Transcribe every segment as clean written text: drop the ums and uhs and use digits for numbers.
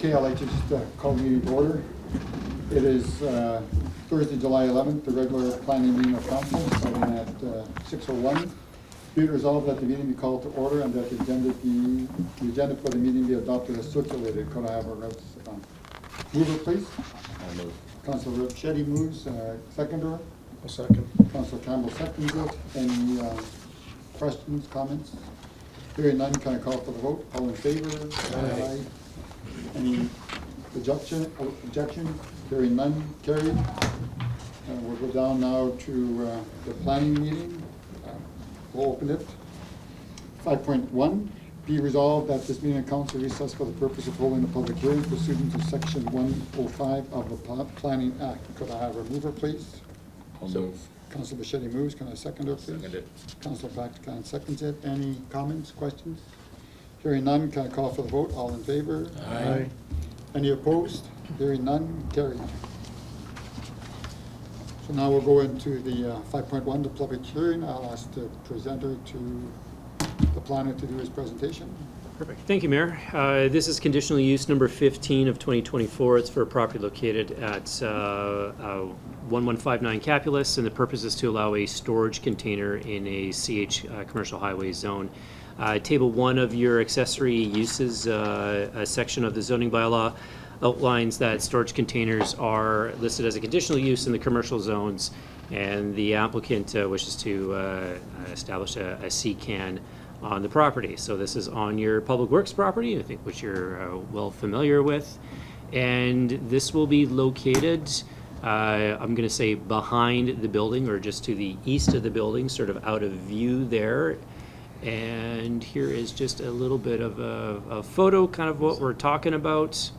Okay, I'd like to just call the meeting to order. It is Thursday, July 11th, the regular planning meeting of council, starting at 6:01. Be it resolved that the meeting be called to order and that the agenda for the meeting be adopted as circulated. Could I have a mover, please? I move. Councilor Shetty moves. Seconder? A second. Councilor Campbell seconds it. Any questions, comments? Hearing none, can I call for the vote? All in favor? Aye. Any objection? Hearing none, carried. We'll go down now to the planning meeting. We'll open it. 5.1, be resolved that this meeting of council recess for the purpose of holding a public hearing pursuant to section 105 of the Planning Act. Could I have a mover, please? I'll move. Councilor Bichetti moves. Can I second it, please? Second it. Councilor Paxton seconds it. Any comments, questions? Hearing none, can I call for the vote? All in favor? Aye. Any opposed? Hearing none, carried. So now we'll go into the 5.1, the public hearing. I'll ask the presenter the planner to do his presentation. Perfect. Thank you, Mayor. This is conditional use number 15 of 2024. It's for a property located at 1159 Capulus, and the purpose is to allow a storage container in a CH commercial highway zone. Table 1 of your accessory uses a section of the zoning bylaw outlines that storage containers are listed as a conditional use in the commercial zones, and the applicant wishes to establish a CCAN on the property. So this is on your Public Works property, I think, which you're well familiar with. And this will be located, I'm going to say behind the building, or just to the east of the building, sort of out of view there. And here is just a little bit of a photo, kind of what we're talking about.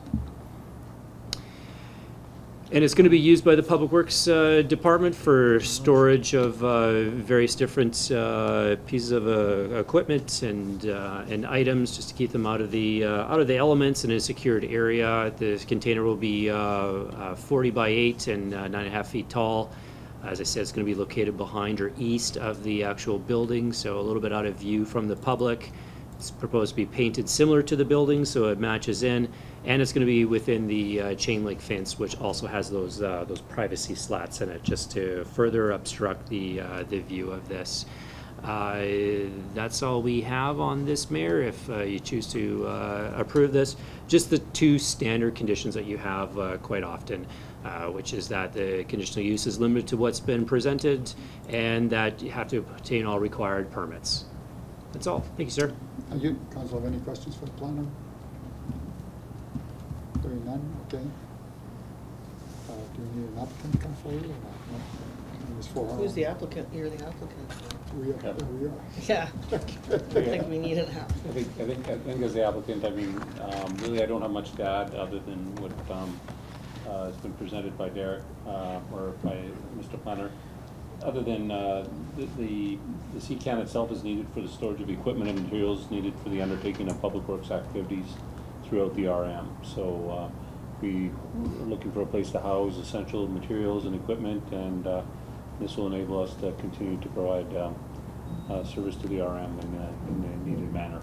And it's going to be used by the Public Works Department for storage of various different pieces of equipment and items, just to keep them out of the elements in a secured area. The container will be 40 by 8 and 9.5 feet tall. As I said, it's going to be located behind or east of the actual building, so a little bit out of view from the public. It's proposed to be painted similar to the building, so it matches in, and it's going to be within the chain link fence, which also has those privacy slats in it, just to further obstruct the view of this. That's all we have on this, Mayor. If you choose to approve this, just the two standard conditions that you have quite often, which is that the conditional use is limited to what's been presented, and that you have to obtain all required permits. That's all. Thank you, sir. Thank you. Council, have any questions for the planner? Hearing none, okay. Do we need an applicant to come forward or not? No. Who's the applicant? You're the applicant. We are. Yeah. I think we need an applicant. I think as the applicant, I mean, really I don't have much to add other than what has been presented by Derek or by Mr. Planner. Other than the CCAN itself is needed for the storage of equipment and materials needed for the undertaking of public works activities throughout the RM. So we are looking for a place to house essential materials and equipment, and this will enable us to continue to provide service to the RM in a needed manner.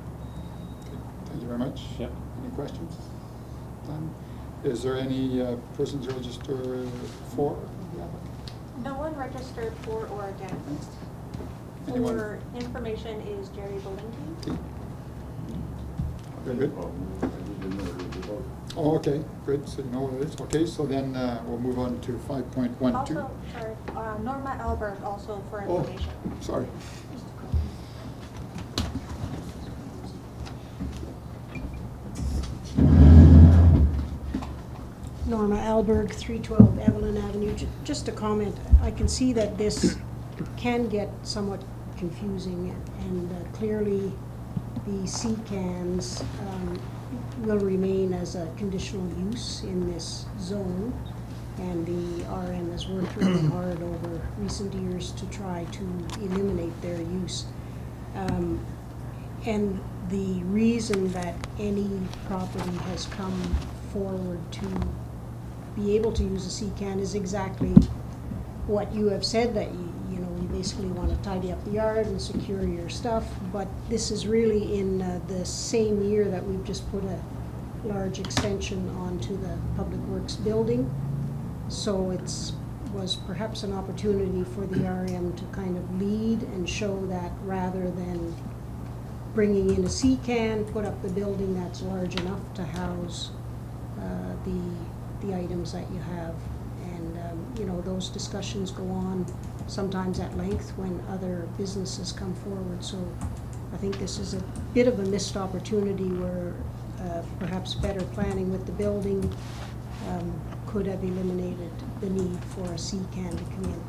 Thank you very much. Yep. Any questions? Done. Is there any persons registered for the applicant? No one registered for or against. Anyone? For information is Jerry Billington. Very good. Oh, okay, good. So you know what it is. Okay, so then we'll move on to 5.12. Also, sorry, Norma Alberg also for information. Oh, sorry. Norma Alberg, 312 Evelyn Avenue. Just a comment, I can see that this can get somewhat confusing, and clearly the CCANs will remain as a conditional use in this zone, and the RM has worked really hard over recent years to try to eliminate their use. And the reason that any property has come forward to be able to use a CCAN is exactly what you have said, that you know, you basically want to tidy up the yard and secure your stuff, but this is really in the same year that we've just put a large extension onto the Public Works building. So was perhaps an opportunity for the RM to kind of lead and show that rather than bringing in a C-can, put up the building that's large enough to house the items that you have. And, you know, those discussions go on sometimes at length when other businesses come forward. So I think this is a bit of a missed opportunity where perhaps better planning with the building could have eliminated the need for a C-can to come in.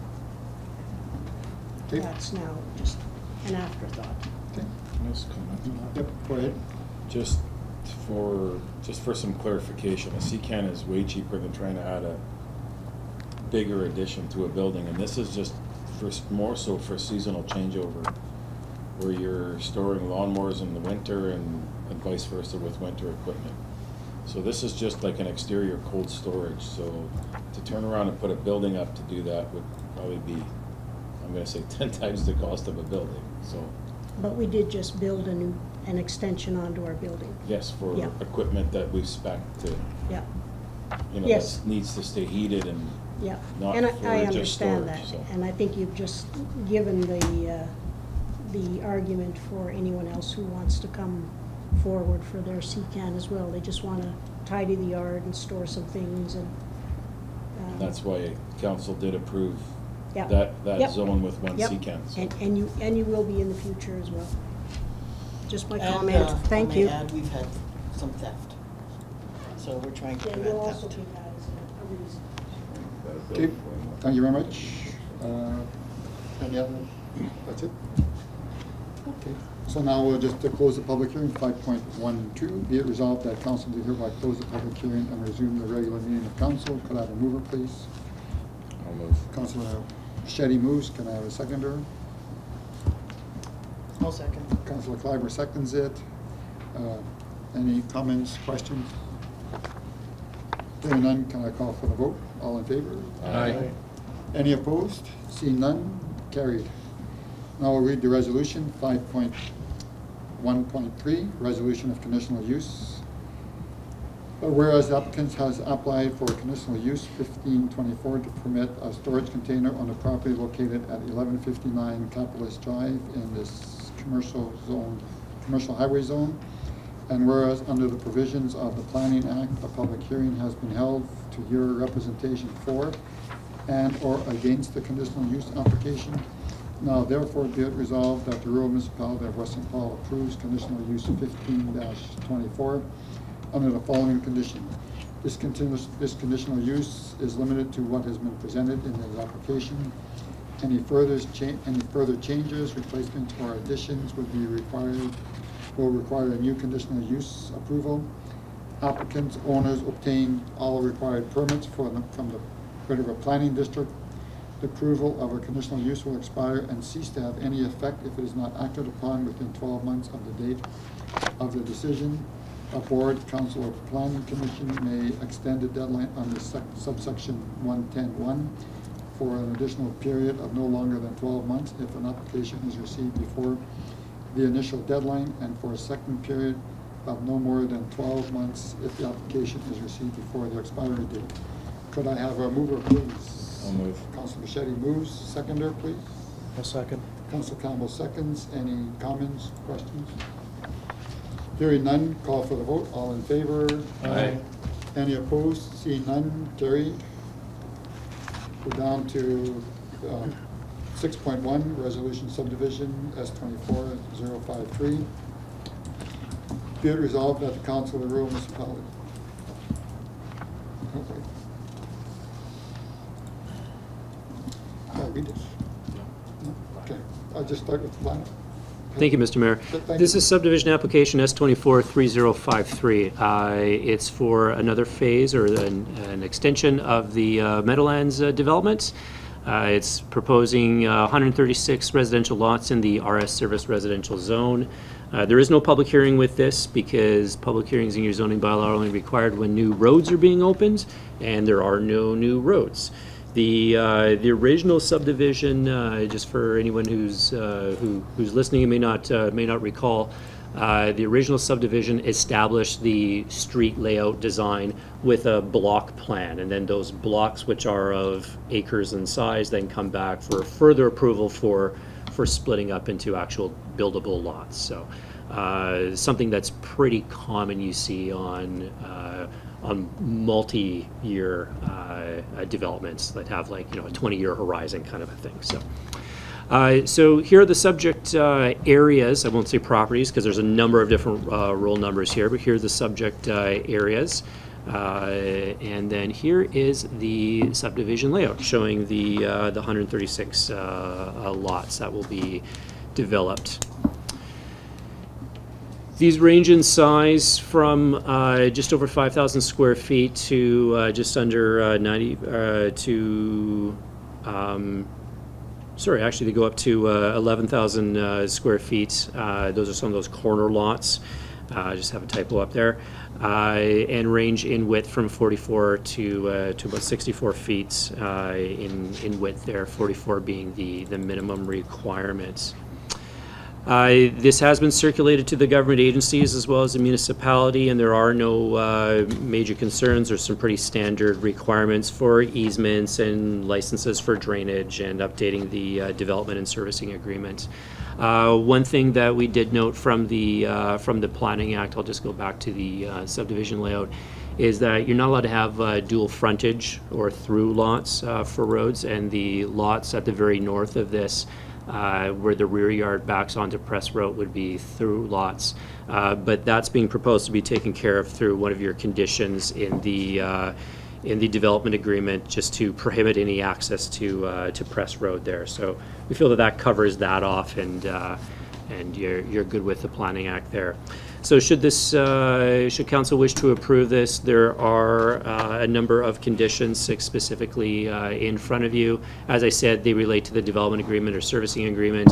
Okay. That's now just an afterthought. Okay. Nice comment. Yep, go ahead. Just for some clarification, a C-can is way cheaper than trying to add a bigger addition to a building, and this is just more so for seasonal changeover, where you're storing lawnmowers in the winter and vice versa with winter equipment. So this is just like an exterior cold storage. So to turn around and put a building up to do that would probably be, I'm going to say 10 times the cost of a building. So But we did just build an extension onto our building. yes, for Yeah. equipment that we spec to, Yeah, you know, Yes. that needs to stay heated and yeah. not And for I just understand storage, that. so. And I think you've just given the argument for anyone else who wants to come forward for their C-can as well. They just want to tidy the yard and store some things and. That's why council did approve Yeah. that Yep. zone with one Yep. C-can. So. And you will be in the future as well. Just my And, comment. Thank you. I may add, we've had some theft, so we're trying to Yeah, prevent you'll also theft. be that as a reason. Okay, thank you very much. Any other? That's it? Okay, so now we'll just close the public hearing, 5.12. Be it resolved that council do hereby close the public hearing and resume the regular meeting of council. Could I have a mover, please? I'll move. Councilor Shetty moves. Can I have a seconder? I'll second. Councilor Kleiber seconds it. Any comments, questions? Hearing none, can I call for the vote? All in favor? Aye. Any opposed? Seeing none, carried. Now we'll read the resolution, 5.1.3, resolution of conditional use. Whereas the applicant has applied for conditional use 1524 to permit a storage container on a property located at 1159 Capitalist Drive in this commercial highway zone. And whereas under the provisions of the Planning Act, a public hearing has been held to hear representation for and or against the conditional use application. Now therefore be it resolved that the rural municipality of West St. Paul approves conditional use 15-24 under the following condition. This conditional use is limited to what has been presented in the application. Any further changes, replacements, or additions will require a new conditional use approval. Applicants, owners obtain all required permits from the Red River Planning District. The approval of a conditional use will expire and cease to have any effect if it is not acted upon within 12 months of the date of the decision. A board, council, or planning commission may extend the deadline under subsection 110.1 for an additional period of no longer than 12 months if an application is received before the initial deadline, and for a second period of no more than 12 months if the application is received before the expiry date. Could I have a mover, please? I'll move. Councilor Machete moves. Seconder, please. A second. Councilor Campbell seconds. Any comments, questions? Hearing none, call for the vote. All in favor? Aye. Any opposed? Seeing none, carried. We're down to 6.1, resolution subdivision S24053. Be it resolved that the council of the rural municipality. Okay. Can I read this? No? Okay, I'll just start with the plan. Thank you, Mr. Mayor. Thank This you. is subdivision application S243053. It's for another phase or an extension of the Meadowlands development. It's proposing 136 residential lots in the RS Service Residential Zone. There is no public hearing with this because public hearings in your zoning bylaw are only required when new roads are being opened, and there are no new roads. The original subdivision, just for anyone who's listening and may not recall, The original subdivision established the street layout design with a block plan, and then those blocks, which are of acres in size, then come back for further approval for splitting up into actual buildable lots. So something that's pretty common you see on multi-year developments that have, like, you know, a 20-year horizon kind of a thing. So here are the subject areas. I won't say properties because there's a number of different roll numbers here, but here are the subject areas. And then here is the subdivision layout showing the 136 lots that will be developed. These range in size from just over 5,000 square feet to just under 90 to sorry, actually they go up to 11,000 square feet. Those are some of those corner lots. I just have a typo up there. And range in width from 44 to about 64 feet in width there, 44 being the minimum requirements. This has been circulated to the government agencies as well as the municipality, and there are no major concerns. There's some pretty standard requirements for easements and licenses for drainage and updating the development and servicing agreement. One thing that we did note from the Planning Act, I'll just go back to the subdivision layout, is that you're not allowed to have dual frontage or through lots for roads, and the lots at the very north of this where the rear yard backs onto Press Road would be through lots. But that's being proposed to be taken care of through one of your conditions in the development agreement, just to prohibit any access to Press Road there. So we feel that that covers that off, and you're good with the Planning Act there. So should council wish to approve this, there are a number of conditions specifically in front of you. As I said, they relate to the development agreement or servicing agreement,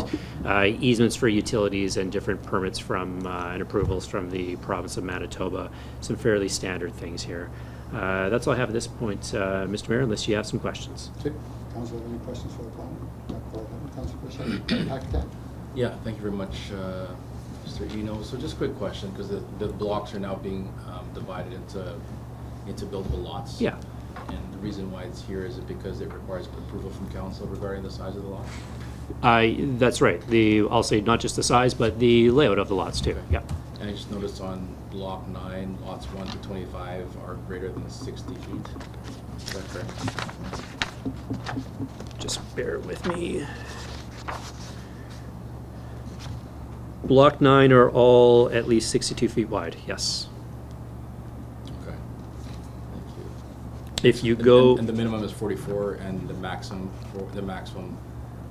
easements for utilities, and different permits from and approvals from the province of Manitoba. Some fairly standard things here. That's all I have at this point, Mr. Mayor, unless you have some questions. Okay. Council, have any questions for the planner? Council Bishop? Yeah, thank you very much, Mr. Eno. So just a quick question, because the blocks are now being divided into buildable lots. Yeah. And the reason why it's here is it because it requires approval from council regarding the size of the lot? That's right. I'll say not just the size, but the layout of the lots too. Okay. Yeah. And I just noticed on block 9, lots 1 to 25 are greater than 60 feet. Is that correct? Just bear with me. Block 9 are all at least 62 feet wide, yes. Okay. Thank you. If you go... And the minimum is 44, and the maximum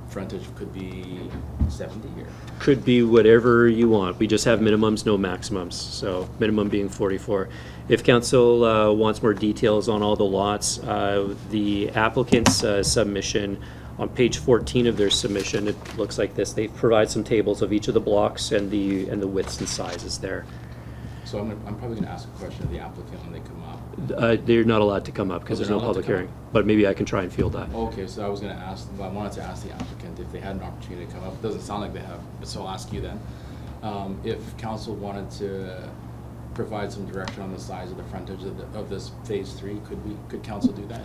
frontage could be 70 here. Could be whatever you want. We just have minimums, no maximums. So minimum being 44. If council wants more details on all the lots, the applicant's submission on page 14 of their submission, it looks like this. They provide some tables of each of the blocks and the widths and sizes there. So I'm probably going to ask a question of the applicant when they come up. They're not allowed to come up because there's no public hearing. But maybe I can try and field that. Okay, so I wanted to ask the applicant if they had an opportunity to come up. It doesn't sound like they have, but so I'll ask you then. If council wanted to provide some direction on the size of the frontage of this phase 3, could council do that?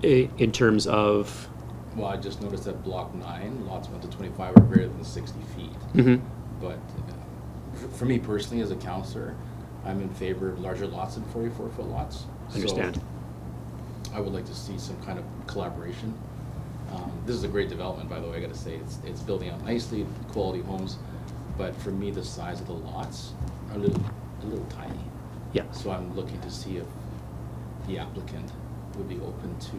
In terms of? Well, I just noticed that block 9, lots 1 to 25 are greater than 60 feet. Mm-hmm. But for me personally, as a councillor, I'm in favor of larger lots than 44-foot lots. Understand. So I would like to see some kind of collaboration. This is a great development, by the way. I got to say, it's building out nicely, quality homes. But for me, the size of the lots are a little tiny. Yeah. So I'm looking to see if the applicant would be open to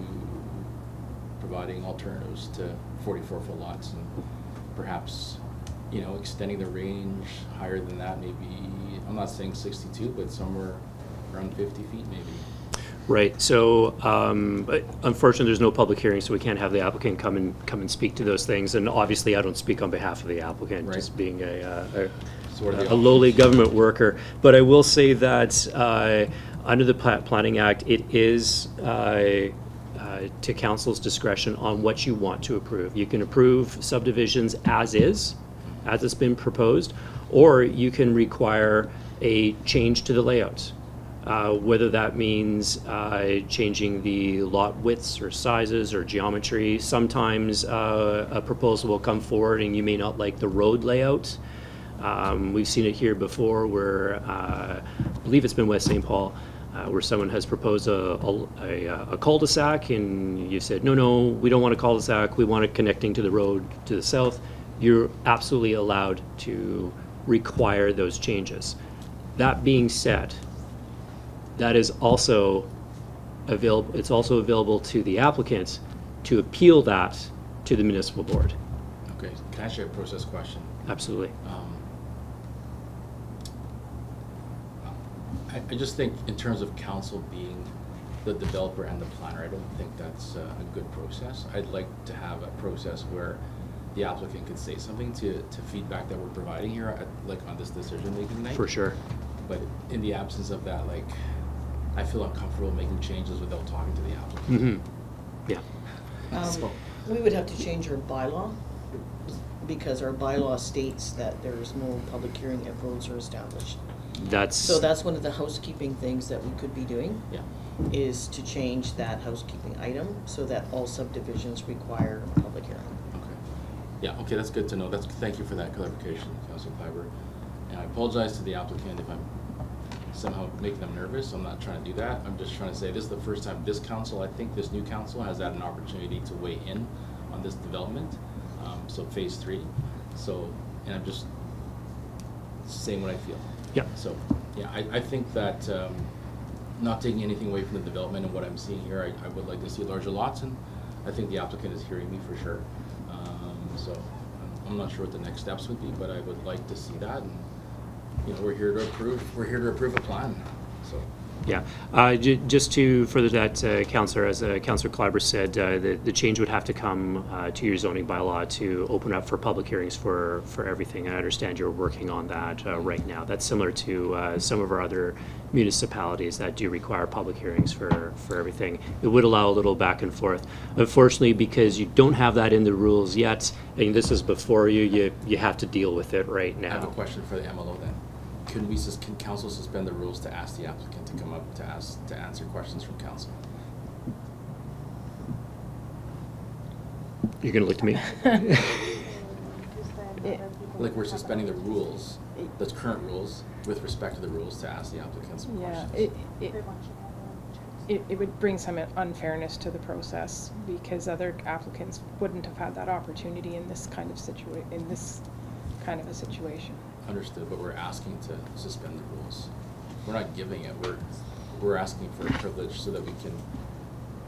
providing alternatives to 44-foot lots, and perhaps, you know, extending the range higher than that, maybe, I'm not saying 62, but somewhere around 50 feet maybe. Right. So unfortunately, there's no public hearing, so we can't have the applicant come and speak to those things. And obviously, I don't speak on behalf of the applicant, right, just being a lowly government worker. But I will say that under the Planning Act, it is to council's discretion on what you want to approve. You can approve subdivisions as is, as it's been proposed, Or you can require a change to the layout. Whether that means changing the lot widths or sizes or geometry. Sometimes a proposal will come forward and you may not like the road layout. We've seen it here before where, I believe it's been West St. Paul, where someone has proposed a cul-de-sac and you said, no, we don't want a cul-de-sac, we want it connecting to the road to the south. You're absolutely allowed to require those changes. That being said, that is also available, it's also available to the applicant to appeal that to the municipal board. Okay, can I ask you a process question? Absolutely. I just think in terms of council being the developer and the planner, I don't think that's a good process. I'd like to have a process where the applicant can say something to feedback that we're providing here, like on this decision-making night. For sure. But in the absence of that, like, I feel uncomfortable making changes without talking to the applicant. Mm-hmm. Yeah. So- We would have to change our bylaw, because our bylaw states that there is no public hearing if roads are established. That's, So that's one of the housekeeping things that we could be doing, Yeah. is to change that housekeeping item so that all subdivisions require a public hearing. Okay. Yeah, okay, that's good to know. Thank you for that clarification, Councilor Kleiber. And I apologize to the applicant if I'm somehow making them nervous. I'm not trying to do that. I'm just trying to say this is the first time this council, I think this new council has had an opportunity to weigh in on this development. So phase 3. So, and I'm just saying what I feel. yeah. So, yeah, I think that, not taking anything away from the development and what I'm seeing here, I would like to see larger lots, and I think the applicant is hearing me for sure. So, I'm not sure what the next steps would be, but I would like to see that, and, you know, we're here to approve a plan, so. Yeah, just to further that, Councillor, as Councillor Kleiber said, the change would have to come to your zoning bylaw to open up for public hearings for everything. I understand you're working on that right now. That's similar to some of our other municipalities that do require public hearings for everything. It would allow a little back and forth. Unfortunately, because you don't have that in the rules yet, and this is before you have to deal with it right now. I have a question for the MLO then. Can council suspend the rules to ask the applicant to come up to answer questions from council? You're gonna look to me? Like we're suspending the rules, the current rules, with respect to the rules to ask the applicant some Yeah, questions. it would bring some unfairness to the process, because other applicants wouldn't have had that opportunity in this kind of a situation. Understood, but we're asking to suspend the rules. We're not giving it, we're asking for a privilege so that we can,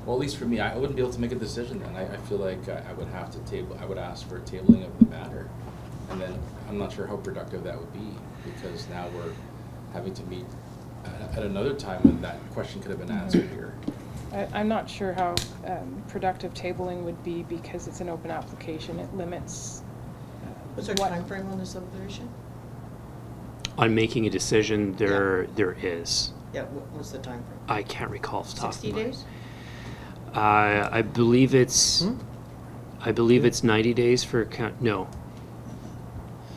well, at least for me, I wouldn't be able to make a decision then. I feel like I would have to I would ask for a tabling of the matter. And then I'm not sure how productive that would be, because now we're having to meet at another time when that question could have been answered here. I'm not sure how productive tabling would be, because it's an open application. It limits. What's our what- timeframe on the subdivision? On making a decision, there is. Yeah, what's the timeframe? I can't recall off the top of 60 my- days? I believe it's, I believe it's 90 days for, no.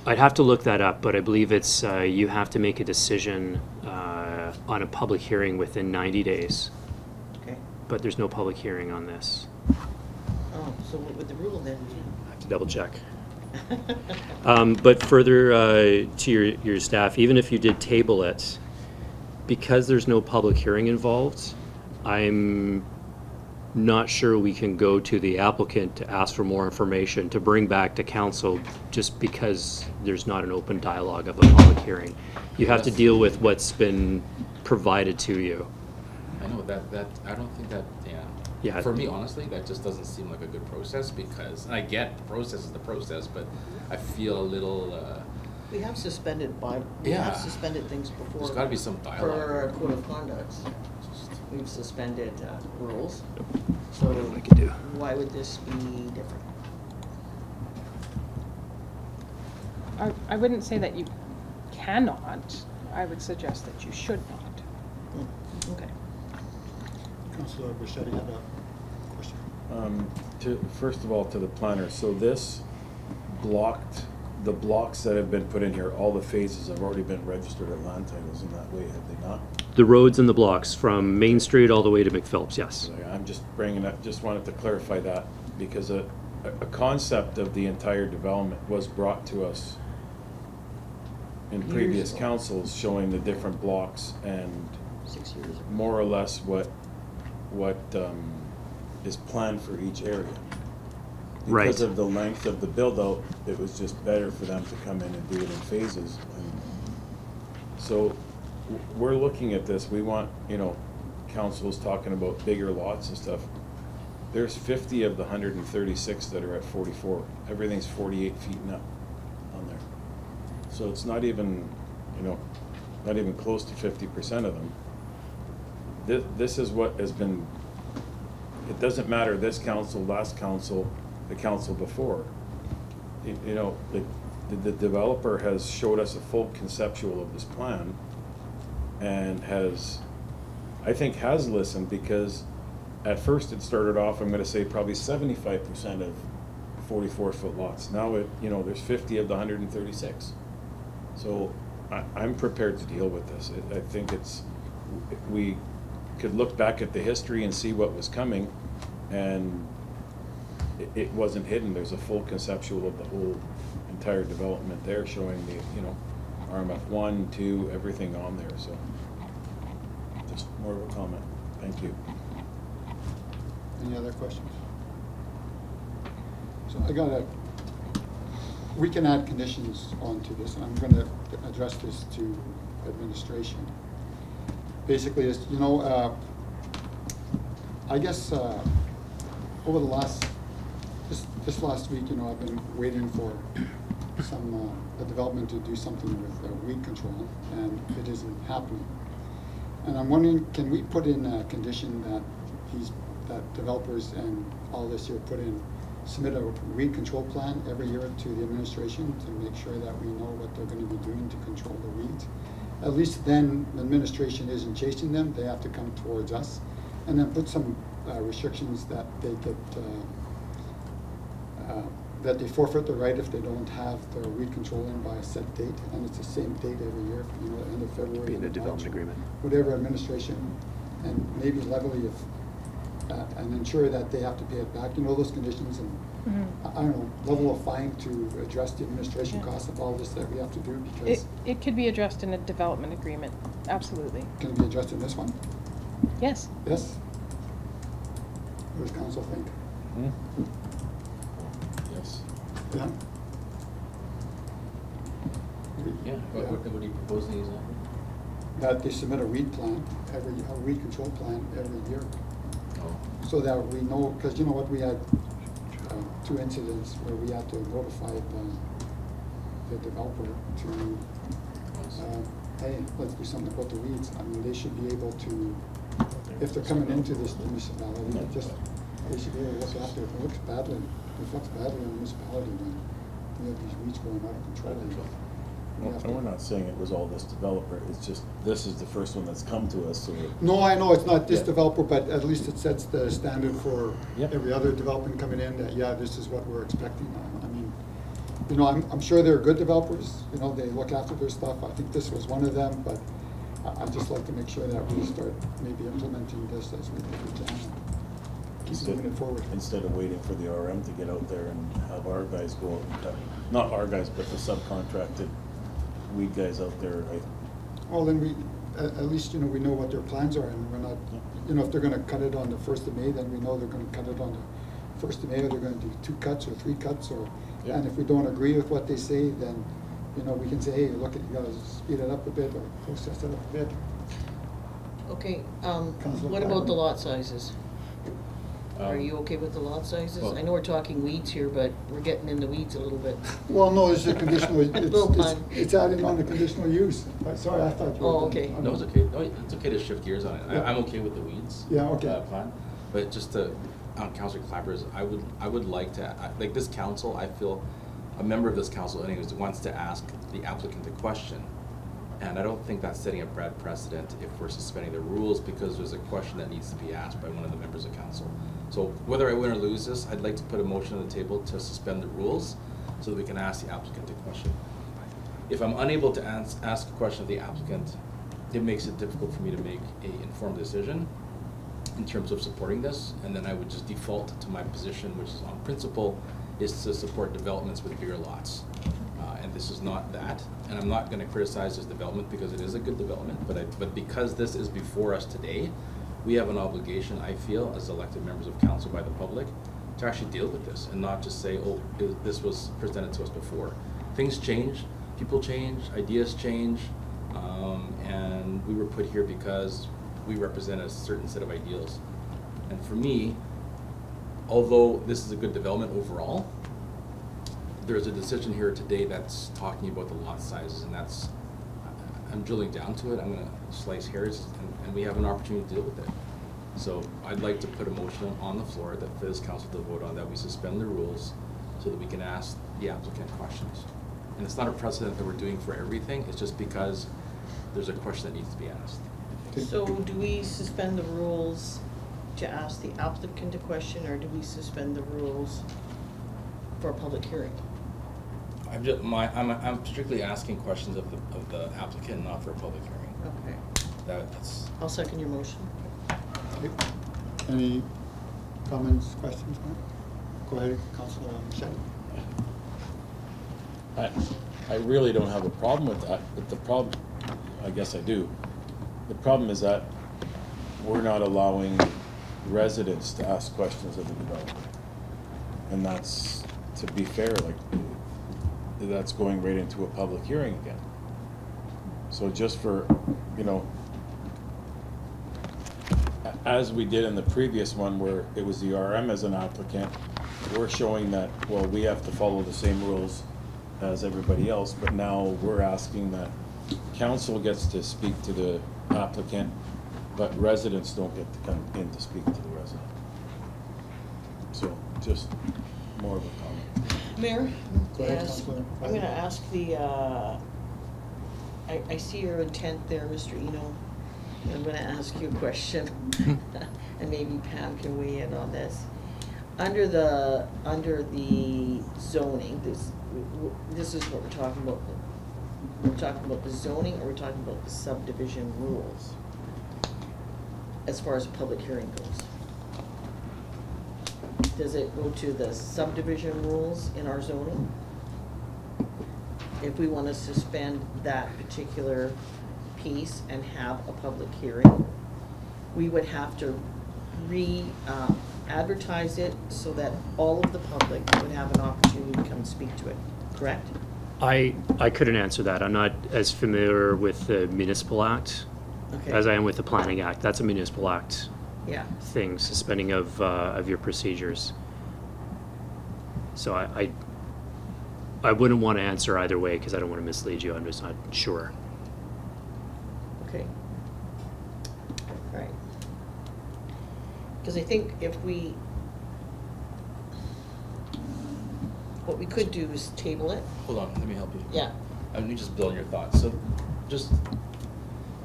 I'd have to look that up, but I believe it's, you have to make a decision on a public hearing within 90 days. Okay. But there's no public hearing on this. Oh, so what would the rule then be? I have to double check. But further to your staff, even if you did table it, because there's no public hearing involved, I'm not sure we can go to the applicant to ask for more information to bring back to council just because there's not an open dialogue of a public hearing. You have to deal with what's been provided to you. I know that I don't think that, Yeah. For me, honestly, that just doesn't seem like a good process, because, and I get the process is the process, but I feel a little, We have suspended Yeah. things before. there's gotta be some dialogue. For our code of conduct. We've suspended rules. So Whatever I can do. why would this be different? I wouldn't say that you cannot. I would suggest that you should not. Okay. Councillor Bichetti had a question. First of all, to the planner, so this blocked the blocks that have been put in here, all the phases have already been registered at land titles in that way, have they not? The roads and the blocks from Main Street all the way to McPhillips, yes. So I'm just bringing up, just wanted to clarify that, because a concept of the entire development was brought to us in Years previous ago. councils, showing the different blocks and 6 years ago. more or less what is planned for each area. Right. Because of the length of the build-out, it was just better for them to come in and do it in phases. And so we're looking at this, we want, you know, council's talking about bigger lots and stuff. There's 50 of the 136 that are at 44. Everything's 48 feet and up on there. So it's not even, you know, not even close to 50% of them. This is what has been, it doesn't matter this council, last council, the council before. You know, the developer has showed us a full conceptual of this plan and has, I think has listened, because at first it started off, I'm gonna say probably 75% of 44-foot lots. Now it, you know, there's 50 of the 136. So I'm prepared to deal with this. I think we could look back at the history and see what was coming, and it wasn't hidden. There's a full conceptual of the whole entire development there, showing the, you know, RMF 1, 2, everything on there. So just more of a comment. Thank you. Any other questions? So we can add conditions onto this, and I'm gonna address this to administration. Basically, is, you know, I guess over the last, this last week, you know, I've been waiting for a development to do something with weed control, and it isn't happening. And I'm wondering, can we put in a condition that that developers and all this year submit a weed control plan every year to the administration to make sure that we know what they're gonna be doing to control the weeds? At least then the administration isn't chasing them, they have to come towards us. And then put some restrictions that they get, that they forfeit the right if they don't have their weed control in by a set date, and it's the same date every year, you know, end of February. Be in the March, development agreement. Whatever administration, and maybe levelly if, and ensure that they have to pay it back, you know, those conditions, and I don't know, level of fine to address the administration Yeah. costs of all this that we have to do, because It could be addressed in a development agreement, absolutely. can it be addressed in this one? Yes. Yes? What does council think? Yes. Yeah? Yeah, what are you proposing exactly? That they submit a weed plan, a weed control plan every year, Oh, so that we know, because you know what, we had 2 incidents where we had to notify the developer to, hey, let's do something about the weeds. I mean, they should be able to, if they're coming into this municipality, they should be able to look after it. If it looks badly on the municipality, then we have these weeds going out of control. We have And we're to- not saying it was all this developer, it's just, this is the first one that's come to us, so. No, I know it's not this Yeah. developer, but at least it sets the standard for Yep. every other development coming in, that, yeah, this is what we're expecting. I mean, you know, I'm sure they're good developers, you know, they look after their stuff. I think this was one of them, but I'd just like to make sure that we start maybe implementing this as we can. Keep moving it forward. Instead of waiting for the RM to get out there and have our guys go out and cut, not our guys, but the subcontracted weed guys out there, Well, then we, at least, you know, we know what their plans are, and we're not, you know, if they're gonna cut it on the 1st of May, then we know they're gonna cut it on the 1st of May, or they're gonna do 2 cuts or 3 cuts, or, Yeah. and if we don't agree with what they say, then, you know, we can say, hey, look, you gotta speed it up a bit, or process it up a bit. Okay, Councilor what about the Platten? lot sizes? Are Um, you okay with the lot sizes? well- I know we're talking weeds here, but we're getting in the weeds a little bit. Well, no, it's a conditional, Little pun. it's adding on the conditional use. Sorry, I thought you were. Oh, done. okay. No, it's okay. No, it's okay to shift gears on it. Yeah. I'm okay with the weeds. Yeah, okay. Plan, but just to, on Councilor Clapper's, I would like to, like this council, I feel, a member of this council anyways wants to ask the applicant a question. And I don't think that's setting a bad precedent if we're suspending the rules because there's a question that needs to be asked by one of the members of council. So whether I win or lose this, I'd like to put a motion on the table to suspend the rules so that we can ask the applicant a question. If I'm unable to ask a question of the applicant, it makes it difficult for me to make an informed decision in terms of supporting this, and then I would just default to my position, which is on principle, is to support developments with bigger lots. And this is not that, and I'm not gonna criticize this development because it is a good development, but because this is before us today, we have an obligation, I feel, as elected members of council by the public, to actually deal with this and not just say, oh, this was presented to us before. Things change, people change, ideas change, and we were put here because we represent a certain set of ideals. And for me, although this is a good development overall, there's a decision here today that's talking about the lot sizes, and that's, I'm drilling down to it, I'm gonna slice hairs, and we have an opportunity to deal with it. So I'd like to put a motion on the floor that for this council to vote on, that we suspend the rules so that we can ask the applicant questions. And it's not a precedent that we're doing for everything, it's just because there's a question that needs to be asked. So do we suspend the rules to ask the applicant a question, or do we suspend the rules for a public hearing? I'm strictly asking questions of the applicant, not for a public hearing. Okay. That's. I'll second your motion. Okay. Any comments, questions? Go ahead, Councilor Bichetti. I really don't have a problem with that, but the problem, I guess I do. The problem is that we're not allowing residents to ask questions of the developer. And that's, to be fair, like, that's going right into a public hearing again. So just for, you know, as we did in the previous one where it was the RM as an applicant, we're showing that, well, we have to follow the same rules as everybody else, but now we're asking that council gets to speak to the applicant, but residents don't get to come in to speak to the resident. So just more of a comment. Mayor? Go ahead, Yes, Councilor. I'm gonna ask the, I see your intent there, Mr. Eno. I'm gonna ask you a question, and maybe Pam can weigh in on this. Under the zoning, this is what we're talking about. We're talking about the zoning, or we're talking about the subdivision rules, as far as public hearing goes? Does it go to the subdivision rules in our zoning? If we want to suspend that particular piece and have a public hearing, we would have to advertise it so that all of the public would have an opportunity to come speak to it, correct? I couldn't answer that. I'm not as familiar with the Municipal Act Okay. as I am with the Planning Act. That's a Municipal Act Yeah. thing, suspending of your procedures. So I wouldn't want to answer either way because I don't want to mislead you. I'm just not sure. Okay. All right. Because I think if we, what we could do is table it. Hold on, let me help you. Yeah. Let me just build on your thoughts. So, just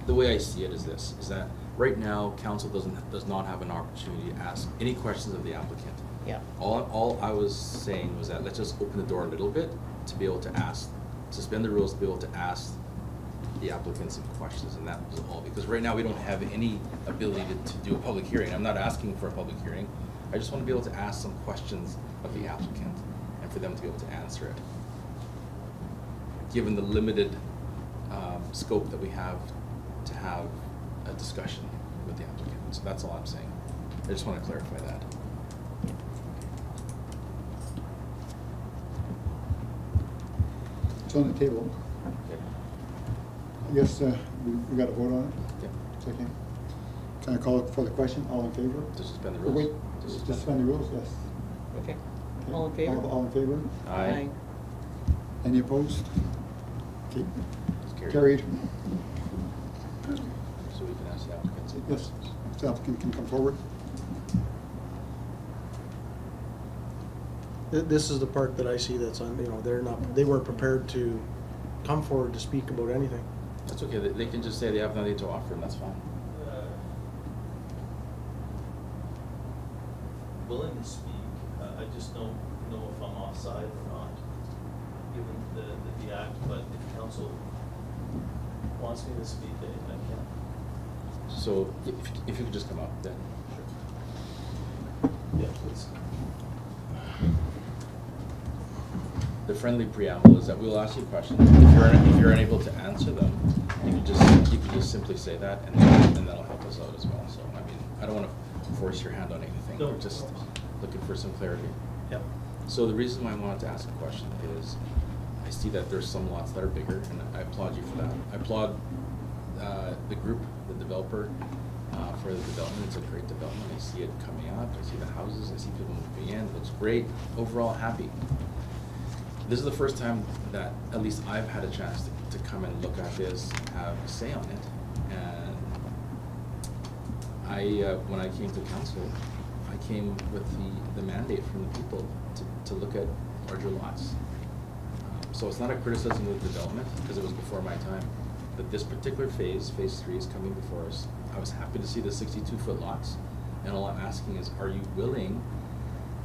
the way I see it is this: is that right now council does not have an opportunity to ask any questions of the applicant. Yeah. All I was saying was that let's just open the door a little bit to be able to ask, suspend the rules to be able to ask the applicants some questions, and that was all. Because right now we don't have any ability to do a public hearing. I'm not asking for a public hearing. I just want to be able to ask some questions of the applicant and for them to be able to answer it, given the limited scope that we have to have a discussion with the applicant. So that's all I'm saying. I just want to clarify that. It's on the table. I guess we got to vote on it. Yep. Second. Can I call it for the question? All in favor? To suspend the Oh, rules. wait, To to suspend the rules, yes. Okay. Okay. All in favor? All in favor? Aye. Any opposed? Okay, It's carried. So we can ask the applicant some Yes, questions. the applicant can come forward. This is the part that I see that's on, they weren't prepared to come forward to speak about anything. That's okay. They can just say they have nothing to offer, and that's fine. Willing to speak, I just don't know if I'm offside or not. given the act, but if council wants me to speak, I can. So if you could just come up then. Yeah, please. The friendly preamble is that we'll ask you questions. If you're unable to answer them, you can just simply say that, and that'll help us out as well. So I mean, I don't want to force your hand on anything. No. We're just looking for some clarity. Yep. So the reason why I wanted to ask a question is, I see that there's some lots that are bigger, and I applaud you for that. I applaud the group, the developer, for the development. It's a great development. I see it coming up. I see the houses. I see people moving in. It looks great. Overall, happy. This is the first time that at least I've had a chance to come and look at this, have a say on it. And when I came to council, I came with the mandate from the people to look at larger lots. So it's not a criticism of the development, because it was before my time. But this particular phase 3, is coming before us. I was happy to see the 62-foot lots. And all I'm asking is, are you willing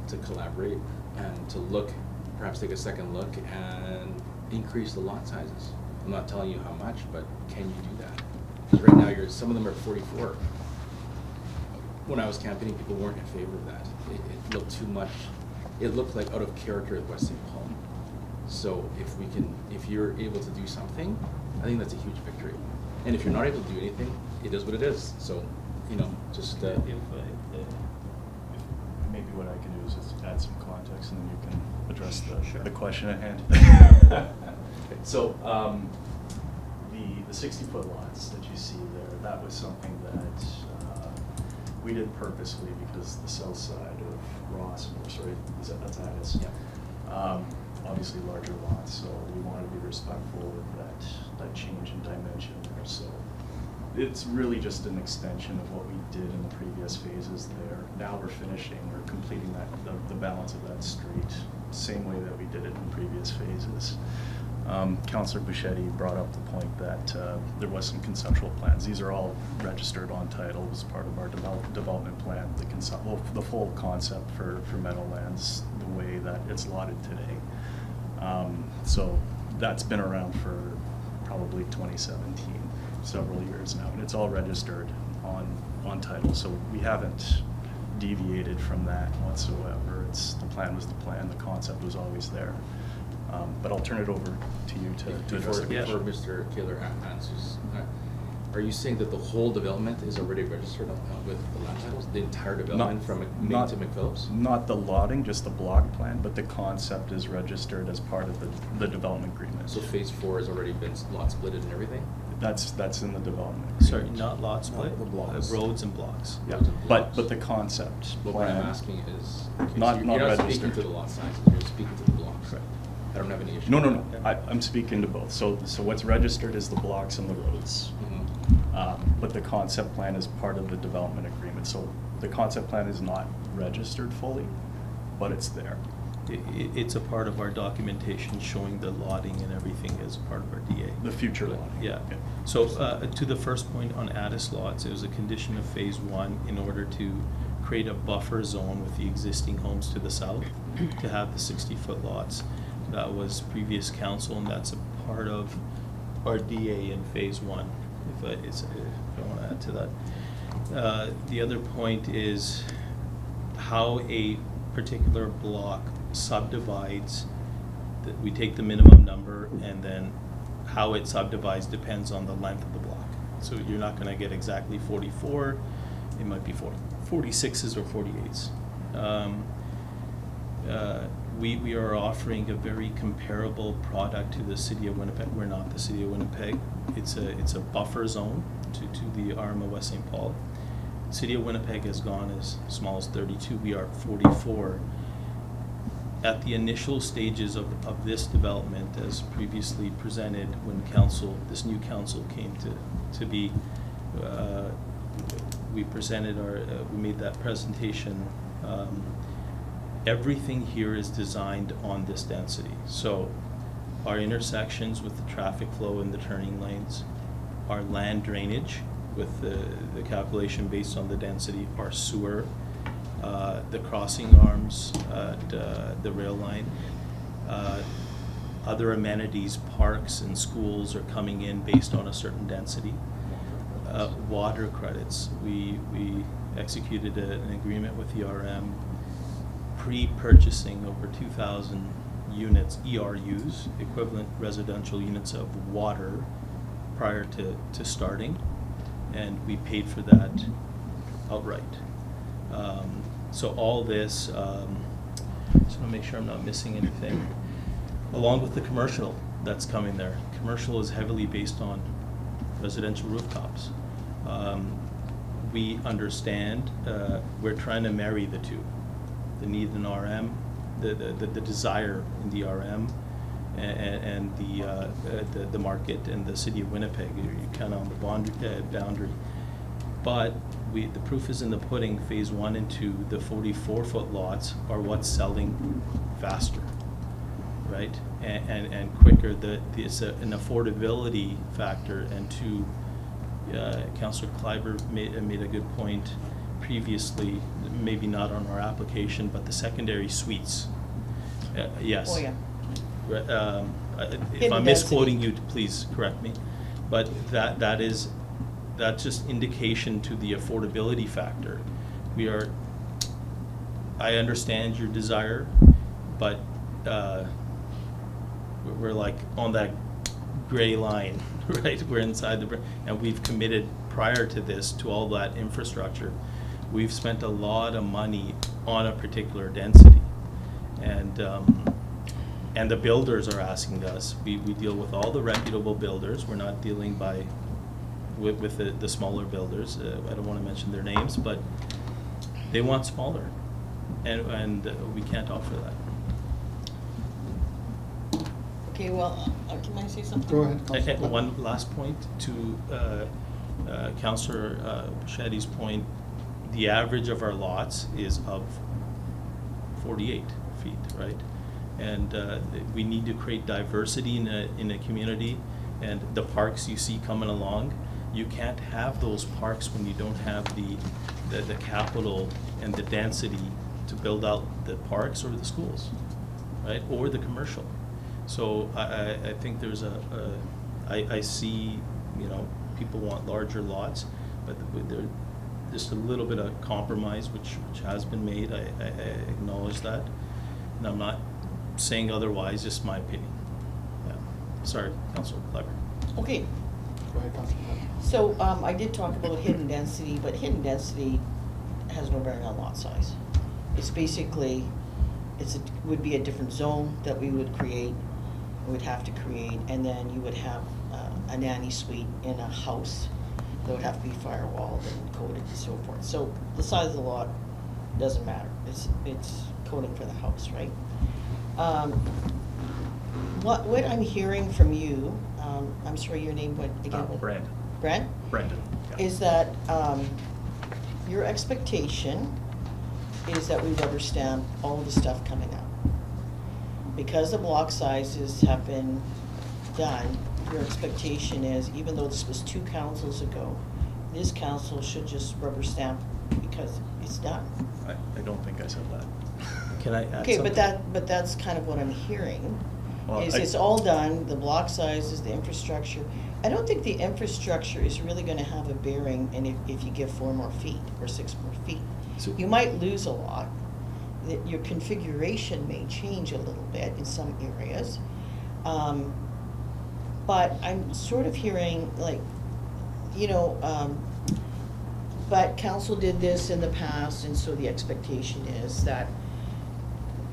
to collaborate and to look, perhaps take a second look and increase the lot sizes? I'm not telling you how much, but can you do that? Because right now, some of them are 44. When I was campaigning, people weren't in favor of that. It looked too much. It looked like out of character at West St. Paul. So if you're able to do something, I think that's a huge victory. And if you're not able to do anything, it is what it is. So, just maybe what I can do is just add some context, and then you can address the question at hand. So, the 60-foot lots that you see there, that was something that we did purposely, because the south side of Ross, that's Addis. Yeah. Obviously larger lots, so we want to be respectful of that change in dimension there. So it's really just an extension of what we did in the previous phases there. Now we're completing the balance of that street, same way that we did it in previous phases. Councillor Buschetti brought up the point that there was some conceptual plans. These are all registered on title as part of our development plan, the full concept for Meadowlands, the way that it's lotted today. So that's been around for probably 2017, several years now, and it's all registered on title. So we haven't deviated from that whatsoever. The plan was the plan, the concept was always there. But I'll turn it over to you to address it. Before Mr. Kaler answers, are you saying that the whole development is already registered with the land titles? The entire development from Main to McPhillips? Not the lotting, just the block plan, but the concept is registered as part of the development agreement. So phase 4 has already been lot splitted and everything? That's in the development agreement. Sorry, not lot split, the blocks. roads and blocks. Yeah, Roads and blocks. but the concept But plan. what I'm asking is, okay, Not so you're not speaking registered. to the lot sizes, you're speaking to the blocks. Correct. I don't have any issue. No. with that. I'm speaking to both. So what's registered is the blocks and the roads. But the concept plan is part of the development agreement. So the concept plan is not registered fully, but it's there. It's a part of our documentation showing the lotting and everything as part of our DA. The future lotting. Yeah. Okay. So to the first point on Addis lots, it was a condition of phase 1 in order to create a buffer zone with the existing homes to the south to have the 60-foot lots. That was previous council, and that's a part of our DA in phase 1, if I want to add to that. The other point is how a particular block subdivides. That we take the minimum number, and then how it subdivides depends on the length of the block. So you're not going to get exactly 44. It might be 46s or 48s. We are offering a very comparable product to the City of Winnipeg. We're not the City of Winnipeg. It's a buffer zone to the arm of West St. Paul. City of Winnipeg has gone as small as 32. We are 44. At the initial stages of this development, as previously presented, when this new council came to be, we made that presentation. Everything here is designed on this density. So our intersections with the traffic flow in the turning lanes, our land drainage with the calculation based on the density, our sewer, the crossing arms, the rail line, Other amenities, parks and schools are coming in based on a certain density. Water credits, we executed an agreement with the RM pre-purchasing over 2,000 units, ERUs, equivalent residential units of water, prior to starting, and we paid for that outright. So all this, just want to make sure I'm not missing anything, along with the commercial that's coming there. Commercial is heavily based on residential rooftops. We understand, we're trying to marry the two, the need in RM, the desire in the RM, and the market and the city of Winnipeg. You're kind of on the boundary. But the proof is in the pudding. Phase 1 and 2, the 44-foot lots are what's selling faster, right? And quicker. It's an affordability factor, and two, Councillor Kleiber made a good point previously, maybe not on our application, but the secondary suites. Yes. Oh, yeah. If I'm misquoting you, please correct me. But that's just indication to the affordability factor. I understand your desire, but we're like on that gray line, right? We're inside and we've committed prior to this to all that infrastructure. We've spent a lot of money on a particular density, and the builders are asking us. We deal with all the reputable builders. We're not dealing with the smaller builders. I don't want to mention their names, but they want smaller, and we can't offer that. Okay, well, can I say something? Go ahead, Councillor. One last point to Councillor Shetty's point. The average of our lots is of 48 feet, right? And we need to create diversity in a community, and the parks you see coming along, you can't have those parks when you don't have the capital and the density to build out the parks or the schools, right? Or the commercial. So I think there's I see, people want larger lots, but there's just a little bit of compromise which has been made. I acknowledge that, and I'm not saying otherwise, just my opinion. Yeah. Sorry, Councillor Kleiber. Okay. Go ahead, Councillor. So I did talk about hidden density, but hidden density has no bearing on lot size. It's basically, would be a different zone that we would have to create, and then you would have a nanny suite in a house that would have to be firewalled and coded and so forth. So the size of the lot doesn't matter. It's coding for the house, right? What I'm hearing from you, I'm sorry, your name, what again? Brandon. Brent? Brandon. Yeah. Is that your expectation is that we rubber stamp all the stuff coming up. Because the block sizes have been done, your expectation is, even though this was 2 councils ago, this council should just rubber stamp because it's done. I don't think I said that. Can I add Okay, something? but that's kind of what I'm hearing. Well, It's all done, the block sizes, the infrastructure. I don't think the infrastructure is really gonna have a bearing if you give 4 more feet or 6 more feet. So- You might lose a lot. Your configuration may change a little bit in some areas. But I'm sort of hearing like, but council did this in the past, and so the expectation is that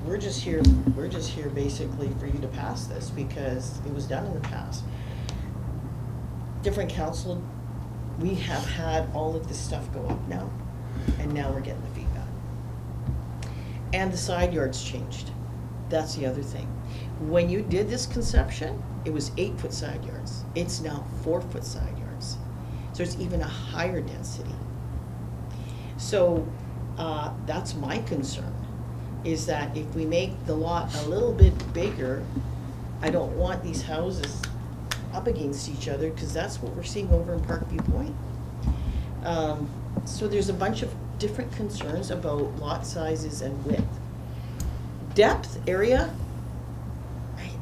we're just here basically for you to pass this because it was done in the past. Different council, we have had all of this stuff go up now, and now we're getting the feedback. And the side yards changed. That's the other thing. When you did this conception, it was 8-foot side yards. It's now 4-foot side yards. So it's even a higher density. So that's my concern, is that if we make the lot a little bit bigger, I don't want these houses up against each other, because that's what we're seeing over in Parkview Point. So there's a bunch of different concerns about lot sizes and width. Depth, area,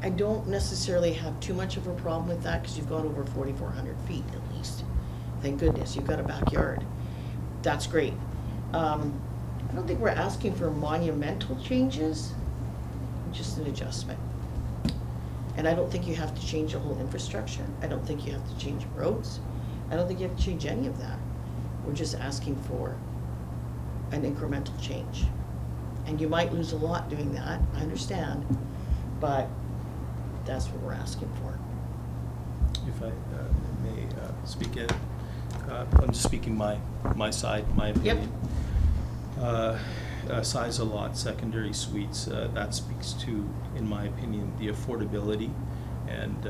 I don't necessarily have too much of a problem with that, because you've gone over 4,400 feet at least. Thank goodness, you've got a backyard. That's great. I don't think we're asking for monumental changes, just an adjustment. And I don't think you have to change the whole infrastructure. I don't think you have to change roads. I don't think you have to change any of that. We're just asking for an incremental change. And you might lose a lot doing that, I understand, but that's what we're asking for. If I may speak, I'm just speaking my side, my opinion. Size of lot, secondary suites, that speaks to, in my opinion, the affordability. And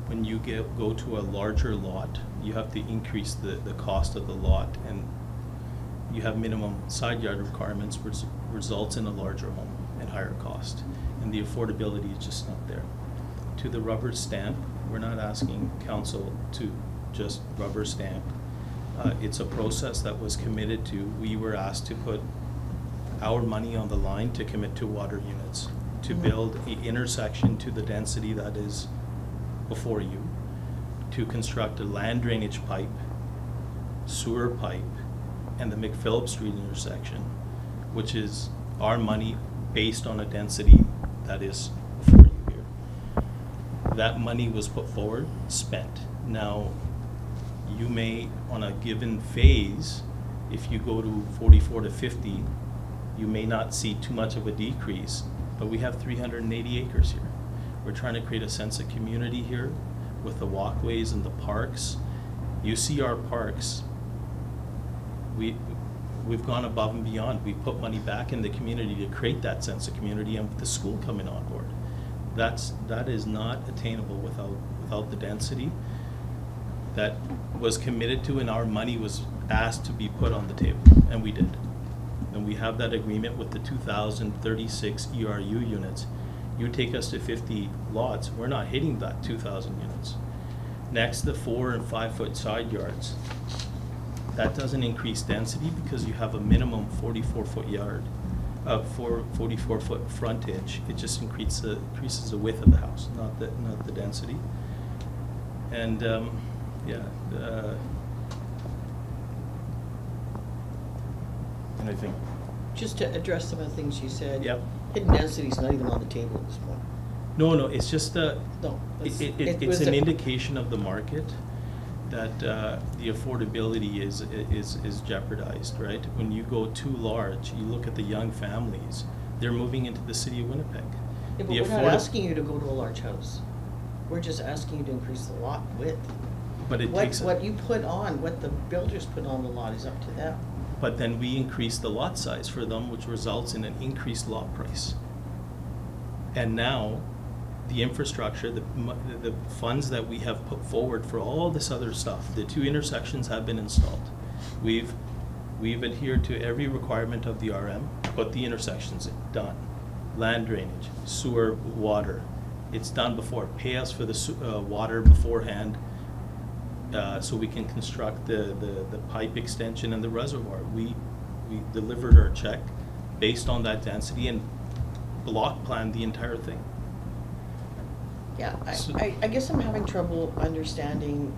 when you go to a larger lot, you have to increase the cost of the lot, and you have minimum side yard requirements, which results in a larger home and higher cost. And the affordability is just not there. To the rubber stamp, we're not asking council to just rubber stamp. It's a process that was committed to. We were asked to put our money on the line to commit to water units, to build an intersection to the density that is before you, to construct a land drainage pipe, sewer pipe, and the McPhillips Street intersection, which is our money based on a density that is before you here. That money was put forward, spent. Now, you may, on a given phase, if you go to 44 to 50, you may not see too much of a decrease, but we have 380 acres here. We're trying to create a sense of community here with the walkways and the parks. You see our parks. We've gone above and beyond. We put money back in the community to create that sense of community, and with the school coming on board. That is not attainable without the density that was committed to, and our money was asked to be put on the table, and we did. And we have that agreement with the 2,036 ERU units. You take us to 50 lots, we're not hitting that 2,000 units. Next, the 4 and 5 foot side yards. That doesn't increase density because you have a minimum 44 foot yard, 44 foot frontage. It just increases the width of the house, not the density. And And I think, Just to address some of the things you said. Yep. Hidden density is not even on the table at this point. no, it's just No. it's an indication of the market that the affordability is jeopardized, right? When you go too large, you look at the young families, they're moving into the city of Winnipeg. Yeah, but we're not asking you to go to a large house. We're just asking you to increase the lot width. But it takes. What you put on, what the builders put on the lot is up to them. But then we increase the lot size for them, which results in an increased lot price. And now, the infrastructure, the funds that we have put forward for all this other stuff, the 2 intersections have been installed. We've adhered to every requirement of the RM, put the intersections in, done. Land drainage, sewer, water, it's done before. Pay us for the water beforehand, so we can construct the pipe extension and the reservoir. We delivered our check based on that density and block planned the entire thing. Yeah, I guess I'm having trouble understanding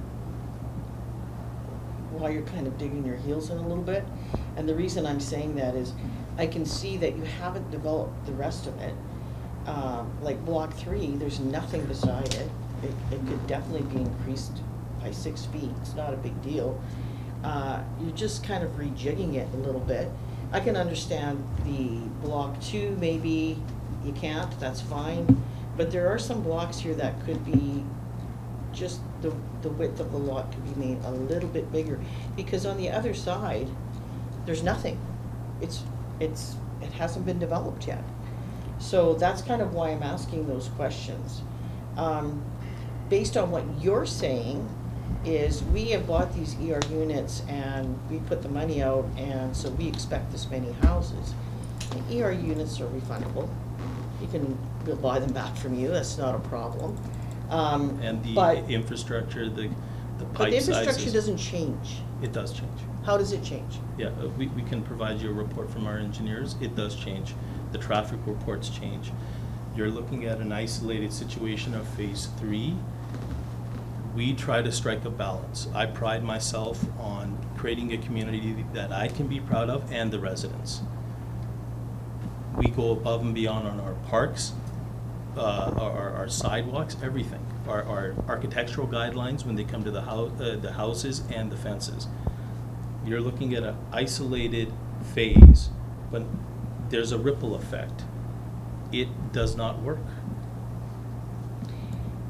why you're kind of digging your heels in a little bit. And the reason I'm saying that is I can see that you haven't developed the rest of it. Like block 3, there's nothing beside it. It could definitely be increased by 6 feet. It's not a big deal. You're just kind of rejigging it a little bit. I can understand the block 2, maybe you can't, that's fine. But there are some blocks here that could be just the width of the lot could be made a little bit bigger, because on the other side, there's nothing. It hasn't been developed yet. So that's kind of why I'm asking those questions. Based on what you're saying, is we have bought these ER units and we put the money out, and so we expect this many houses. The ER units are refundable. We'll buy them back from you, that's not a problem. And the infrastructure, the pipe But the infrastructure sizes, doesn't change. it does change. How does it change? Yeah, we can provide you a report from our engineers. It does change. The traffic reports change. you're looking at an isolated situation of phase 3. We try to strike a balance. I pride myself on creating a community that I can be proud of and the residents. We go above and beyond on our parks, our sidewalks, everything. Our architectural guidelines when they come to the houses and the fences. You're looking at an isolated phase, but there's a ripple effect. It does not work.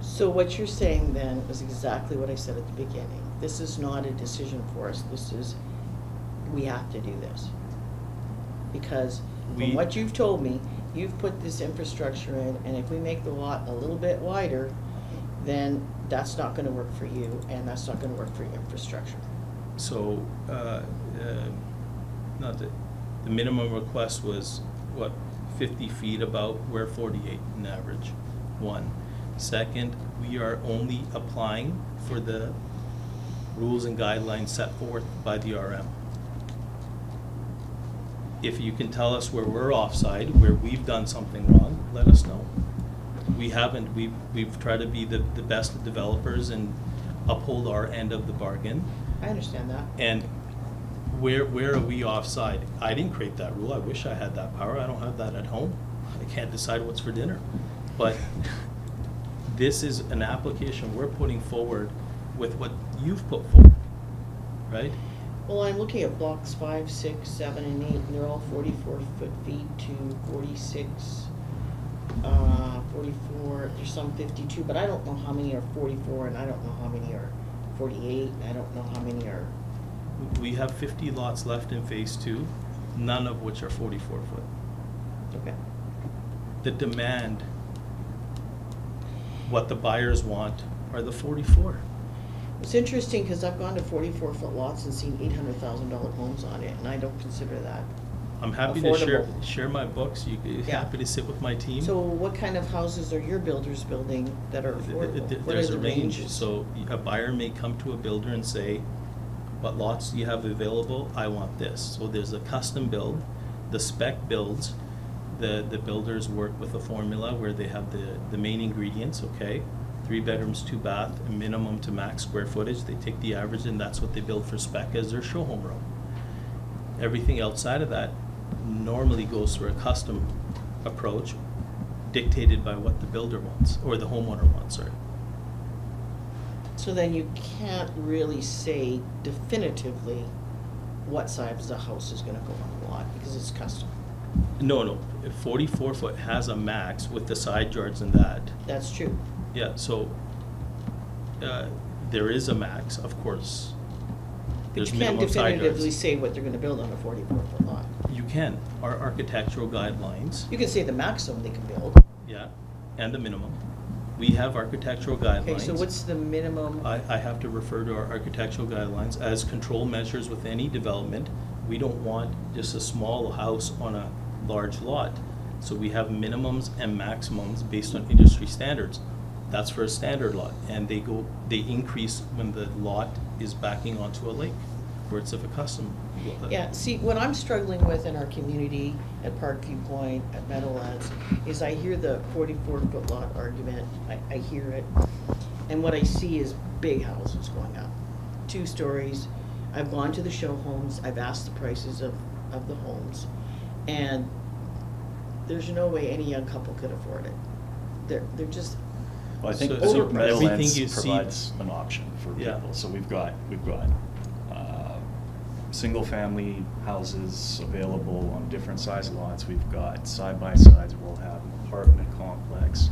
So what you're saying then is exactly what I said at the beginning. This is not a decision for us. This is, we have to do this. Because from what you've told me, you've put this infrastructure in, and if we make the lot a little bit wider, then that's not gonna work for you, and that's not gonna work for your infrastructure. So, not that, the minimum request was, what, 50 feet about, we're 48 in average, one. Second, we are only applying for the rules and guidelines set forth by the RM. If you can tell us where we're offside, where we've done something wrong, let us know. We haven't, we've tried to be the best of developers and uphold our end of the bargain. I understand that. And where are we offside? I didn't create that rule. I wish I had that power. I don't have that at home. I can't decide what's for dinner. But this is an application we're putting forward with what you've put forward, right? Well, I'm looking at blocks 5, 6, 7, and 8, and they're all 44 feet to 46, 44, there's some 52, but I don't know how many are 44, and I don't know how many are 48, and I don't know how many are... We have 50 lots left in phase 2, none of which are 44 foot. Okay. The demand, what the buyers want, are the 44. It's interesting because I've gone to 44-foot lots and seen $800,000 homes on it, and I don't consider that I'm happy affordable. to share my books. Happy to sit with my team. So what kind of houses are your builders building that are affordable? What are There's the a range. ranges? So a buyer may come to a builder and say, what lots do you have available? I want this. So there's a custom build, the spec builds. The builders work with a formula where they have the main ingredients, okay? 3 bedrooms, 2 bath, a minimum to max square footage. They take the average and that's what they build for spec as their show home room. Everything outside of that normally goes through a custom approach dictated by what the builder wants, or the homeowner wants, sorry. So then you can't really say definitively what size the house is gonna go on the lot, because it's custom. No, 44 foot has a max with the side yards and that. That's true. Yeah, so there is a max, of course. But There's you can't minimum side definitively yards. say what they're gonna build on a 44-foot lot. You can. Our architectural guidelines, You can say the maximum they can build. yeah, and the minimum. We have architectural guidelines. Okay, so what's the minimum? I have to refer to our architectural guidelines as control measures with any development. We don't want just a small house on a large lot. So we have minimums and maximums based on industry standards. That's for a standard lot, and they increase when the lot is backing onto a lake, where it's of a custom. Yeah, see, what I'm struggling with in our community at Parkview Point, at Meadowlands, is I hear the 44-foot lot argument, I hear it, and what I see is big houses going up, 2 stories. I've gone to the show homes, I've asked the prices of the homes, and there's no way any young couple could afford it. They're just... Well, I think So so everything Meadowlands you see- provides an option for Yeah. people. So we've got single-family houses available on different size lots. We've got side-by-sides. We'll have an apartment complex.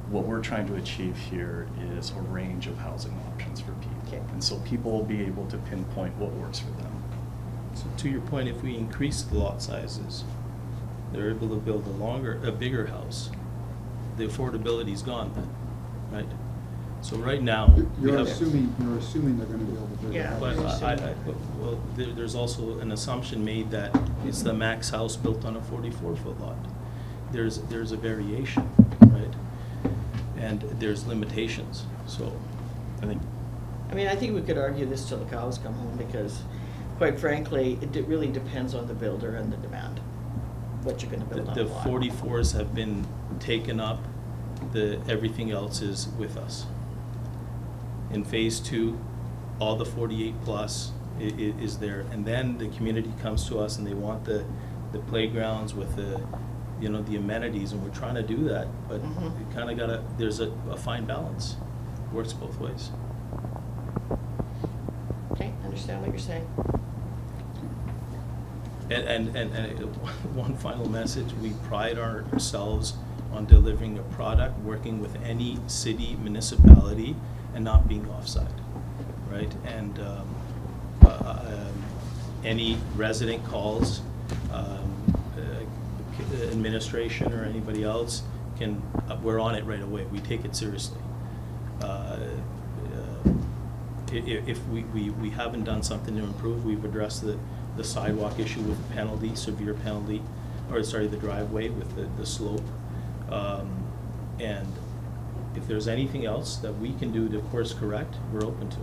What we're trying to achieve here is a range of housing options for people. Okay. And so people will be able to pinpoint what works for them. So to your point, if we increase the lot sizes, they're able to build a bigger house. The affordability's gone then, right? So right now, we You're have. assuming they're gonna build a bigger Yeah, house. But well, there's also an assumption made that it's the max house built on a 44-foot lot. There's a variation, right? And there's limitations, so. I think we could argue this till the cows come home, because quite frankly, it really depends on the builder and the demand. what you're gonna build on The the lot. 44s have been taken up, everything else is with us. In phase 2, all the 48 plus is there, and then the community comes to us and they want the playgrounds with the amenities, and we're trying to do that, but Mhm. you kinda gotta, there's a fine balance, works both ways. Okay, understand what you're saying. And one final message, we pride ourselves on delivering a product, working with any city, municipality, and not being offside, right? And any resident calls, administration or anybody else we're on it right away. We take it seriously. If we haven't done something to improve, we've addressed the sidewalk issue with penalty, severe penalty, the driveway with the slope. And if there's anything else that we can do to course correct, we're open to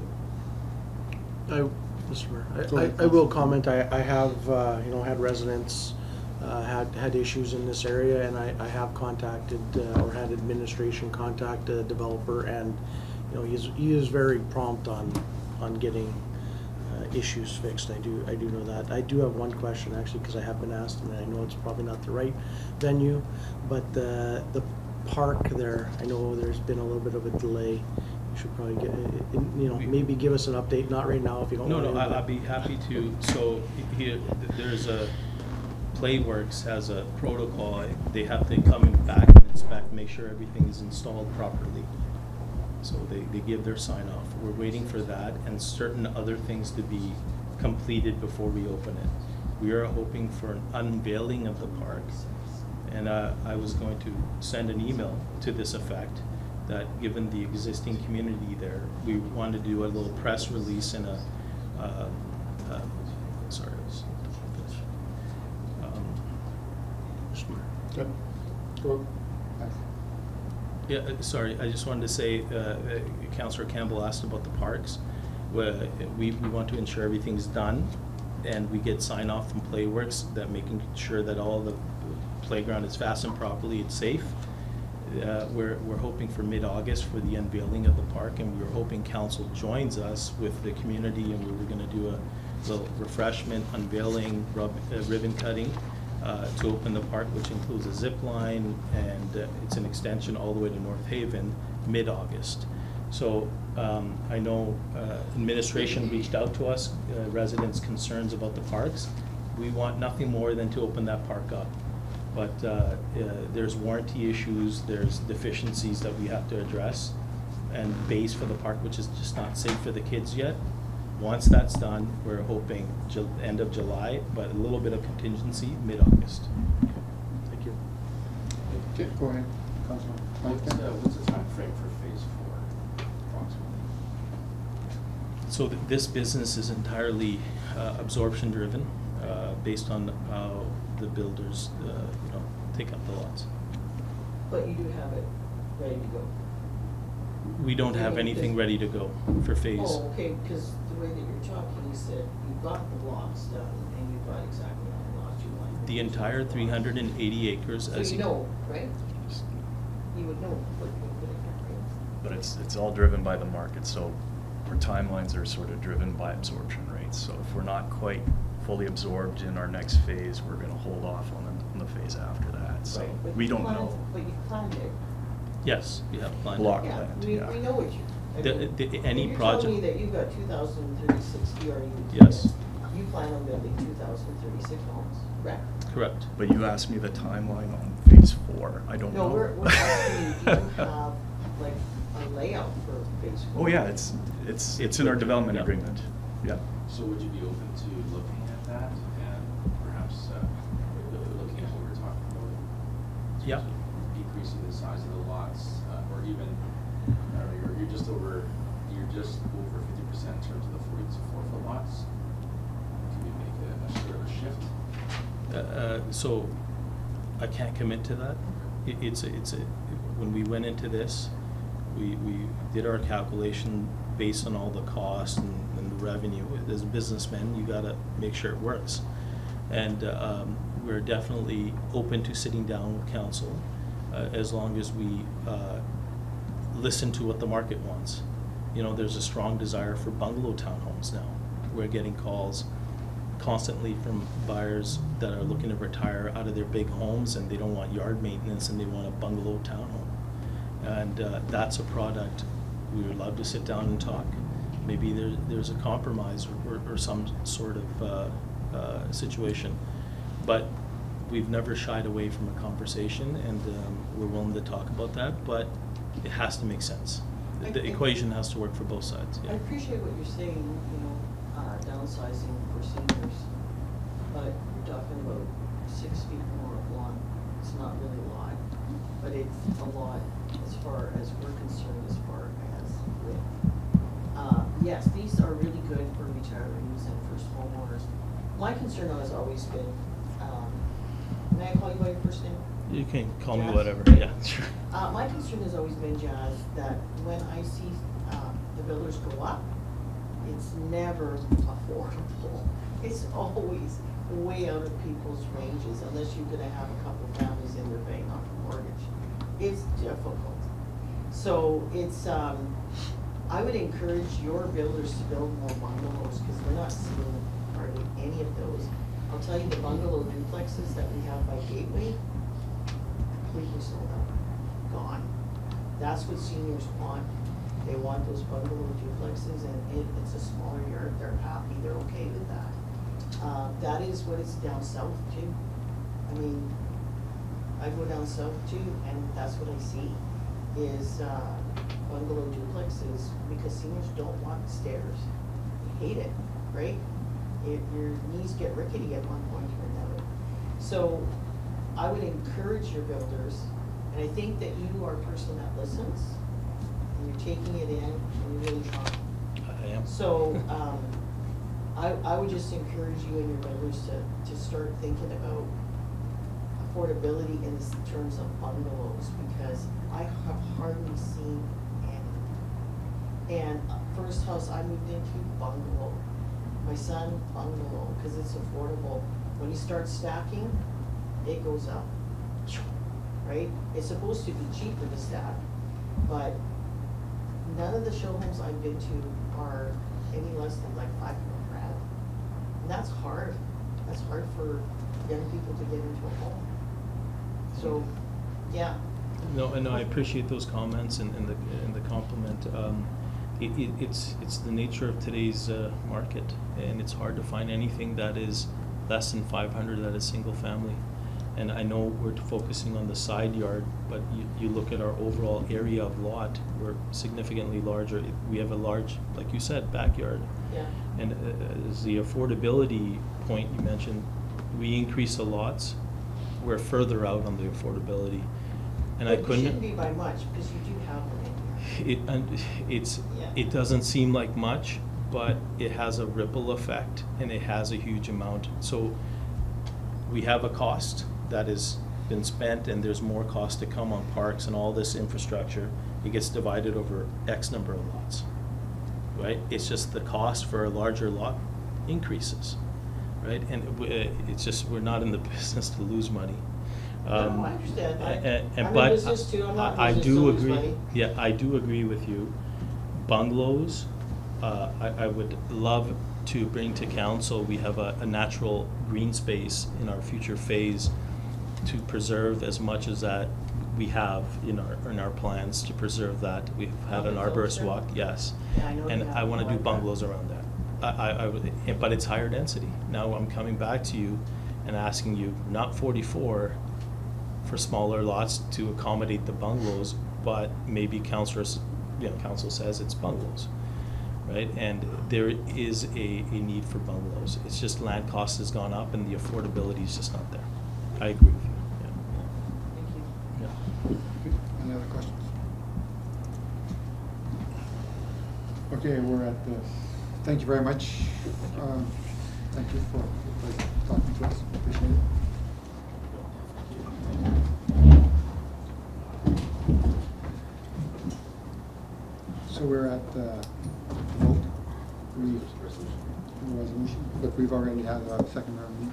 it. Mr. Mayor, Go ahead, I will comment, I have, had residents, had issues in this area, and I have contacted, or had administration contact a developer, and, he is very prompt on getting issues fixed. I do know that. I do have one question, actually, because I have been asked, and I know it's probably not the right venue, but the park there, I know there's been a little bit of a delay. You should probably get, maybe give us an update, not right now if you don't want to. No, I'd be happy to. So here, there's Playworks has a protocol. They have to come back and inspect, make sure everything is installed properly. So they give their sign off. We're waiting for that and certain other things to be completed before we open it. We are hoping for an unveiling of the park. And I was going to send an email to this effect, that given the existing community there, we wanted to do a little press release and Good. Go. Yeah, sorry, I just wanted to say, Councillor Campbell asked about the parks. We want to ensure everything's done, and we get sign off from Playworks, that making sure that all the playground is fastened properly, it's safe. We're hoping for mid-August for the unveiling of the park, and we were hoping council joins us with the community, and we were gonna do a little refreshment, unveiling, ribbon cutting, to open the park, which includes a zip line, and it's an extension all the way to North Haven, mid-August. So I know administration reached out to us, residents' concerns about the parks. We want nothing more than to open that park up. But there's warranty issues, there's deficiencies that we have to address, and base for the park, which is just not safe for the kids yet. Once that's done, we're hoping end of July, but a little bit of contingency, mid-August. Thank you. Okay, go ahead, Councilor. What's the time frame for phase 4, approximately? So this business is entirely absorption driven, based on how the builders, take up the lots. But you do have it ready to go. We don't have anything ready to go for phase. Oh, okay, because the way that you're talking, you said you've got the blocks done, and you've got exactly how many lots you want. The entire 380 acres. So as you know, right? You would know what you're putting in, right? But it's all driven by the market, so our timelines are sort of driven by absorption rates. So if we're not quite fully absorbed in our next phase, we're gonna hold off on the phase after that, so Right, but we you don't planned- know. But you planned it. Yes, we have planned. Block Yeah, planned, we yeah. know what you. I mean, Any You're project. telling me that you've got 2,036 DRUs. Yes. You plan on building 2,036 homes, correct? Correct. But you asked me the timeline on phase 4, I don't know. No, we're asking you, do you have like a layout for phase 4? Oh, yeah, it's in our development Yeah. agreement, yeah. So would you be open to looking at that and perhaps looking at what we're talking about? Yeah. Decreasing the size of the lots, or even, I don't know, you're just over 50% in terms of the 44-foot lots? Can you make a sort of a shift? So I can't commit to that. When we went into this, we did our calculation based on all the costs and the revenue. As a businessman, you gotta make sure it works. And we're definitely open to sitting down with council, as long as we listen to what the market wants. You know, there's a strong desire for bungalow townhomes now. We're getting calls constantly from buyers that are looking to retire out of their big homes, and they don't want yard maintenance, and they want a bungalow townhome. And that's a product we would love to sit down and talk. Maybe there's a compromise or some sort of situation. But we've never shied away from a conversation, and we're willing to talk about that, but it has to make sense. The equation has to work for both sides. I Yeah. appreciate what you're saying, you know, downsizing for seniors, but you're talking about 6 feet more of lawn. It's not really a lot, but it's a lot as far as we're concerned, as far as width. Yes, these are really good for retirees and first homeowners. My concern has always been, may I call you by your first name? You can call me Jazz? whatever. Yeah, sure. My concern has always been, Jazz, that when I see the builders go up, it's never affordable. It's always way out of people's ranges, unless you're gonna have a couple of families in there paying off a mortgage. It's difficult. So it's, I would encourage your builders to build more bungalows, because we're not seeing hardly any of those. I'll tell you, the bungalow duplexes that we have by Gateway, completely sold out, gone. That's what seniors want. They want those bungalow duplexes, and it's a smaller yard. They're happy, they're okay with that. That is what it's down south too. I mean, I go down south too, and that's what I see, is bungalow duplexes, because seniors don't want stairs. They hate it, right? Your knees get rickety at one point or another. So I would encourage your builders, and I think that you are a person that listens, and you're taking it in, and you're really trying. I am. So, I would just encourage you and your builders to start thinking about affordability in terms of bungalows, because I have hardly seen any. And first house I moved into, bungalow. My son, bungalow, because it's affordable. When you start stacking, it goes up, right? It's supposed to be cheaper to stack, but none of the show homes I've been to are any less than like $500,000. And that's hard. That's hard for young people to get into a home. So, yeah. No, I appreciate those comments and the compliment. It's the nature of today's market, and it's hard to find anything that is less than 500 at a single family. And I know we're focusing on the side yard, but you look at our overall area of lot, we're significantly larger. We have a large, like you said, backyard. Yeah. And as the affordability point you mentioned, we increase the lots, we're further out on the affordability. And But I couldn't. It shouldn't be by much, because you do have them in here. It doesn't seem like much, but it has a ripple effect, and it has a huge amount. So we have a cost that has been spent, and there's more cost to come on parks and all this infrastructure. It gets divided over X number of lots, right? It's just the cost for a larger lot increases, right? And it's just, we're not in the business to lose money. No, I understand. I'm in But business too. I'm not in I business do to lose agree. money. Yeah, I do agree with you. Bungalows, I would love to bring to council. We have a natural green space in our future phase to preserve as much as that we have in our plans to preserve that. We've had an arborist walk, yes. Yeah, I know And you have I want to one do like that. bungalows around that. I would, but it's higher density. Now I'm coming back to you and asking you, not 44 for smaller lots to accommodate the bungalows, but maybe council says it's bungalows, right? And there is a need for bungalows. It's just land cost has gone up and the affordability is just not there. I agree with you. Thank you. Yeah. Any other questions? Okay, we're at the, thank you very much. Thank you for talking to us. Appreciate it. So we're at the vote. the resolution, but we've already had a second round.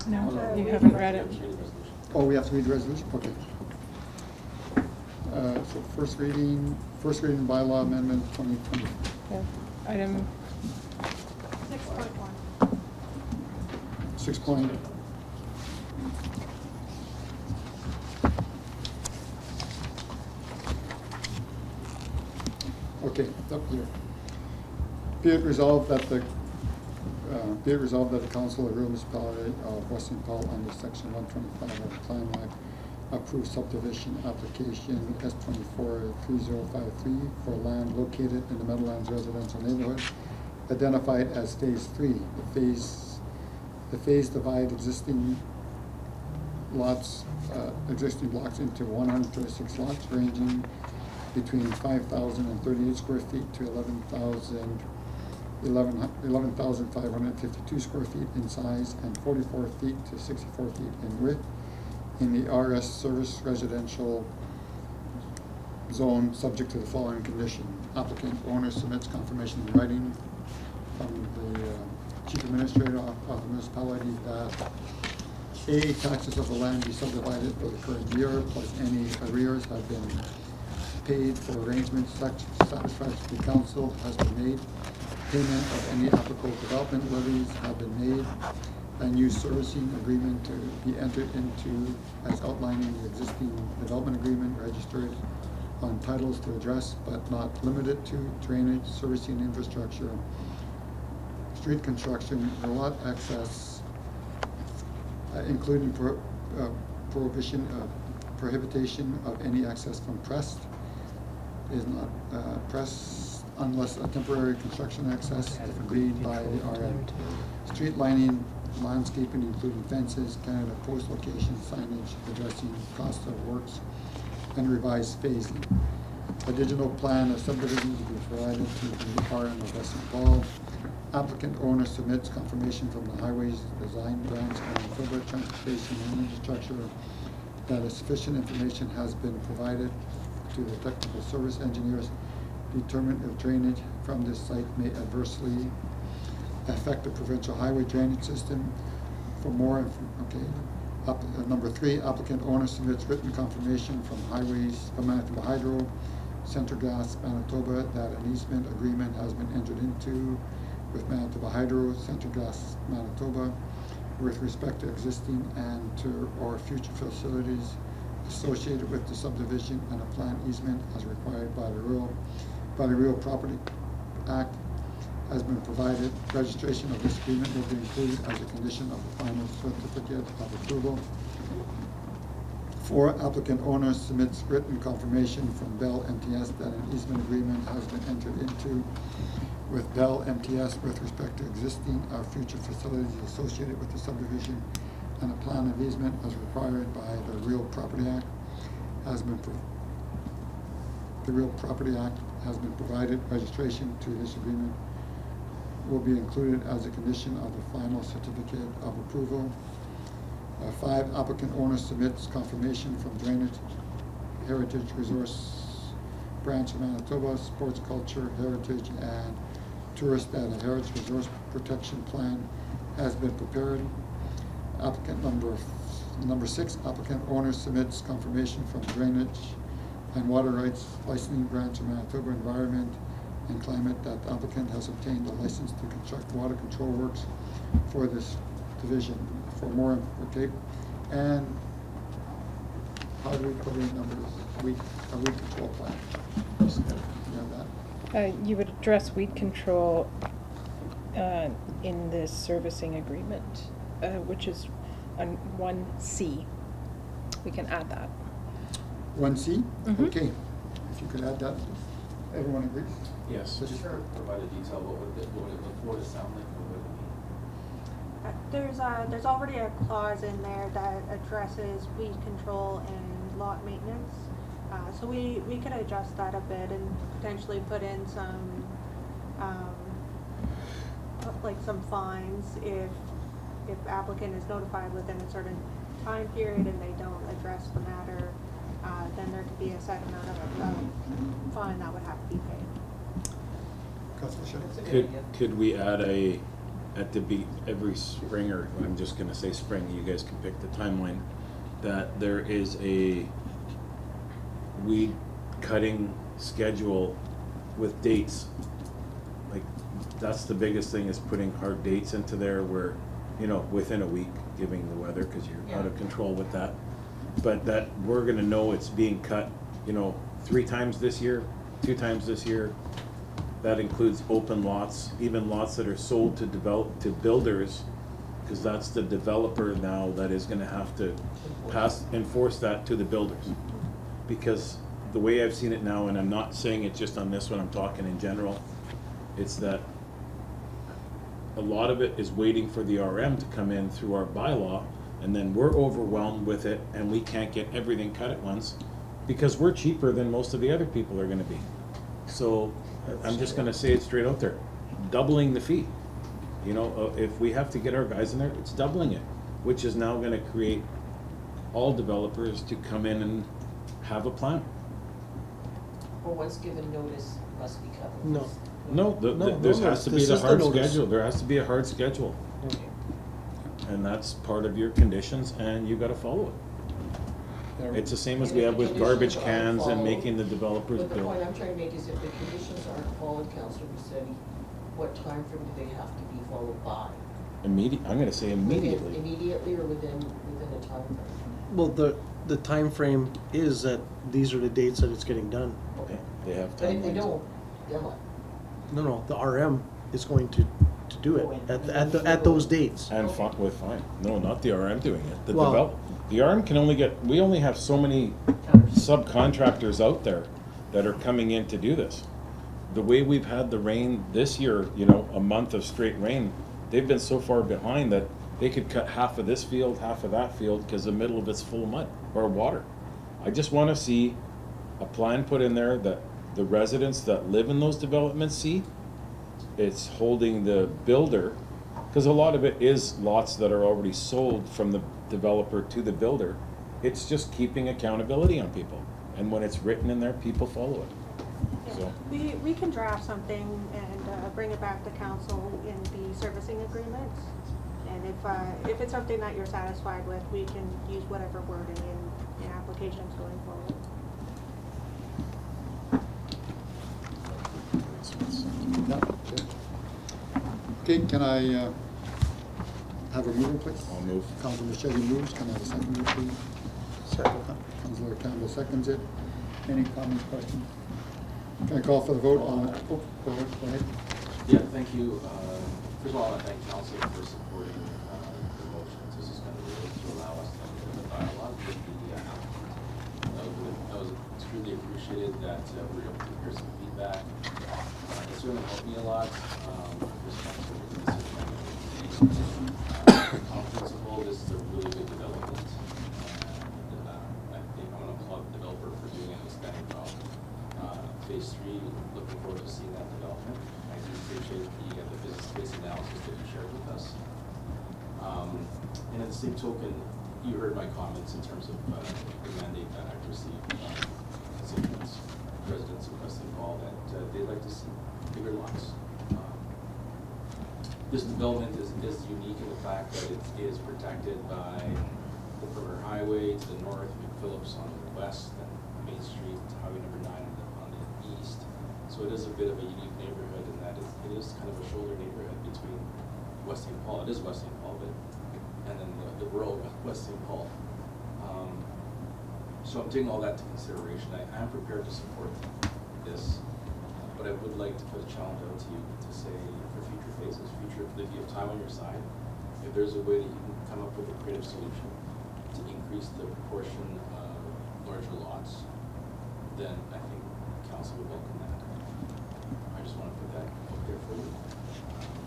No, you haven't read it. Oh, we have to read the resolution? Okay. So first reading bylaw amendment 2020. Yeah. Item 6.1. 6 point. Okay, up here. Be it resolved that the Council of Rural Municipality of Western Powell under section 125 of the Plan Act approves subdivision application S243053 for land located in the Meadowlands residential neighborhood identified as phase 3. The phase divide existing blocks into 136 lots ranging between 5,038 square feet to 11,552 square feet in size and 44 feet to 64 feet in width in the RS Service Residential Zone, subject to the following condition. Applicant owner submits confirmation in writing from the Chief Administrator of the municipality that A, taxes of the land be subdivided for the current year, plus any arrears have been paid for arrangements satisfactory to the council has been made. Payment of any applicable development levies have been made. And use servicing agreement to be entered into as outlined in the existing development agreement registered on titles to address but not limited to drainage, servicing infrastructure, street construction, or lot access, including prohibition of any access from pressed is not pressed unless a temporary construction access is agreed by the RM. Street lining, landscaping including fences, Canada Post location, signage addressing cost of works, and revised phasing. A digital plan of subdivision to be provided to the RM of Western Powell. Applicant owner submits confirmation from the Highways Design Branch and Manitoba Transportation and Infrastructure that a sufficient information has been provided to the technical service engineers determine if drainage from this site may adversely affect the provincial highway drainage system. For more, number 3, applicant owner submits written confirmation from Manitoba Hydro, Central Gas Manitoba that an easement agreement has been entered into with Manitoba Hydro, Central Gas Manitoba with respect to existing and to or future facilities associated with the subdivision and a planned easement as required by the Real Property Act has been provided. Registration of this agreement will be included as a condition of the final certificate of approval. 4, applicant owner submits written confirmation from Bell MTS that an easement agreement has been entered into with Bell MTS with respect to existing or future facilities associated with the subdivision and a plan of easement as required by the Real Property Act has been provided. Registration to this agreement will be included as a condition of the final certificate of approval. 5, applicant owner submits confirmation from Drainage Heritage Resource Branch of Manitoba, Sports Culture, Heritage, and Tourist that a Heritage Resource Protection Plan has been prepared. Applicant number 6, applicant owner submits confirmation from Drainage and Water Rights Licensing Branch of Manitoba Environment and Climate that the applicant has obtained a license to construct water control works for this division. For more, and how do we put in numbers? A weed control plan. You have that? You would address weed control in this servicing agreement, which is on 1C. We can add that. 1C? Mhm. Okay. If you could add that, everyone agrees? Yes. Just provide a detail, what would it sound like? What would it mean? There's already a clause in there that addresses weed control and lot maintenance. So we could adjust that a bit and potentially put in some, like some fines if applicant is notified within a certain time period and they don't address the matter, then there could be a set amount of fine that would have to be paid. Councilor Shetty? Could we add every spring, or I'm just gonna say spring, you guys can pick the timeline, that there is a weed cutting schedule with dates. Like, that's the biggest thing, is putting hard dates into there where, within a week, giving the weather, cause you're out of control with that. But that we're gonna know it's being cut, 3 times this year, 2 times this year. That includes open lots, even lots that are sold to builders, because that's the developer now that is gonna have to enforce that to the builders. Because the way I've seen it now, and I'm not saying it just on this one, I'm talking in general, it's that a lot of it is waiting for the RM to come in through our bylaw, and then we're overwhelmed with it, and we can't get everything cut at once, because we're cheaper than most of the other people are gonna be. So, I'm just gonna say it straight out there, doubling the fee. If we have to get our guys in there, it's doubling it, which is now gonna create all developers to come in and have a plan. Or once given notice, must be covered. No. There has to be this the is the hard notice. schedule, there has to be a hard schedule. And that's part of your conditions, and you gotta follow it. It's the same as we have with garbage cans and making the developers But the point build. I'm trying to make is if the conditions aren't followed, Councillor Lucetti, what time frame do they have to be followed by? I'm gonna say immediately. Immediately or within a time frame? Well, the time frame is that these are the dates that it's getting done. Okay. They have But if they timelines. don't, then what? No, the RM is going to do Go in. it at those dates. And with fine. No, not the RM doing it. Well- The RM can we only have so many subcontractors out there that are coming in to do this. The way we've had the rain this year, a month of straight rain, they've been so far behind that they could cut half of this field, half of that field, because the middle of it's full of mud or water. I just wanna see a plan put in there that the residents that live in those developments see. It's holding the builder, because a lot of it is lots that are already sold from the developer to the builder. It's just keeping accountability on people. And when it's written in there, people follow it. So, We can draft something and bring it back to council in the servicing agreement. And if it's something that you're satisfied with, we can use whatever wording in applications going forward. Okay, can I have a mover, please? I'll move. Councilor Shetty moves, can I have a second, please? Second. Councilor Campbell seconds it. Any comments, questions? Can I call for the vote on, go ahead. Yeah, thank you. First of all, I want to thank council for supporting the motions. This is going to really to allow us to have a dialogue with the applicant. That was extremely appreciated that we were able to hear some feedback. It certainly helped me a lot. On principle, this is a really good development. And I think I'm going to applaud the developer for doing an outstanding job. Phase 3, looking forward to seeing that development. I do appreciate the business case analysis that you shared with us. And at the same token, you heard my comments in terms of the mandate that I've received constituents, residents of Weston Hall, that they'd like to see bigger lots. This development is unique in the fact that it is protected by the Perimeter Highway to the north, McPhillips on the west, and Main Street, Highway number 9 on the east. So it is a bit of a unique neighborhood in that it is kind of a shoulder neighborhood between West St. Paul. It is West St. Paul, and then the rural West St. Paul. So I'm taking all that to consideration. I am prepared to support this, but I would like to put a challenge out to you to say for future phases, if you have time on your side, if there's a way that you can come up with a creative solution to increase the proportion of larger lots, then I think council would welcome that. I just want to put that out there for you.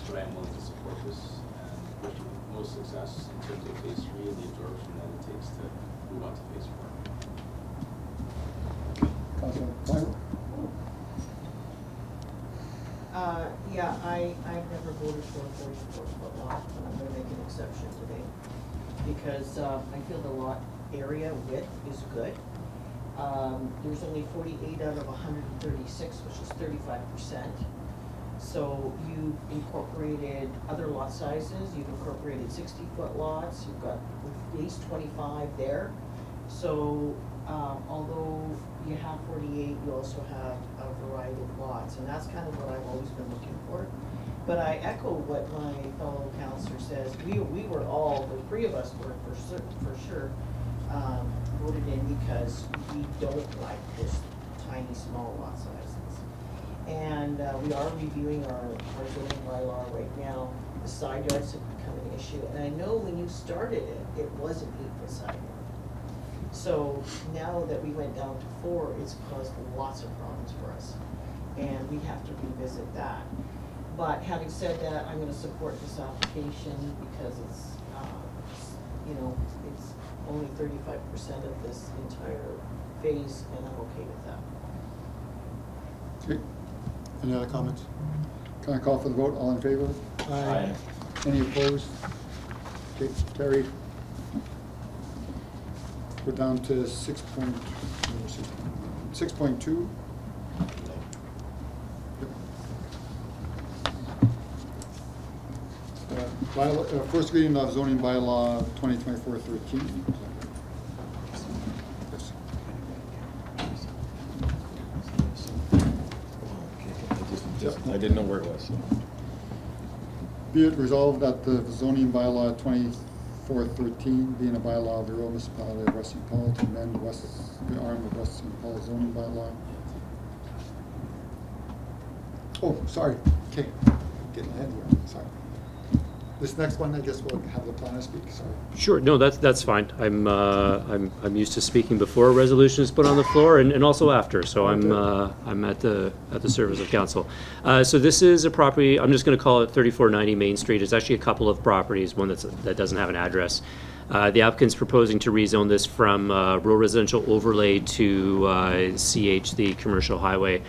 But I am willing to support this and wish you most success in terms of phase 3 and the absorption that it takes to move on to phase 4. Councilor Clymer? Yeah, I've never voted for a 44-foot lot, but I'm gonna make an exception today. Because, I feel the lot area width is good. There's only 48 out of 136, which is 35%. So you've incorporated other lot sizes, you've incorporated 60-foot lots, you've got at least 25 there. So although you have 48, you also have a variety of lots, and that's kind of what I've always been looking for. But I echo what my fellow counselor says. We were all, the three of us were for sure voted in because we don't like this tiny, small lot sizes. And we are reviewing our zoning bylaw right now. The side yards have become an issue, and I know when you started it, it was an 8-foot side yard. So now that we went down to 4, it's caused lots of problems for us, and we have to revisit that. But having said that, I'm gonna support this application because it's, you know, it's only 35% of this entire phase, and I'm okay with that. Okay. Any other comments? Can I call for the vote? All in favor? Aye. Any opposed? Okay, carried. We're down to 6.2. First reading of zoning bylaw 2024-13. I didn't know where it was. Be it resolved that the zoning bylaw 24-13, being a bylaw of the rural municipality of West St. Paul, to amend the arm of West St. Paul zoning bylaw. Oh, sorry. Okay, getting ahead here. Sorry. This next one, I guess we'll have the planner speak. Sorry. Sure. No, that's fine. I'm used to speaking before a resolution is put on the floor and also after. So I'm at the service of council. So this is a property. I'm just going to call it 3490 Main Street. It's actually a couple of properties. One that doesn't have an address. The applicant's proposing to rezone this from rural residential overlay to CH, the commercial highway.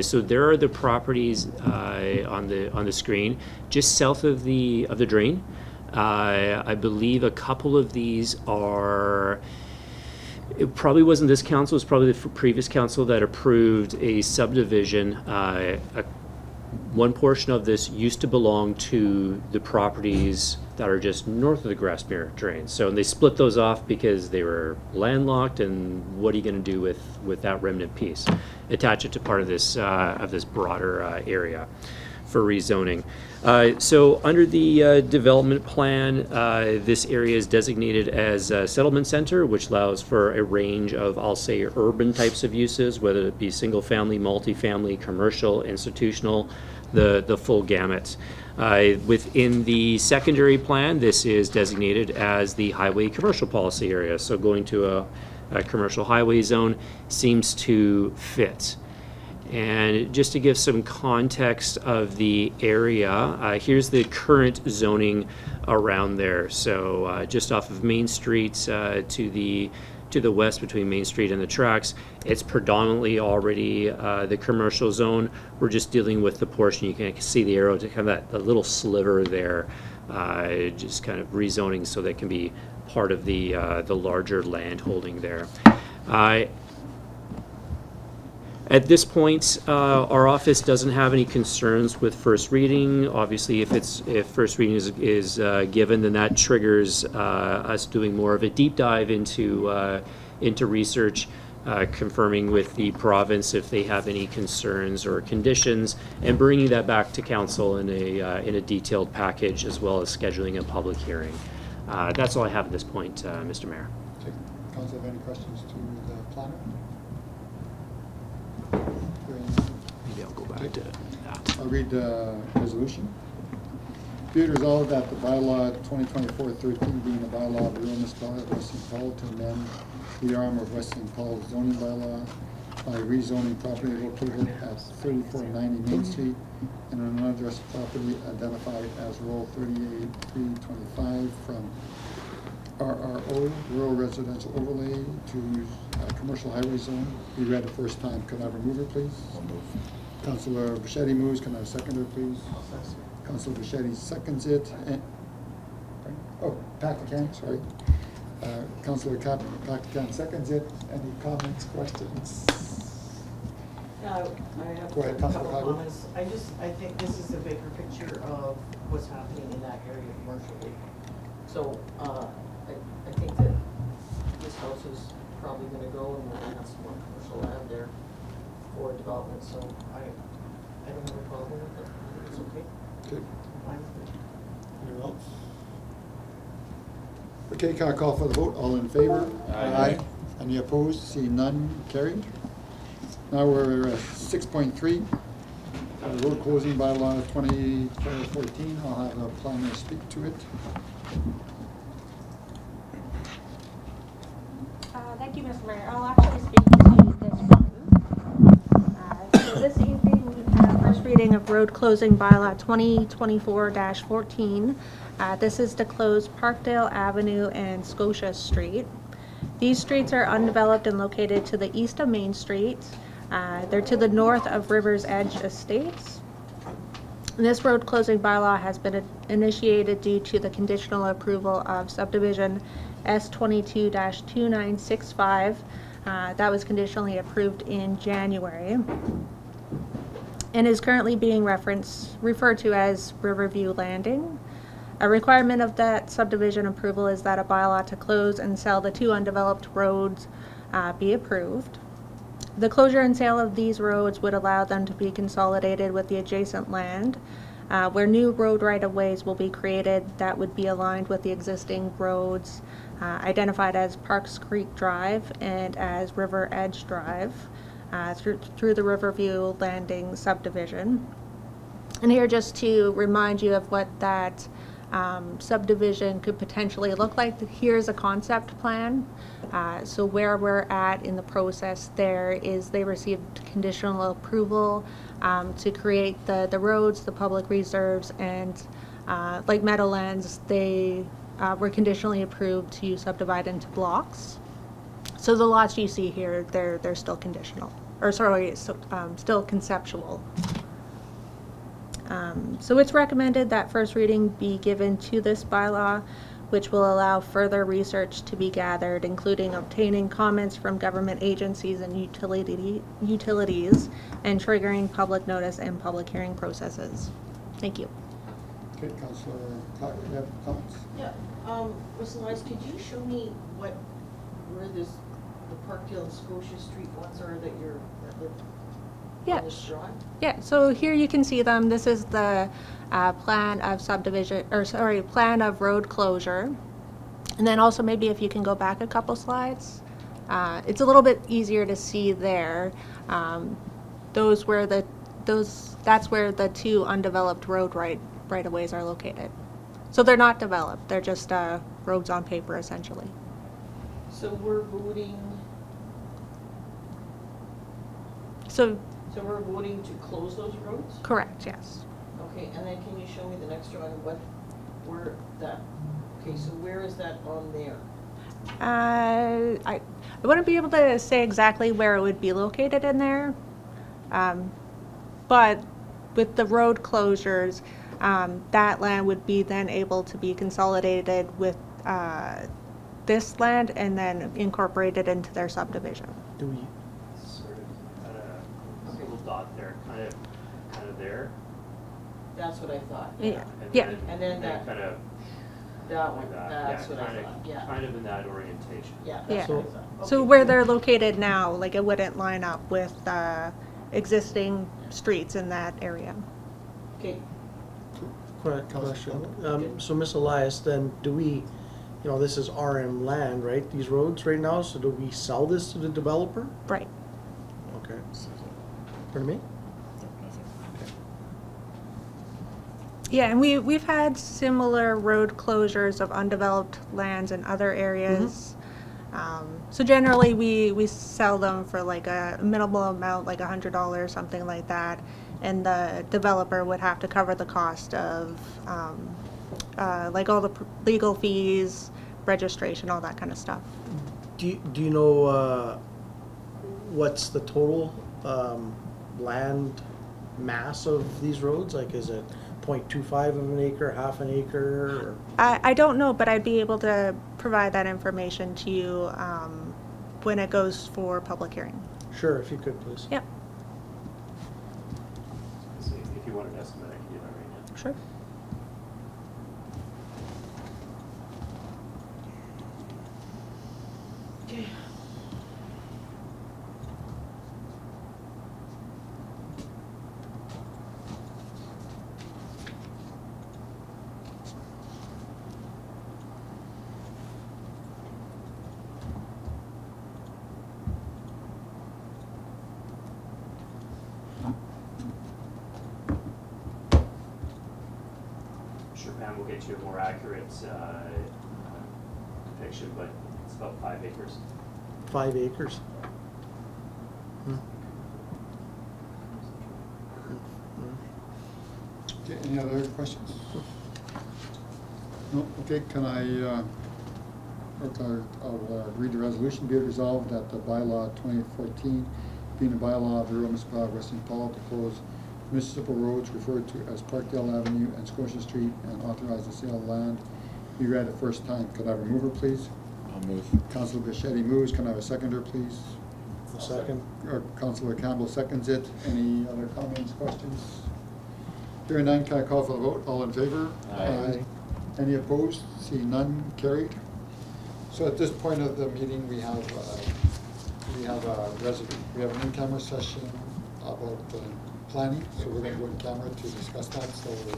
So there are the properties on the screen, just south of the drain. I believe a couple of these are. It probably wasn't this council. It was probably the previous council that approved a subdivision. One portion of this used to belong to the properties that are just north of the Grassmere drain. So they split those off because they were landlocked, and what are you going to do with that remnant piece? Attach it to part of this broader area for rezoning. So under the development plan, this area is designated as a settlement center, which allows for a range of, I'll say, urban types of uses, whether it be single family, multifamily, commercial, institutional, the full gamut. Within the secondary plan, this is designated as the highway commercial policy area. So going to a commercial highway zone seems to fit. And just to give some context of the area, here's the current zoning around there. So just off of Main Street to the west between Main Street and the tracks, it's predominantly already the commercial zone. We're just dealing with the portion, you can see the arrow to kind of that little sliver there, just kind of rezoning so that can be part of the larger land holding there. At this point, our office doesn't have any concerns with first reading. Obviously, if first reading is given, then that triggers us doing more of a deep dive into research, confirming with the province if they have any concerns or conditions, and bringing that back to council in a detailed package, as well as scheduling a public hearing. That's all I have at this point, Mr. Mayor. Okay. Council, have any questions to the planner? Maybe I'll go back to that. I'll read the resolution. Be it resolved that the bylaw 2024-13, being a bylaw of the rural municipality of West St. Paul, to amend the arm of West St. Paul zoning bylaw by rezoning property located at 3490 Main Street and an unaddressed property identified as rural 38325 from RRO, rural residential overlay, to commercial highway zone. Be read the first time. Can I have a mover, please? I'll move. Councilor Bichetti moves. Can I have a seconder, please? Councilor Bichetti seconds it. And, oh, Packaghan, sorry. Councilor Packaghan seconds it. Any comments, questions? I have Go ahead, a Councilor couple Hagel. comments. I think this is a bigger picture of what's happening in that area commercially. So, I think that this house is probably gonna go and we're gonna have some more commercial land there for development, so I don't have a problem with it. I think it's okay. Okay. I'm fine with it. Anyone else? Okay, can I call for the vote? All in favor? Aye. Any opposed? Seeing none, carried. Now we're at 6.3, road closing bylaw 2014. I'll have a planner speak to it. Thank you, Mr. Mayor. I'll actually speak to this one. So this evening, we have first reading of road closing bylaw 2024-14. This is to close Parkdale Avenue and Scotia Street. These streets are undeveloped and located to the east of Main Street. They're to the north of River's Edge Estates. And this road closing bylaw has been initiated due to the conditional approval of subdivision S22-2965. That was conditionally approved in January and is currently being referred to as Riverview Landing. A requirement of that subdivision approval is that a bylaw to close and sell the 2 undeveloped roads be approved. The closure and sale of these roads would allow them to be consolidated with the adjacent land, where new road right-of-ways will be created that would be aligned with the existing roads identified as Parks Creek Drive and as River Edge Drive through the Riverview Landing subdivision. And here, just to remind you of what that subdivision could potentially look like, here's a concept plan. So where we're at in the process there is they received conditional approval to create the roads, the public reserves, and like Meadowlands, they were conditionally approved to subdivide into blocks. So the lots you see here, they're still conditional, or sorry, still conceptual. So it's recommended that first reading be given to this bylaw, which will allow further research to be gathered, including obtaining comments from government agencies and utilities, and triggering public notice and public hearing processes. Thank you. Okay, Councilor Clark, you have comments? Yeah, Ms. Elias, could you show me where the Parkdale and Scotia Street ones are that live on this drawing? Yeah, so here you can see them. This is the plan of subdivision, or sorry, plan of road closure. And then also maybe if you can go back a couple slides. It's a little bit easier to see there. That's where the 2 undeveloped road right-of-ways are located. So they're not developed, they're just roads on paper essentially. So we're voting. So we're voting to close those roads? correct, yes. Okay, and then can you show me the next drawing, so where is that on there? I wouldn't be able to say exactly where it would be located in there, but with the road closures, that land would be then able to be consolidated with this land and then incorporated into their subdivision. Do we? Sort of at a little dot there, kind of there. That's what I thought. Yeah. And then that, kind of that one, like that. that's Yeah, what I thought, yeah. Kind of in that orientation. Yeah, Yeah. that's what I thought. So Okay. where they're located now, like it wouldn't line up with existing streets in that area. Okay, Question. So Ms. Elias, then do we, this is RM land, right? These roads right now, so do we sell this to the developer? Right. Okay. Pardon me? Yeah, and we've had similar road closures of undeveloped lands in other areas. So generally we sell them for like a minimal amount, like $100, something like that, and the developer would have to cover the cost of like all the legal fees, registration, all that kind of stuff. Do you know what's the total land mass of these roads? Like, is it 0.25 of an acre, half an acre? Or? I don't know, but I'd be able to provide that information to you when it goes for public hearing. Sure, if you could, please. Yep. you want an estimate, I can do that right now. Sure. Okay. Sure, Pam will get you a more accurate depiction, but it's about 5 acres. 5 acres. Okay, any other questions? No, okay, can I'll read the resolution. Be it resolved that the bylaw 2014, being a bylaw of the Rural Municipality of West St. Paul to close municipal roads referred to as Parkdale Avenue and Scotia Street and authorize the sale of land, be read at first time. Could I have a mover, please? I'll move. Councilor Bichetti moves. Can I have a seconder, please? A second. Councilor Campbell seconds it. Any other comments, questions? Hearing none, can I call for the vote? All in favor? Aye. Any opposed? Seeing none, carried. So at this point of the meeting, we have an in-camera session about planning, so we're going to go in camera to discuss that, so the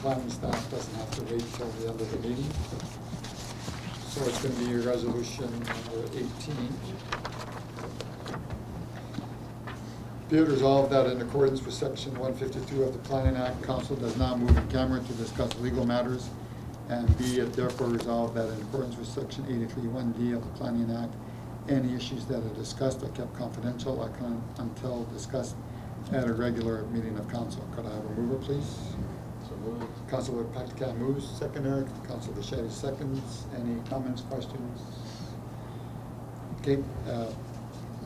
planning staff doesn't have to wait till the end of the meeting. So it's going to be resolution number 18. Be it resolved that in accordance with section 152 of the Planning Act, council does not move in camera to discuss legal matters, and be it therefore resolved that in accordance with section 83(1)D of the Planning Act, any issues that are discussed are kept confidential until discussed at a regular meeting of council. Could I have a mover, please? So moved. Councilor Paxton moves, seconder. Councilor Bichetti seconds. Any comments, questions? Okay,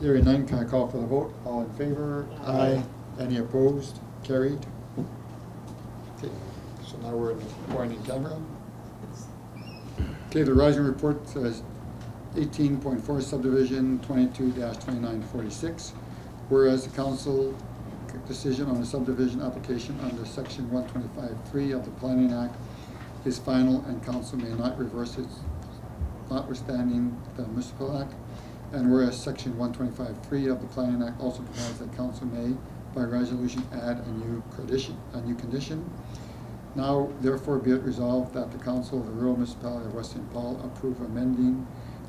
hearing none, can I call for the vote? All in favor? Aye. Any opposed? Carried. Okay, so now we're in the point in camera. Okay, the rising report says 18.4 subdivision 22-2946. Whereas the council decision on a subdivision application under section 125(3) of the Planning Act is final and council may not reverse it notwithstanding the Municipal Act. And whereas section 125(3) of the Planning Act also provides that council may by resolution add a new condition. Now therefore be it resolved that the council of the Rural Municipality of West St. Paul approve amending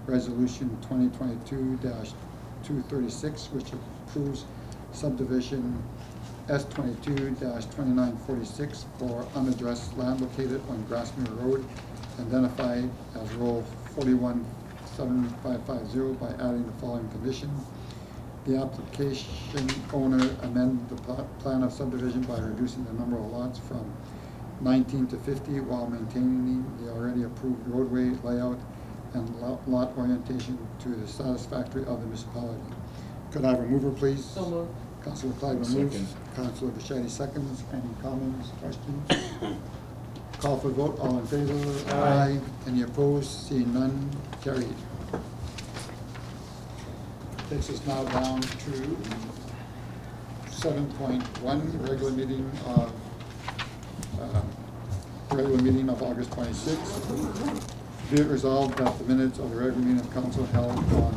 resolution 2022-236, which approves subdivision S22-2946 for unaddressed land located on Grassmere Road, identified as roll 417550 by adding the following condition. The application owner amend the plan of subdivision by reducing the number of lots from 19 to 50 while maintaining the already approved roadway layout and lot orientation to the satisfactory of the municipality. Could I have a mover, please? So moved. Councilor Clyburn moves. Councilor Bichetti seconds. Any comments, questions? Call for vote. All in favor? Aye. Any opposed? Seeing none, carried. Takes us now down to 7.1, regular meeting of August 26th. Be it resolved that the minutes of the regular meeting of council held on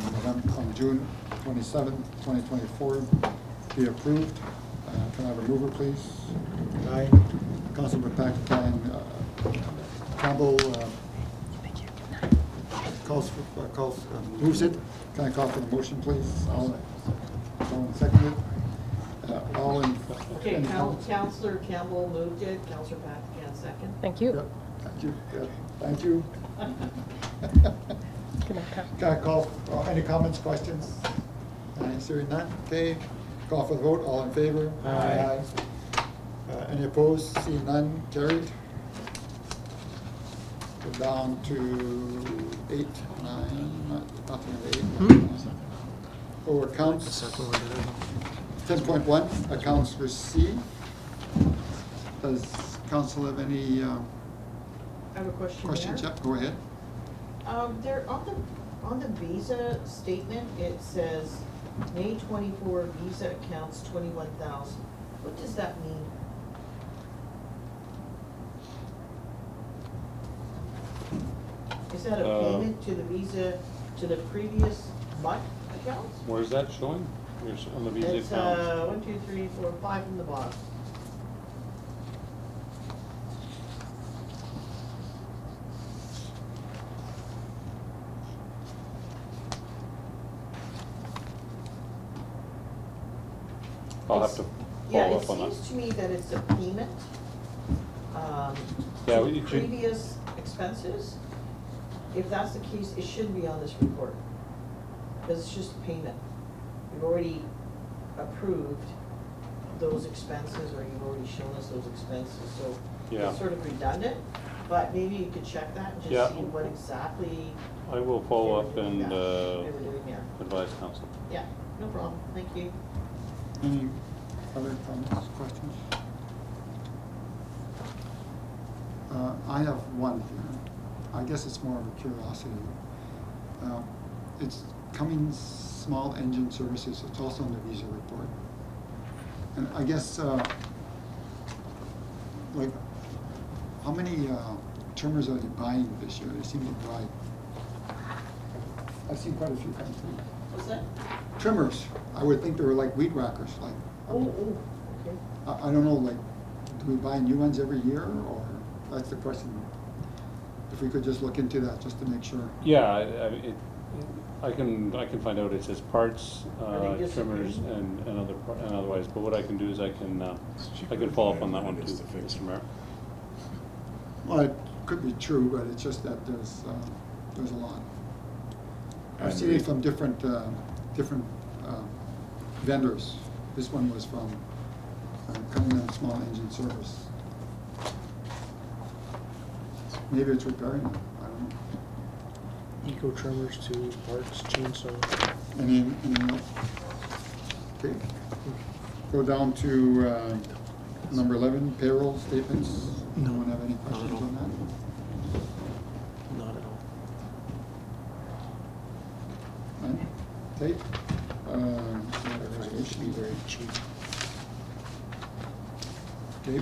June 27th, 2024 be approved. Can I have a mover, please? Aye. Councilor Paxton Campbell moves it. Can I call for the motion, please? All seconded. All in. Okay, Councilor Campbell moved it, Councilor Paxton second. Thank you. Yep. Thank you. Yep. Thank you. Good night, Pat. Can I call, any comments, questions? Hearing none, okay. Call for the vote, all in favor? Aye. Any opposed? Seeing none, carried. Go down to 8, 9, nothing at 8. Oh, accounts. 10.1, accounts received. Does council have any I have a question questions? there. Yeah, go ahead. There, on the visa statement, it says May 24 visa accounts 21,000. What does that mean? Is that a payment to the Visa, to the previous month accounts? Where's that showing? On the Visa It's, account? 1, 2, 3, 4, 5 from the bottom. I'll have to Yeah, follow it up on that. seems to me that it's a payment, Yeah, to you should- previous expenses. If that's the case, it should be on this report, because it's just a payment. You've already approved those expenses, or you've already shown us those expenses, so Yeah. it's sort of redundant, but maybe you could check that and Yeah. just see what exactly I will follow they up were doing and that- they were doing there. advise council. Yeah, no problem, thank you. Any other comments, questions? I have one here. I guess it's more of a curiosity. It's Cummins Small Engine Services, it's also in the Visa report. And I guess, like, how many trimmers are they buying this year? They seem to buy, I've seen quite a few come through. What's that? Trimmers, I would think they were like weed whackers, like, Oh, okay. I don't know, like, do we buy new ones every year, or, that's the question. If we could just look into that, just to make sure. Yeah, I can find out. It says parts, Are they trimmers, disappearing? and otherwise. But what I can do is I can follow up on that one too, Mr. Mayor. Well, it could be true, but it's just that there's a lot. I've seen it from different vendors. This one was from Cummins Small Engine Service. Maybe it's repairing them, I don't know. Eco trimmers, too, parts, chainsaw. Anything else? Okay. Go down to number 11, payroll statements. No one have any questions on that? Not at all. None? Okay. It should be very cheap. Okay,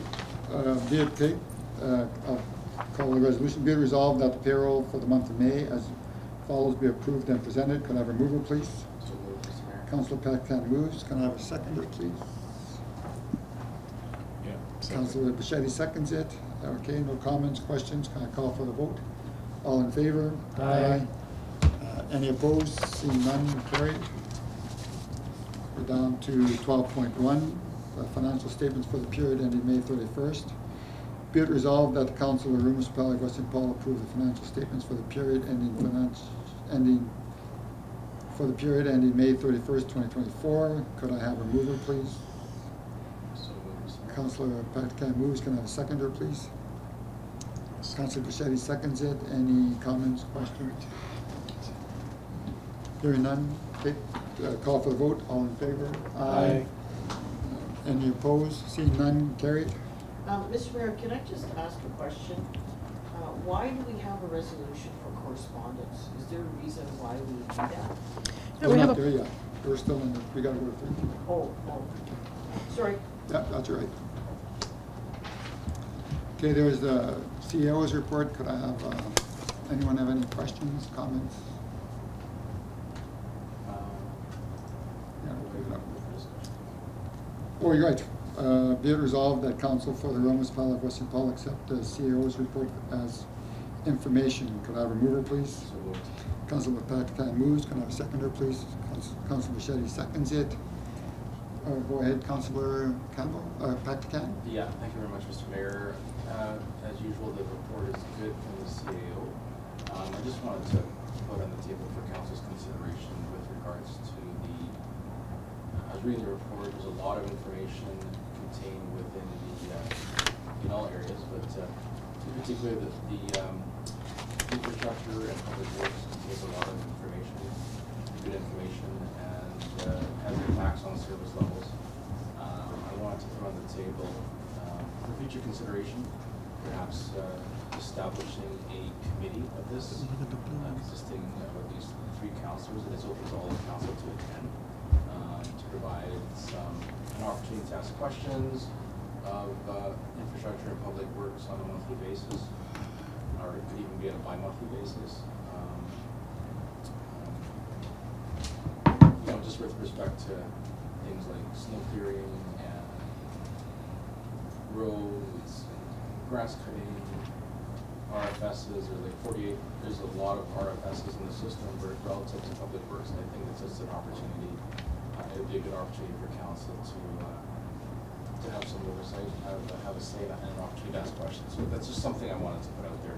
be it, okay, I'll call the resolution, be it resolved that the payroll for the month of May as follows be approved and presented. Can I have a mover, please? So moved, Mr. Mayor. Councilor Pat moves. Can I have a seconder, please? Yeah. Councilor Bichetti seconds it. Okay, no comments, questions. Can I call for the vote? All in favor? Aye. Any opposed? Seeing none, carried. We're down to 12.1, financial statements for the period ending May 31st. Be it resolved that the Council of the Municipality of West St. Paul approve the financial statements for the period ending May 31st, 2024. Could I have a mover, please? So moved, Mr. Mayor. Councilor Pat moves. Can I have a seconder, please? Councilor Bichetti seconds it. Any comments, questions? Hearing none. Okay, call for the vote. All in favor? Aye. Any opposed? Seeing none, carried. Mr. Mayor, can I just ask a question? Why do we have a resolution for correspondence? Is there a reason why we do that? No, We're we have not a- there yet. We're still in the, we gotta go to 13. Oh, sorry. Yeah, that's right. Okay, there's the CEO's report. Could I have, anyone have any questions, comments? Yeah, we'll pick it up. Oh, you're right. Be it resolved that Council for the Municipality of West St. Paul accept the CEO's report as information. Could I have a mover, please? So moved. Councilor Pat moves. Can I have a seconder, please? Councilor Bichetti seconds it. Go ahead, Councilor Campbell, Pat. Yeah, thank you very much, Mr. Mayor. As usual, the report is good from the CAO. I just wanted to put on the table for council's consideration with regards to the, I was reading the report, there's a lot of information contained within the, in all areas, but in particular the infrastructure and public works contains a lot of information, good information, and has impacts on service levels. I wanted to put on the table for future consideration, perhaps establishing a committee of this, consisting of at least 3 councillors, and it's open to all of council to attend, to provide some, in our opportunity to ask questions of infrastructure and public works on a monthly basis, or it could even be on a bi-monthly basis. You know, just with respect to things like snow clearing and roads, and grass cutting, RFSs, or like 48, there's a lot of RFSs in the system relative to public works, and I think it's just an opportunity. It would be a good opportunity for council to have some oversight, have a say, and an opportunity to ask questions. So that's just something I wanted to put out there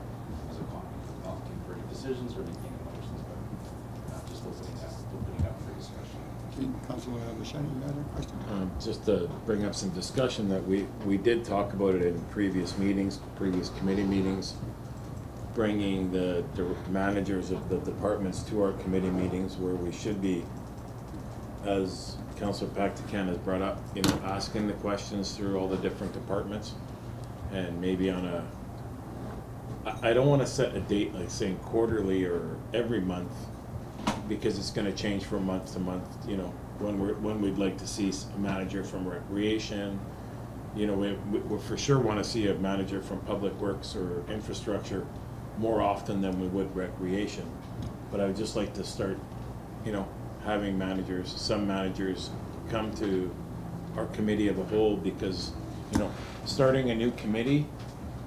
as a comment. Not looking for any decisions or making motions, but just opening up for discussion. Okay, Councilor Bichetti, you had a question? Just to bring up some discussion that we did talk about it in previous meetings, previous committee meetings, bringing the managers of the departments to our committee meetings where we should be, as Councilor Pactacan has brought up, you know, asking the questions through all the different departments, and maybe on a, I don't want to set a date like saying quarterly or every month, because it's going to change from month to month. You know, when we'd like to see a manager from recreation, you know, we for sure want to see a manager from public works or infrastructure more often than we would recreation. But I would just like to start, you know, having managers, some managers come to our committee of the whole, because, you know, starting a new committee,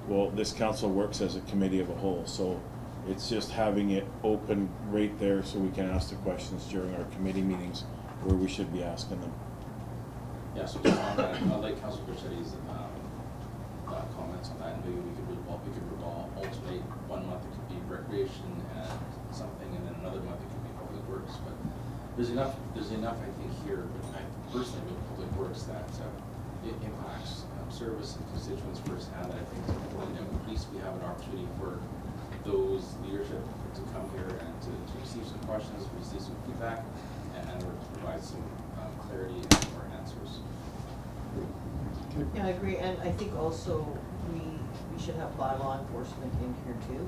well, this council works as a committee of a whole, so it's just having it open right there so we can ask the questions during our committee meetings where we should be asking them. Yeah, so just on that, I'd like Councilor Bichetti's comments on that, and maybe we could alternate 1 month it could be recreation and something, and then another month it could be public works. But there's enough I think here, but I personally with public works that it impacts service and constituents firsthand. That I think is important, and at least we have an opportunity for those leadership to come here and to receive some questions, receive some feedback, and to provide some clarity or answers. Yeah, I agree, and I think also we should have bylaw enforcement in here too.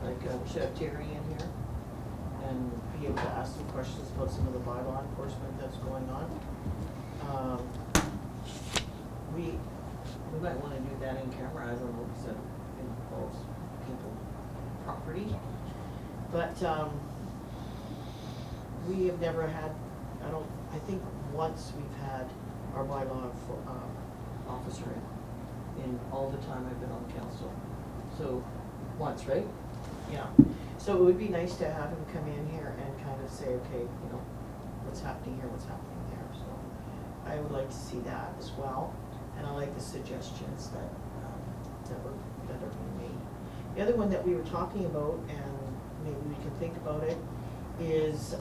Like we should have Terry in here and be able to ask some questions about some of the bylaw enforcement that's going on. We might want to do that in camera. I don't know, because it involves people, property. But we have never had, I think once we've had our bylaw officer in all the time I've been on council. So once, right? Yeah. So it would be nice to have him come in here and kind of say, okay, you know, what's happening here, what's happening there. So I would like to see that as well. And I like the suggestions that are being made. The other one that we were talking about, and maybe we can think about it, is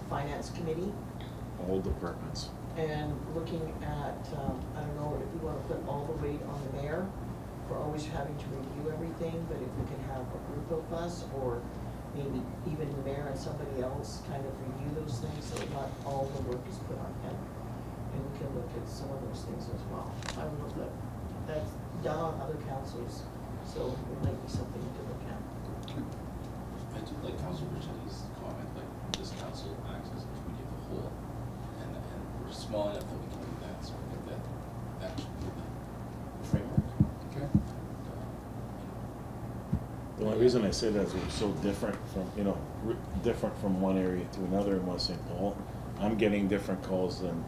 finance committee. All departments. And looking at, I don't know if we want to put all the weight on the mayor for always having to review everything, but if we can have a group of us, or maybe even the mayor and somebody else kind of review those things, so not all the work is put on him. And we can look at some of those things as well. I don't know if that's done on other councils, so it might be something to look at. I do like Councilor Bichetti's comment, like this council acts as a committee of the whole, and we're small enough that we can do that, so I think that should be the framework. Okay. The only reason I say that is we're so different from, you know, different from one area to another in West St. Paul. I'm getting different calls than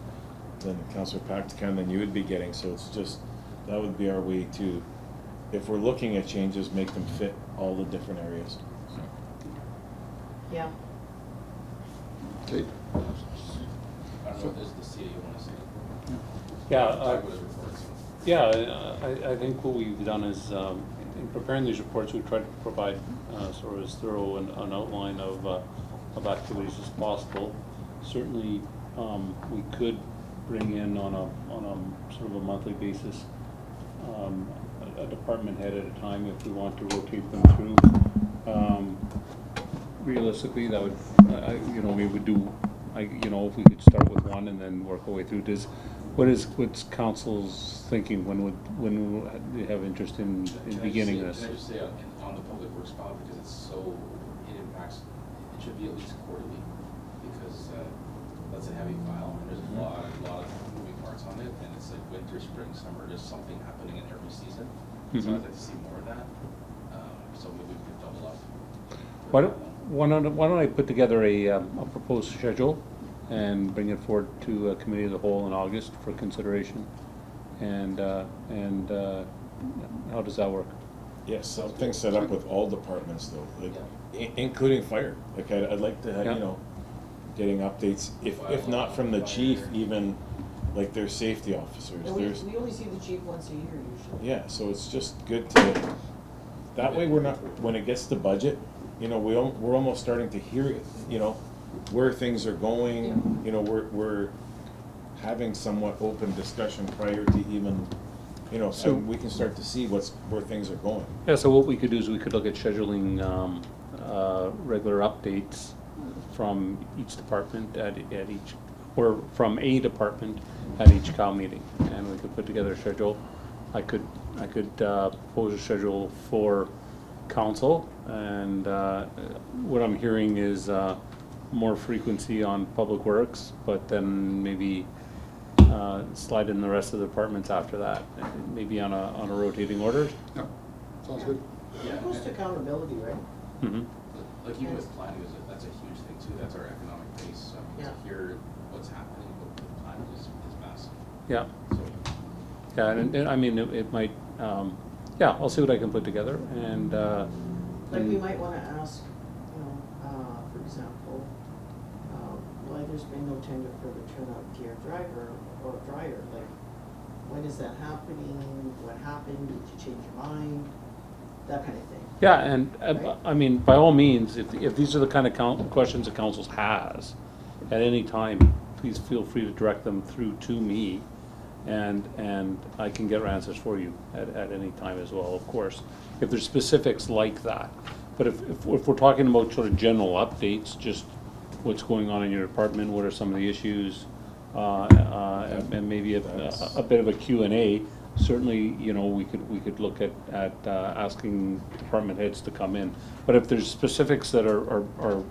Councilor Pactacan than you would be getting, so it's just, that would be our way to, if we're looking at changes, make them fit all the different areas. So. Yeah. Okay. I don't know if there's the CA you want to say. Yeah, Talk about the reports. yeah, I think what we've done is, in preparing these reports, we tried to provide sort of as thorough an outline of activities as possible. Certainly, we could bring in on a sort of a monthly basis a department head at a time if we want to rotate them through. Realistically, that would, you know, we would do, you know, if we could start with one and then work our way through. What's council's thinking? When would they have interest in beginning this? Can I just say on the public works file, because it impacts, it should be at least quarterly, because that's a heavy file, and there's a lot of moving winter, spring, summer, just something happening in every season. So Mhm. I'd like to see more of that. So maybe we could double up. Why don't I put together a proposed schedule and bring it forward to a committee of the whole in August for consideration? And how does that work? Yes, something set up with all departments though, like, including fire. Like, I'd like to have, Yeah. you know, getting updates, if not from the chief, even like their safety officers, And there's, we only see the chief once a year usually. yeah, so it's just good to, that way we're not, when it gets to budget, you know, we're almost starting to hear, you know, where things are going, you know, we're having somewhat open discussion prior to even, you know, so So- we can start to see where things are going. Yeah, so what we could do is we could look at scheduling regular updates from each department at each, or from a department at each COW meeting, and we could put together a schedule. I could propose a schedule for council, and what I'm hearing is more frequency on public works, but then maybe slide in the rest of the departments after that, maybe on a rotating order. Yeah, sounds good. It goes to accountability, right? Mm-hmm. Like even with planning, that's a huge thing too. That's our economic base. So I mean, Yeah. to hear what's happening with planning is massive. Yeah, So yeah, and I mean, it might, yeah, I'll see what I can put together, and, Like, we might wanna ask, you know, for example, why there's been no tender for the turnout gear driver or dryer, like, when is that happening, what happened, did you change your mind, that kind of thing. yeah, and, Right. I mean, by all means, if these are the kind of questions the council has, at any time, please feel free to direct them through to me, and I can get answers for you at any time as well, of course, if there's specifics like that. But if we're talking about sort of general updates, just what's going on in your department, what are some of the issues, and maybe a bit of a Q&A, certainly, you know, we could look at asking department heads to come in. But if there's specifics that are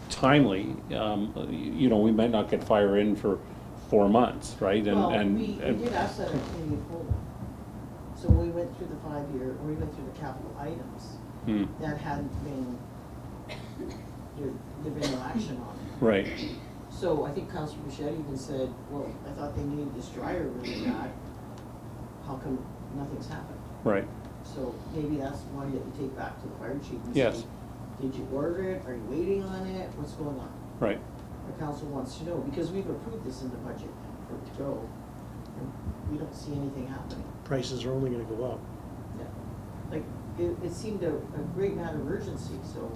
timely, you know, we might not get fire in for 4 months, right? Well, we did ask that at committee of whole. So we went through the 5-year, or we went through the capital items that hadn't been, there'd been no action on it. Right, So I think Councilor Bichette even said, well, I thought they needed this dryer really bad. How come nothing's happened? right, So maybe that's one that you take back to the fire chief and Yes. say, did you order it? Are you waiting on it? What's going on? right. The council wants to know, because we've approved this in the budget for it to go, and we don't see anything happening. Prices are only gonna go up. Yeah. Like, it seemed a great matter of urgency, so.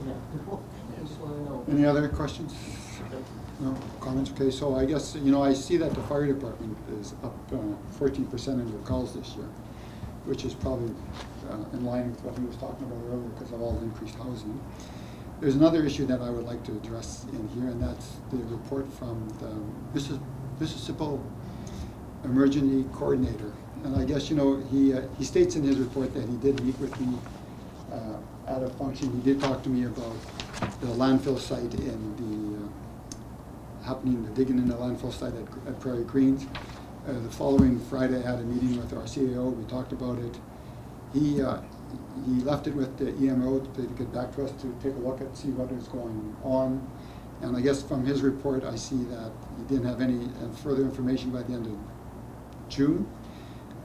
Yeah, I just wanna know. Any other questions? No, comments? Okay, so I guess, you know, I see that the fire department is up 14% in their calls this year, which is probably in line with what he was talking about earlier because of all the increased housing. There's another issue that I would like to address in here, and that's the report from the municipal emergency coordinator. And I guess, you know, he states in his report that he did meet with me at a function. He did talk to me about the landfill site and the digging in the landfill site at Prairie Greens. The following Friday, I had a meeting with our CAO. We talked about it. He left it with the EMO to get back to us to take a look at, see what is going on. And I guess from his report, I see that he didn't have any further information by the end of June.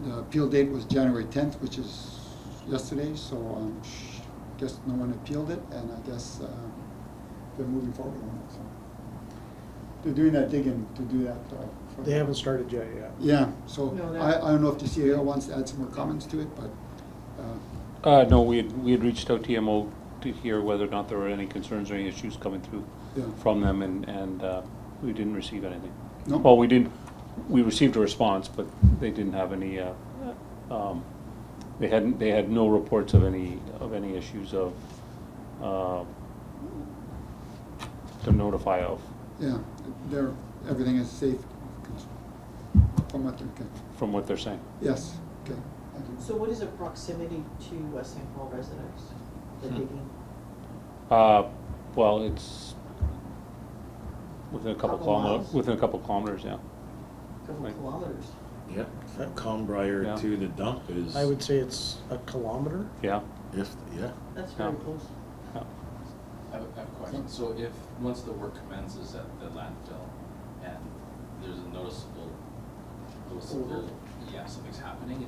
The appeal date was January 10th, which is yesterday, so I guess no one appealed it, and I guess they're moving forward on it. So they're doing that digging to do that. They haven't started yet. Yeah, so No, I don't know if the CAO wants to add some more comments to it, but No, we had reached out to EMO to hear whether or not there were any concerns or any issues coming through Yeah. from them, and we didn't receive anything. No? Well, we received a response, but they didn't have any, they had no reports of any issues of, to notify of, yeah, everything is safe from what they're, okay. from what they're saying. Yes, okay, thank you. So what is the proximity to St. Paul residents, the digging? Well, Within a couple Couple kilometers, miles? within a couple kilometers, yeah. Couple Right. kilometers. Yeah, that Conbriar Yeah. to the dump is. I would say it's a kilometer. Yeah, Yeah. That's very Yeah. close. yeah. I have a question. So if, once the work commences at the landfill and there's a noticeable, yeah, something's happening,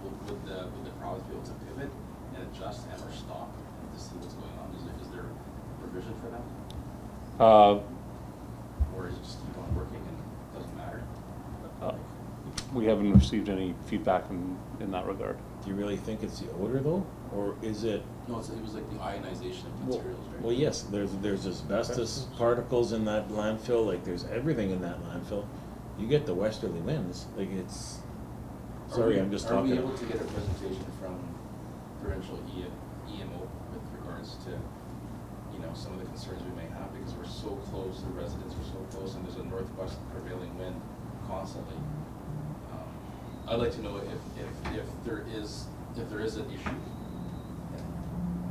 would the province be able to pivot and adjust and or stop to see what's going on? Is there provision for that? Or is it just keep on working and it doesn't matter? We haven't received any feedback in that regard. Do you really think it's the odor though, or is it? No, it was like the ionization of Well, materials, right? well, yes, there's asbestos particles in that landfill, like there's everything in that landfill. You get the westerly winds, like it's, sorry, I'm just talking. Are we able to get a presentation from provincial EMO with regards to, you know, some of the concerns we may have, because we're so close, the residents are so close, and there's a northwest prevailing wind constantly. I'd like to know if there is an issue,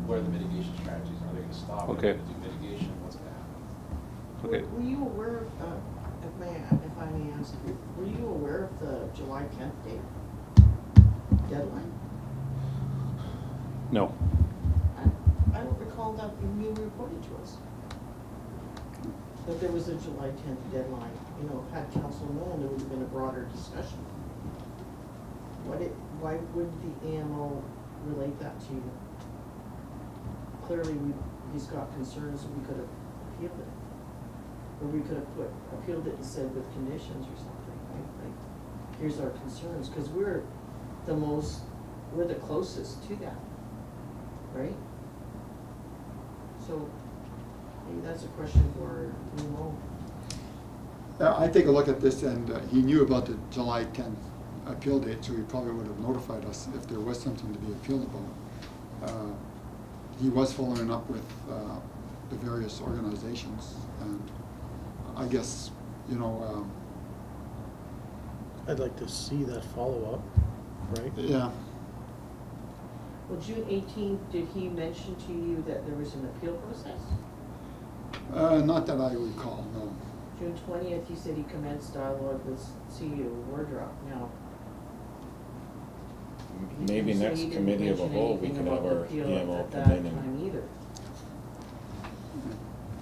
what are the mitigation strategies? Are they gonna stop? Okay. Are they gonna do mitigation? What's gonna happen? Okay. Were you aware of, if I may ask you, were you aware of the July 10th date deadline? No. I don't recall that you reported to us. That there was a July 10th deadline. You know, had council known, there would have been a broader discussion. Why would the AMO relate that to you? Clearly, he's got concerns, we could have appealed it. Or we could have appealed it and said with conditions or something, right? Like, here's our concerns, because we're the closest to that, right? So, maybe that's a question for AMO. I take a look at this, and he knew about the July 10th appeal date, so he probably would have notified us if there was something to be appealed about. He was following up with the various organizations, and I guess, you know, I'd like to see that follow-up, right? yeah. Well, June 18th, did he mention to you that there was an appeal process? Not that I recall, no. June 20th, he said he commenced dialogue with CEO Wardrop. Now, Maybe so next he didn't committee of a mention whole, we anything can have about the our appeal EMO at come that in and. time either.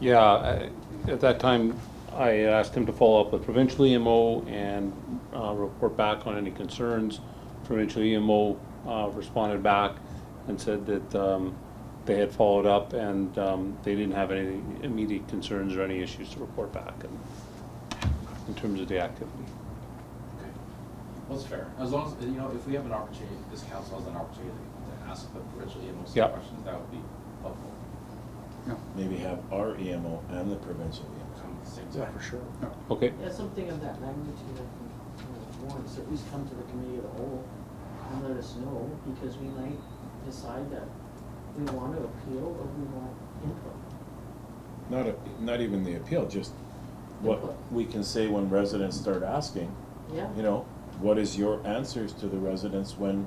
Yeah, at that time, I asked him to follow up with provincial EMO and report back on any concerns. Provincial EMO responded back and said that they had followed up and they didn't have any immediate concerns or any issues to report back in terms of the activity. Okay. Well, it's fair. As long as, you know, if we have an opportunity, this council has an opportunity to ask the provincial EMO some Yeah. questions, that would be helpful. Yeah. Maybe have our EMO and the provincial EMO. Come at the same Yeah, time. for sure. Okay, Yeah, something of that magnitude, I think, warrants, at least come to the committee of the whole and let us know, because we might decide that we want to appeal or we want input. Not even the appeal, just what Input. we can say when residents start asking, Yeah? you know, what is your answers to the residents when,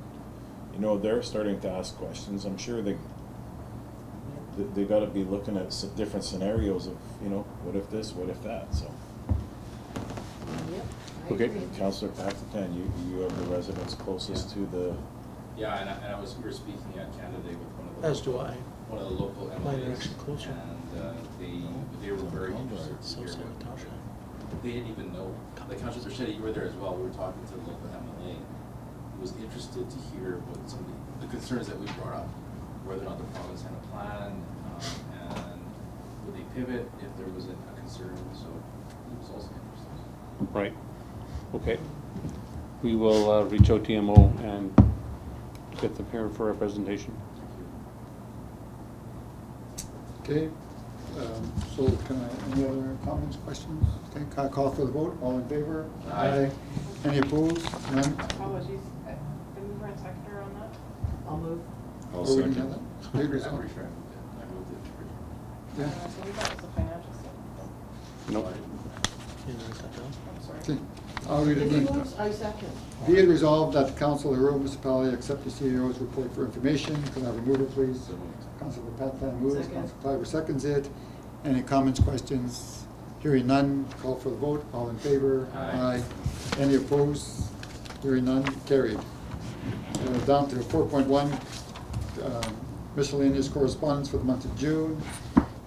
you know, they're starting to ask questions. I'm sure they gotta be looking at different scenarios of, you know, what if this, what if that, so. Yep, I Okay. agree. Councillor Paxton, you have the residents closest to the, Yeah, and we were speaking at Canada Day with one of the. As do I. One of the local Mine are MLAs. actually closer. And they were very interested to So hear Santa what, Tasha. they didn't even know. Like Councillor Shetty, you were there as well, we were talking to the local MLA, who was interested to hear what some of the concerns that we brought up, whether or not the province had a plan, and would they pivot if there was a concern, so he was also interested. right. Okay. We will reach out to EMO and get them here for a presentation. Okay, so can I, any other comments, questions? Okay, can I call for the vote? All in favor? Aye. Any opposed? None? Apologies, didn't we seconder on that? I'll move. I'll Oh, we didn't second. have that? Okay, I'm resolved. pretty sure I moved it. I moved it. Yeah. I believe that was the financial statement. Nope. Can you write that down? I'm sorry. Okay, I'll read it If he again. moves, I second. Be it resolved that the council of the rural municipality accept the CEO's report for information. Can I have a mover, please? So moved. Councilor Pat Plan moves, Second. Councilor Piper seconds it. Any comments, questions? Hearing none, call for the vote. All in favor? Aye. Any opposed? Hearing none, carried. Down to 4.1, miscellaneous correspondence for the month of June.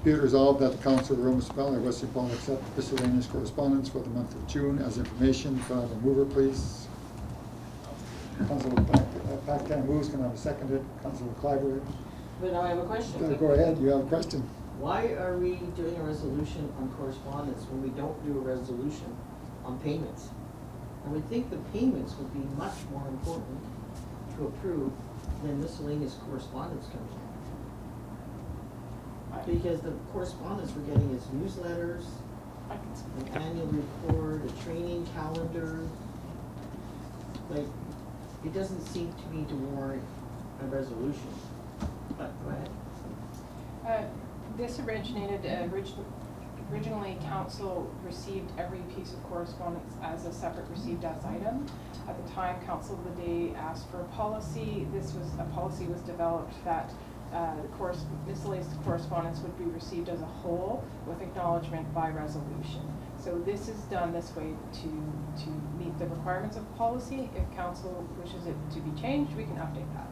Be it resolved that the Council of the Rural Municipality of West St. Paul accept miscellaneous correspondence for the month of June as information. Can I have a mover, please? Councilor Pack moves. Can I have a seconded? Councilor Clyburn. But now I have a question. Go ahead, you have a question. Why are we doing a resolution on correspondence when we don't do a resolution on payments? I would think the payments would be much more important to approve than miscellaneous correspondence comes in. Because the correspondence we're getting is newsletters, an annual report, a training calendar. Like, it doesn't seem to me to warrant a resolution. But go ahead. This originated, originally council received every piece of correspondence as a separate received as item. At the time, Council of the Day asked for a policy. A policy was developed that miscellaneous correspondence would be received as a whole with acknowledgement by resolution. So this is done this way to meet the requirements of the policy. If council wishes it to be changed, we can update that.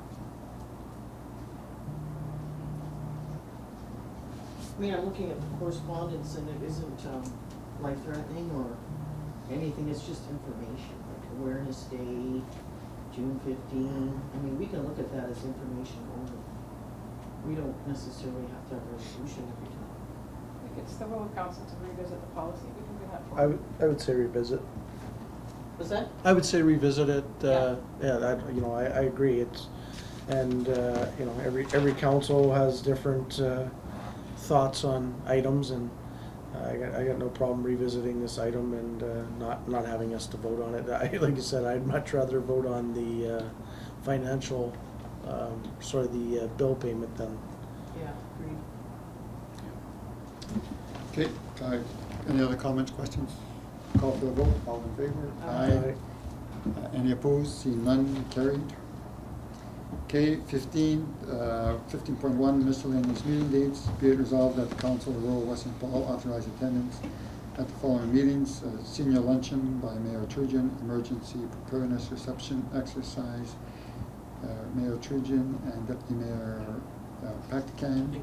I mean, I'm looking at the correspondence and it isn't life-threatening or anything, it's just information, like Awareness Day, June 15. I mean, we can look at that as information only. We don't necessarily have to have a resolution every time. If it's the will of council to revisit the policy, we can bring that forward. I would say revisit. What's that? I would say revisit it. Yeah. I agree. And every council has different thoughts on items, and I got no problem revisiting this item and not having us to vote on it. Like you said, I'd much rather vote on the financial, the bill payment than. Yeah, agreed. Okay, any other comments, questions? Call for the vote. All in favor? Aye. Any opposed? Seeing none, carried. Okay, 15.1 miscellaneous meeting dates. Be it resolved that the Council of the Rural West St. Paul authorize attendance at the following meetings: senior luncheon by Mayor Turgeon, emergency preparedness reception exercise, Mayor Turgeon and Deputy Mayor Pactican.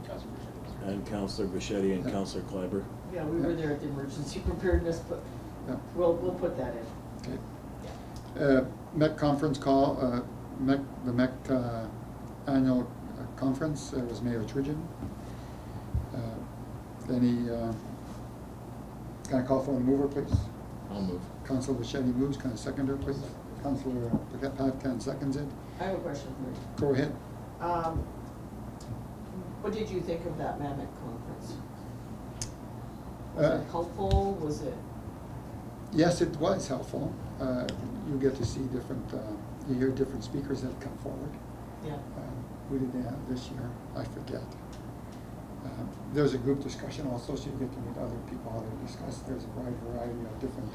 And Councillor Bichetti and Councillor Kleiber. Yeah, we were there at the emergency preparedness, but we'll put that in. Okay. MEC conference call. The MEC annual conference was Mayor Turgeon. Can I call for a mover, please? I'll move. Councilor Bichetti moves. Can I second her, please? Councilor Patcan seconds it. I have a question for you. Go ahead. What did you think of that Mammoth conference? Was it helpful? Was it? Yes, it was helpful. You get to see different, you hear different speakers that come forward. Yeah. Who did they have this year? I forget. There's a group discussion also, so you get to meet other people, how they discuss. There's a wide variety of different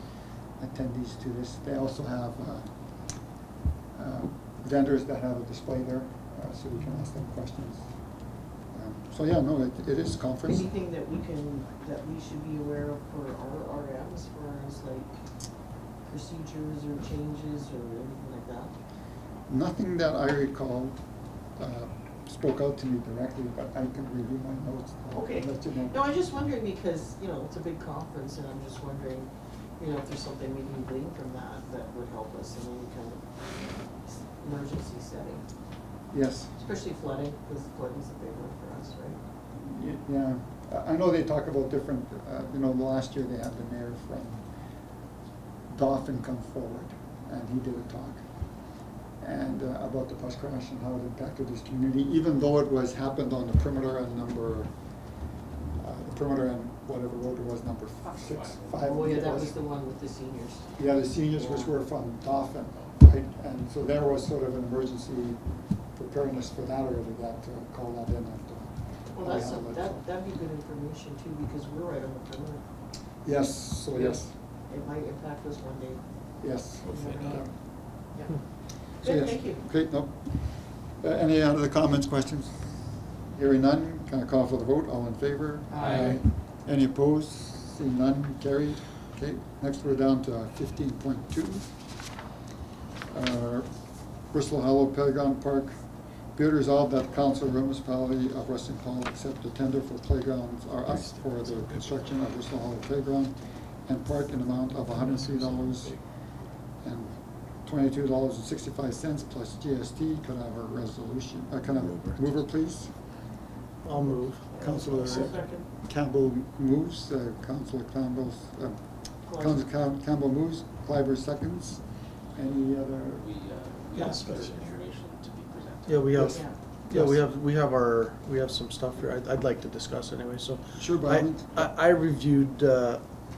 attendees to this. They also have vendors that have a display there, so you can ask them questions. So yeah, no, it is a conference. Anything that we should be aware of for our RMs, as far as like procedures or changes or anything like that? Nothing that I recall spoke out to me directly, but I can review my notes. Okay. Let you know. No, I'm just wondering because, it's a big conference and I'm just wondering, if there's something we can glean from that would help us in any kind of emergency setting. Yes. Especially flooding, because flooding's a big one for us, right? Yeah, I know they talk about different, last year they had the mayor from Dauphin come forward and he did a talk. And about the bus crash and how it impacted his community, even though it happened on the perimeter and whatever road it was, number 6, 5. Oh yeah, that was the one with the seniors. Yeah, the seniors, which were from Dauphin, right? And so there was sort of an emergency preparedness for that area that called that in. Well, that'd be good information too, because we're right on the perimeter. Yes, so yes. It might impact us one day. Yes. Yeah. So Good, yes. thank you. Okay, no. Any other comments, questions? Hearing none, can I call for the vote? All in favor? Aye. Any opposed? Seeing none, carried. Okay, next we're down to 15.2. Bristol Hollow Playground Park. Be it resolved that Council of the Municipality of Weston Falls accept the tender for playgrounds, or us, for the construction of Bristol Hollow Playground and Park in amount of $103 and $22.65 plus GST. Could I have a resolution, can I have a mover, please? I'll move. Councilor Campbell moves, Councilor Campbell moves, Clyber seconds. Any other? We asked for information to be presented. Yeah, we have, Yes. we have some stuff here I'd like to discuss anyway, so. Sure, by all means. I reviewed,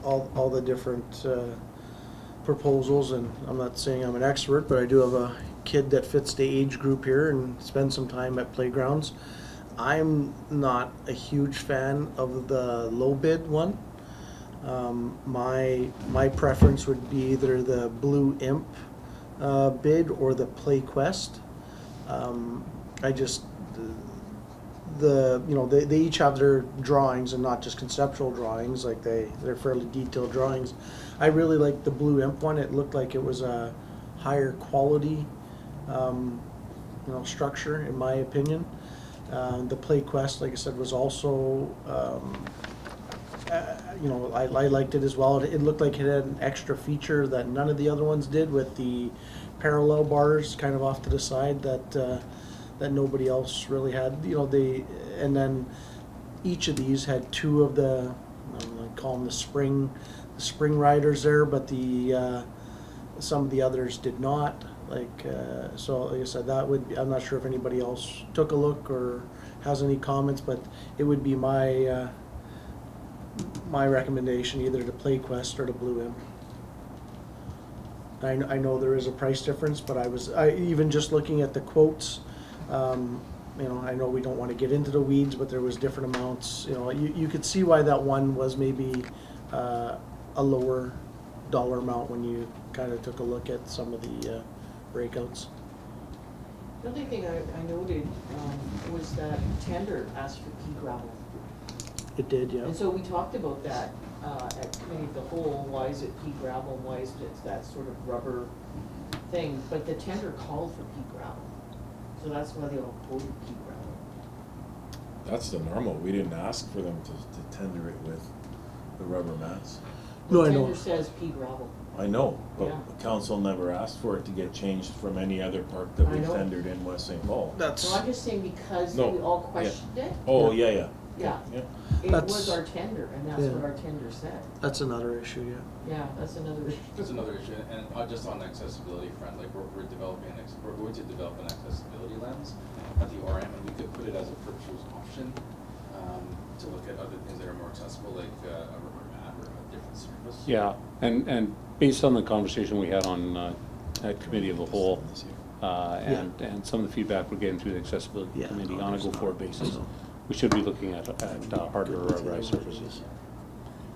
all the different, proposals, and I'm not saying I'm an expert, but I do have a kid that fits the age group here and spends some time at playgrounds. I'm not a huge fan of the low bid one. My preference would be either the Blue Imp bid or the PlayQuest. I just they each have their drawings and not just conceptual drawings, like they're fairly detailed drawings. I really like the Blue Imp one. It looked like it was a higher quality structure, in my opinion. The PlayQuest, like I said, was also I liked it as well. It looked like it had an extra feature that none of the other ones did, with the parallel bars kind of off to the side that nobody else really had. And then each of these had two of the, I call them the spring riders there, but some of the others did not. So like I said, that would be, I'm not sure if anybody else took a look or has any comments, but it would be my recommendation, either the PlayQuest or the Blue Imp. I know there is a price difference, but even just looking at the quotes, I know we don't want to get into the weeds, but there was different amounts. You could see why that one was maybe a lower dollar amount when you kind of took a look at some of the breakouts. The only thing I noted was that tender asked for pea gravel. It did, yeah. And so we talked about that at Committee of the Whole. Why is it pea gravel? Why is it that sort of rubber thing? But the tender called for pea gravel. So that's why they all quoted pea gravel. That's the normal. We didn't ask for them to tender it with the rubber mats. No, The I know. tender says pea gravel. I know, but Yeah. the council never asked for it to get changed from any other park that I we know. tendered in West St. Paul. So I'm just saying because No, we all yeah. questioned it. Oh, yeah. Yeah. Yeah. It was our tender, and that's what our tender said. That's another issue, yeah. Yeah, that's another issue. That's another issue, and just on the accessibility front, like we're going to develop an accessibility lens at the ORM, and we could put it as a proposed option to look at other things that are more accessible, like a rubber mat or a different surface. Yeah, and based on the conversation we had on at Committee of the Whole, and some of the feedback we're getting through the accessibility committee on a go-forward basis, we should be looking at hardware rubberized surfaces.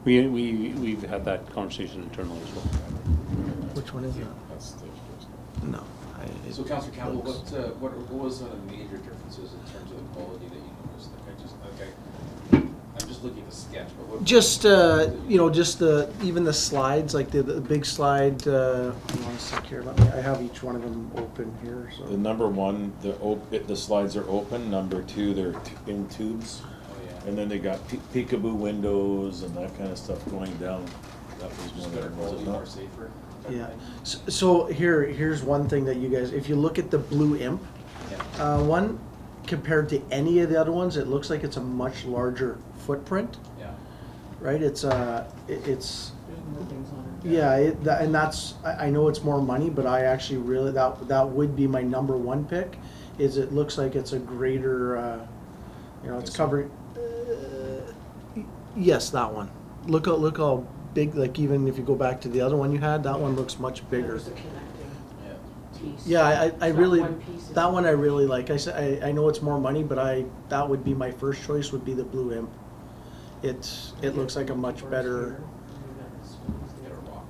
We've had that conversation internally as well. Which one is that? That's the No. So Councilor Campbell, what was the major differences in terms of the quality that you noticed? I'm just looking at the sketch, but what? Just even the slides, like the big slide. Hold on a sec here. I have each one of them open here. So The number one, the slides are open. Number two, they're in tubes. Oh, yeah. And then they got peekaboo windows and that kind of stuff going down. That was Just one better that quality, was more not. safer. type yeah. thing? So here's one thing that you guys, if you look at the Blue Imp one compared to any of the other ones, it looks like it's a much larger footprint. Yeah. Right? It's There's more things on it. yeah, and that's, I know it's more money, but I actually really, that would be my number one pick, is it looks like it's a greater, it's covering, yes, that one. Look how big, like even if you go back to the other one you had, that one looks much bigger. There's a connecting piece. Yeah, I That really, one piece is- that one I really like. I said, I know it's more money, but that would be my first choice, would be the Blue Imp. It looks like a much better, Get a rock.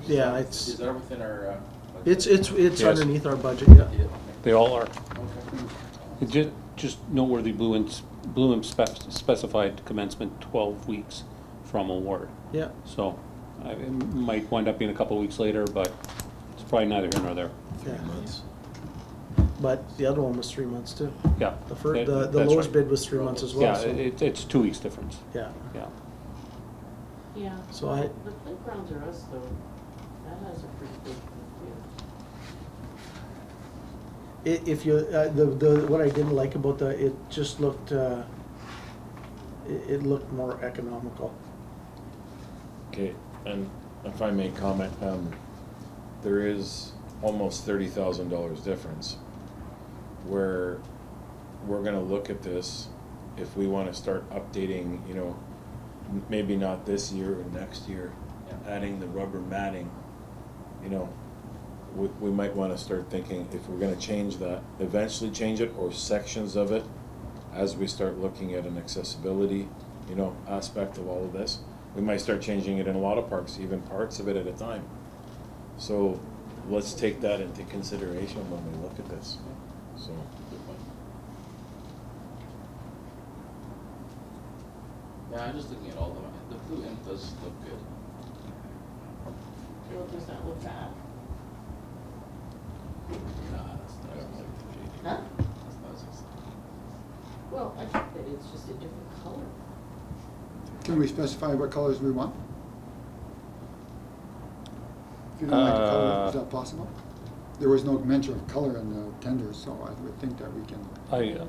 yeah, Is that within our? it's Yes. underneath our budget, yeah. Yeah. They all are. Okay. Just noteworthy, Blue Bloom specified commencement 12 weeks from award. Yeah, So it might wind up being a couple of weeks later, but it's probably neither here nor there. yeah. 3 months. But the other one was 3 months too. Yeah. The first, that- the that's lowest right. bid was 3 months as well, Yeah, so, it's 2 weeks difference, yeah. yeah. Yeah. So I- The playgrounds are us though, that has a pretty big field. If you, what I didn't like about it just looked, it looked more economical. Okay, and if I may comment, there is almost $30,000 difference where we're gonna look at this if we wanna start updating, you know, maybe not this year or next year, adding the rubber matting, you know, we might wanna start thinking if we're gonna change that, eventually change it or sections of it as we start looking at an accessibility, you know, aspect of all of this. We might start changing it in a lot of parks, even parts of it at a time. So let's take that into consideration when we look at this, so. Yeah, I'm just looking at all of them. The blue imp does look good. Well, does that look bad? Nah, that's I don't like the JD. Huh? That's not as Well, I think that it's just a different color. Can we specify what colors we want? If you don't like the color, is that possible? There was no mention of color in the tenders, so I would think that we can,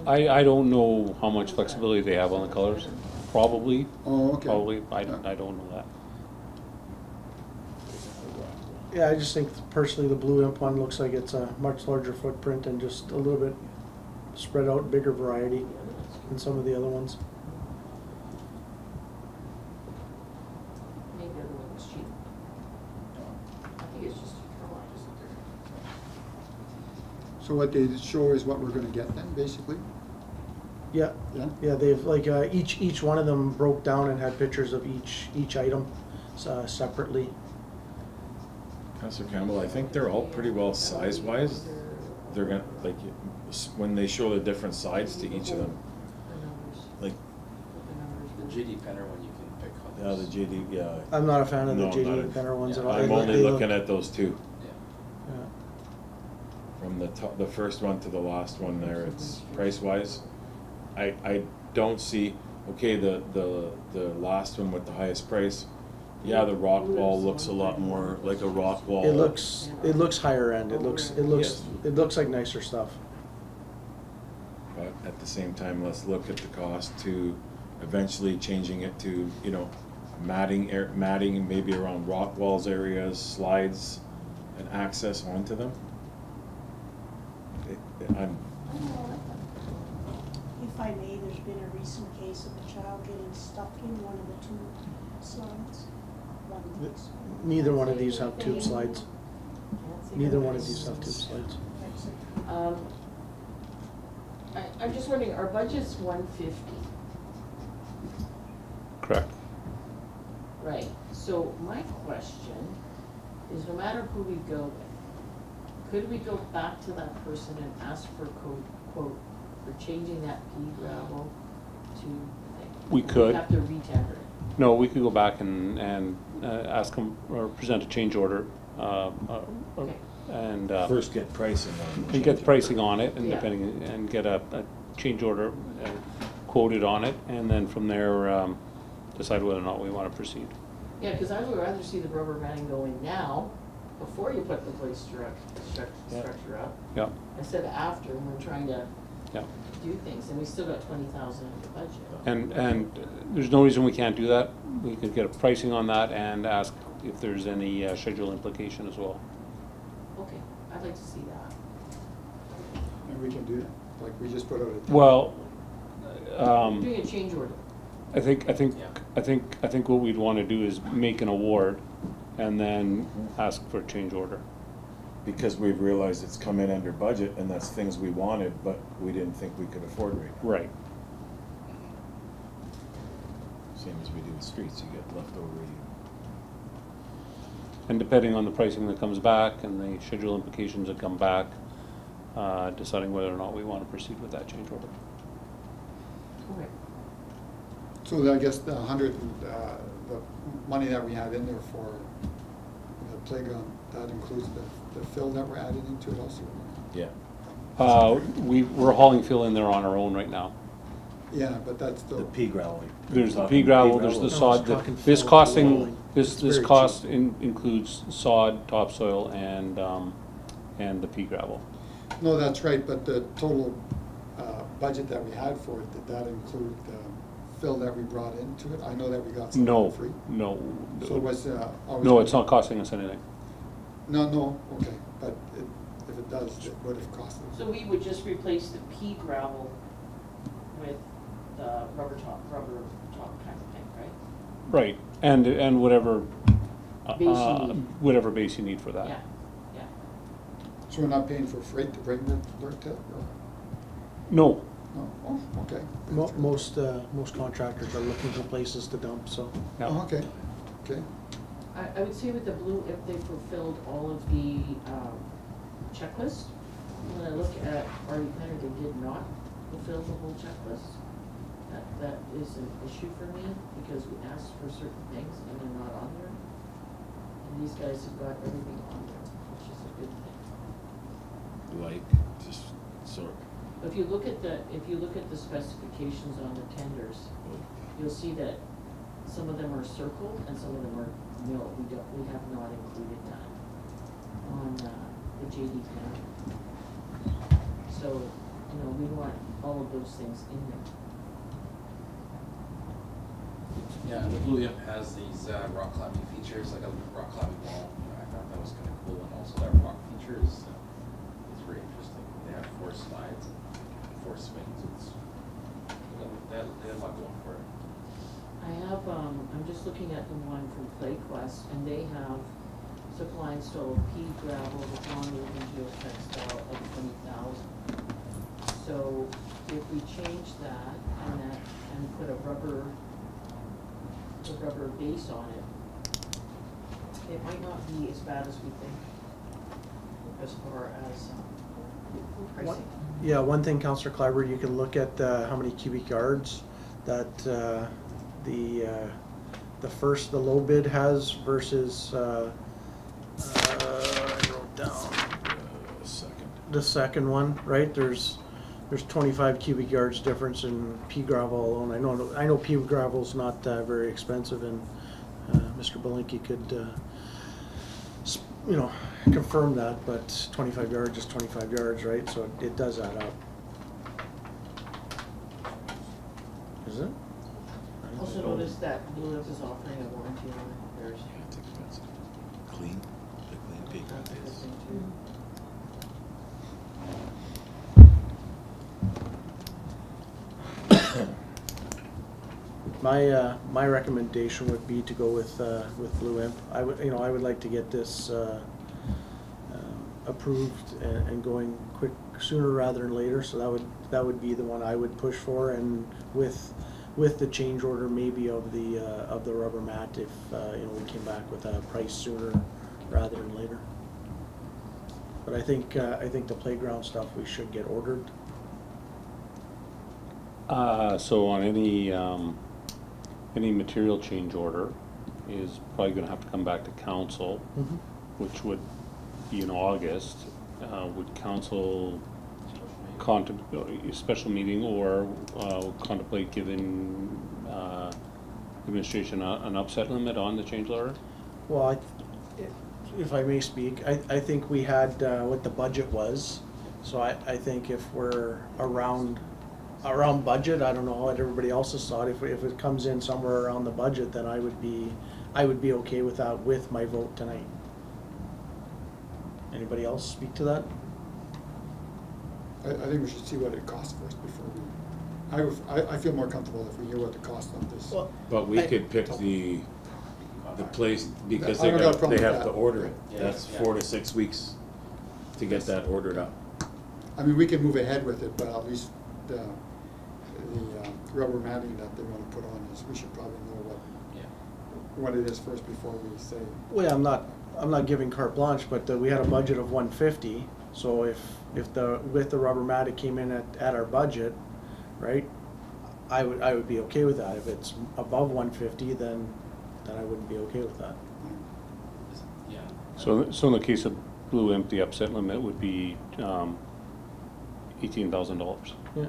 I don't know how much flexibility they have on the colors, probably, oh, okay. probably, I Yeah. don't know that. Yeah, I just think personally the blue imp one looks like it's a much larger footprint and just a little bit spread out, bigger variety than some of the other ones. Maybe the other one was cheap. I think it's just a color, isn't there? So what they show is what we're gonna get then, basically? Yeah, Yeah? yeah, they've like, each one of them broke down and had pictures of each item, separately. Councilor Campbell, I think they're all pretty well size-wise. They're gonna, like, when they show the different sides to each of them, The numbers, like, the numbers. the JD Penner one you can pick yeah, colors. the JD, yeah. I'm not a fan of the No, JD not and Penner ones at all. I'm They only look- looking at those two. Yeah. Yeah. From the top, the first one to the last one there, it's price-wise. I don't see, okay, the last one with the highest price, yeah, the rock wall looks a lot more like a rock wall. It looks higher end, it looks like nicer stuff. But at the same time, let's look at the cost to eventually changing it to, you know, matting maybe around rock walls areas, slides, and access onto them. If I may, there's been a recent case of a child getting stuck in one of the two slides. One of these. Neither one of these have tube slides. Neither one of these have tube slides. I'm just wondering, our budget's 150, Correct. right? So my question is, no matter who we go with, could we go back to that person and ask for quote for changing that pea gravel to? We could. We have to re-tender it. No, we could go back and ask them, or present a change order, Okay. and First get pricing on it. and get pricing on it, and Yeah. depending, and get a change order quoted on it, and then from there, decide whether or not we want to proceed. Yeah, because I would rather see the rubber matting going now, before you put the place structure up, Yeah, instead of after, when we're trying to yeah. do things, and we still got 20,000 in the budget. And there's no reason we can't do that. We could get a pricing on that and ask if there's any schedule implication as well. Okay, I'd like to see that. And we can do that, like we just put out a. Well, Doing a change order. I think what we'd want to do is make an award and then ask for a change order. Because we've realized it's come in under budget and that's things we wanted, but we didn't think we could afford right now. Right. Same as we do with streets, you get leftover. And depending on the pricing that comes back and the schedule implications that come back, deciding whether or not we want to proceed with that change order. Okay. So I guess the 100, the money that we have in there for the playground, that includes the fill that we're adding into it also? Yeah. We're hauling fill in there on our own right now. Yeah, but that's the. The pea gravel. There's the Talking pea gravel, there's gravel. the No, sod, it's talking this fill, costing, rolling. this It's very cost cheap. includes sod, topsoil, and the pea gravel. No, that's right, but the total budget that we had for it, did that include the fill that we brought into it? I know that we got some No, for free. no. So it was, always. No, it's not costing us anything. No, okay, but if it does, it would have cost us. So we would just replace the pea gravel with the rubber top kind of thing, right? Right, and whatever, Base you need. whatever base you need for that. Yeah, yeah. So we're not paying for freight to bring the dirt to it? Or- No, No, oh, okay. Most contractors are looking for places to dump, so. yeah. Oh, okay, okay. I would say with the blue, if they fulfilled all of the checklist, when I look at our planner, they did not fulfill the whole checklist. That is an issue for me, because we asked for certain things and they're not on there. And these guys have got everything on there, which is a good thing. Like, just sort If you look at the specifications on the tenders, you'll see that some of them are circled and some of them are, no, we have not included that on the JD planner. So, we want all of those things in there. Yeah, and the Blue Imp has these rock climbing features, like a rock climbing wall. I thought that was kind of cool, and also that rock feature is very interesting. They have 4 slides, and 4 swings. They have a lot going for it. I'm just looking at the one from PlayQuest, and they have supply installed pea gravel with non-moving geotextile of 20,000. So if we change that and put a rubber base on it, it might not be as bad as we think as far as pricing. Yeah, one thing, Councillor Clyburn, you can look at how many cubic yards that the low bid has versus I wrote down the second one, right? There's 25 cubic yards difference in pea gravel alone. I know pea gravel's not very expensive, and Mr. Belinkie could confirm that, but 25 yards is 25 yards, right? So it does add up. Is it? Also notice that Blue Imp is offering a warranty on repairs. Yeah, it's expensive. Clean, the clean pea That's a good gravel is. thing too. My recommendation would be to go with Blue Imp. I would like to get this approved and going quick, sooner rather than later. So that would be the one I would push for, and with the change order maybe of the rubber mat if we came back with a price sooner rather than later. But I think the playground stuff we should get ordered. So on any material change order is probably gonna have to come back to council, which would be in August. Would council contemplate a special meeting or contemplate giving administration an upset limit on the change order? Well, if I may speak, I think we had what the budget was. So I think if we're around budget, I don't know what everybody else's thought. If it comes in somewhere around the budget, then I would be okay with that with my vote tonight. Anybody else speak to that? I think we should see what it costs first before we, I feel more comfortable if we hear what the cost of this. Well, But we could pick the place, because I don't got a problem they with have to that. order it. Yeah, That's yeah. 4 to 6 weeks to get that ordered up. I mean, we can move ahead with it, but at least the rubber matting that they want to put on is, we should probably know what it is first before we say. well, I'm not giving carte blanche, but we had a budget of 150. So if with the rubber mat it came in at our budget, right? I would be okay with that. If it's above 150, then I wouldn't be okay with that. Yeah. So in the case of Blue Imp, the upset limit would be $18,000. Yeah.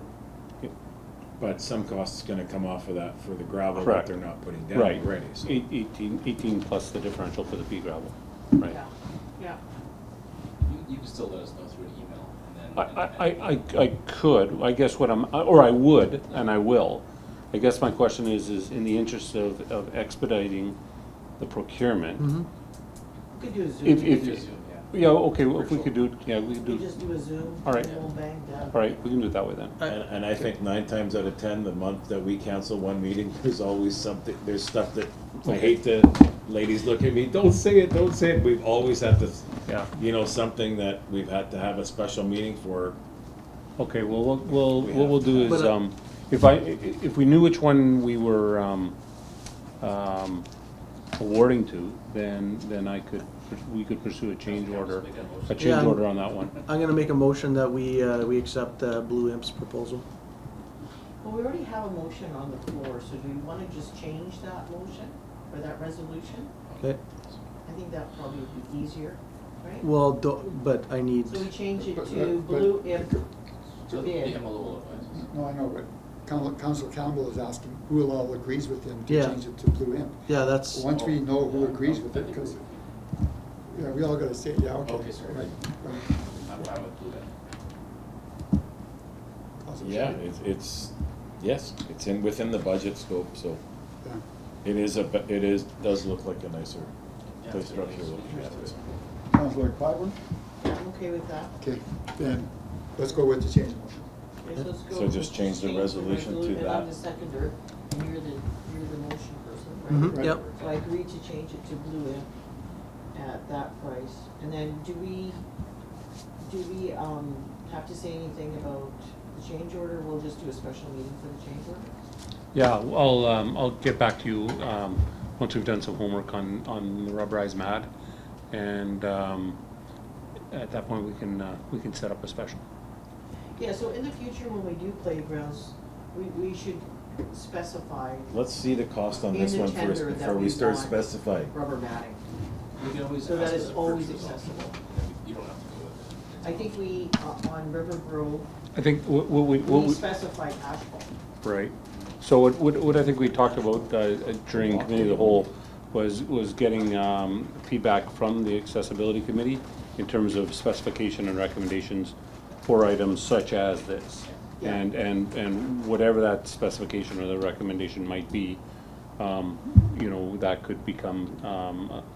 But some cost is gonna come off of that for the gravel that Correct. they're not putting down Right, already, so. 18 plus the differential for the pea gravel, right? Yeah, yeah. You can still let us know through an email, and then. I could, I guess what or I would, and I will. I guess my question is in the interest of expediting the procurement. Mm-hmm. We could do a Zoom. If, You can do Zoom, yeah. yeah, okay, well, if we could do, it, yeah, we could We do, just do a Zoom. All right. And we'll bang down. all right, we can do it that way then. And I think 9 times out of 10, the month that we cancel one meeting, there's always something, there's stuff that, I hate to, ladies look at me, don't say it, we've always had to, Yeah. you know, something that we've had to have a special meeting for. Okay, well, what we'll do is, But, if we knew which one we were, awarding to, then we could pursue a change order, Yeah. on that one. I'm gonna make a motion that we accept Blue Imp's proposal. Well, we already have a motion on the floor, so do you wanna just change that motion, or that resolution? Okay. I think that probably would be easier, right? Well, but I need, So we change it But- to but- Blue Imp So the bid. MLO will advise us. No, I know, but Council Campbell is asking who all agrees with him to Yeah. change it to Blue Imp. yeah, that's, Once we know who Oh, agrees no, with I it, think because, we- yeah, we all gotta say, yeah, okay. Okay, sorry. Right, right. I'm fine with Blue Imp. Councilor Yeah, Shelby? it's, yes, it's within the budget scope, so Yeah. does look like a nicer Yeah, play it's structure. nice. looking at it. Councilor Clyburn? Yeah, I'm okay with that. Okay, then, let's go with the change motion. Okay, so let's go. So just change the resolution to And I'm that. the seconder, and you're the motion person, Mhm, right? yep. So I agree to change it to Blue Imp at that price. And then do we, have to say anything about the change order? We'll just do a special meeting for the change order? Yeah, I'll get back to you, once we've done some homework on the rubberized mat, and, at that point, we can set up a special. Yeah, so in the future, when we do playgrounds, we should specify Let's see the cost on In this the one first tender that before we we start want. specifying. rubber matting. We can always So that ask it's the always purchase officer. accessible. You don't have to go with it. I think we, on River Grove, I think what we. we specified asphalt. Right. So what I think we talked about during committee of the whole was getting feedback from the accessibility committee in terms of specification and recommendations for items such as this. Yeah. And whatever that specification or the recommendation might be, you know, that could become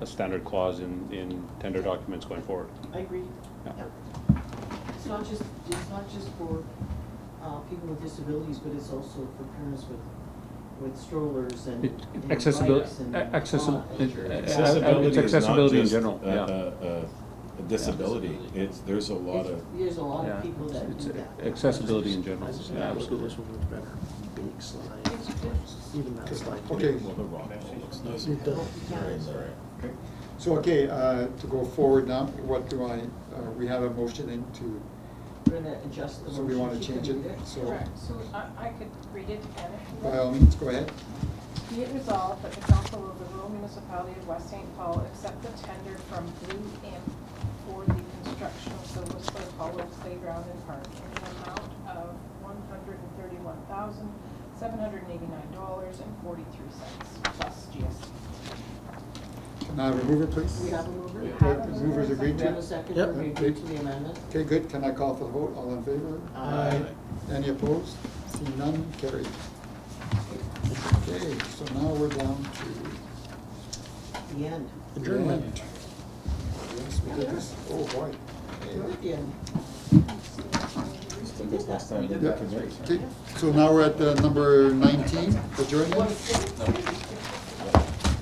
a standard clause in tender documents going forward. I agree. Yeah. Yep. It's not just for people with disabilities, but it's also for parents with strollers and. and Accessibility, bikes and- Accessibility it's is not accessibility in just general, yeah. a disability. There's a lot of, There's a lot Yeah, of people that it's do that. accessibility in general, I just yeah, think absolutely. this one looks better. Big slides, even that slide. Okay, well, the rock wall looks nice. It does. okay. So, okay, to go forward now, what do we have a motion in to, We're gonna adjust the so motion. we wanna She change can it, read so, Correct, so I could read it again if you by want. all means, go ahead. Be it resolved that the council of the rural municipality of West St. Paul accept the tender from Blue Imp for the construction of the Whistler Hollow Playground and Park in the amount of $131,789.43 plus GST. Can I have a mover, please? We have a mover? The movers agreed We have to? a second, Yep. we agree to the amendment. Okay, good. Can I call for the vote? All in favor? Aye. Any opposed? Seeing none, carried. Okay, so now we're down to The end. the Adjournment. end. Yes, we did this. Oh, boy. We're at the end. Took us last time to do Yeah. committee. Okay, so now we're at number 19, adjournment.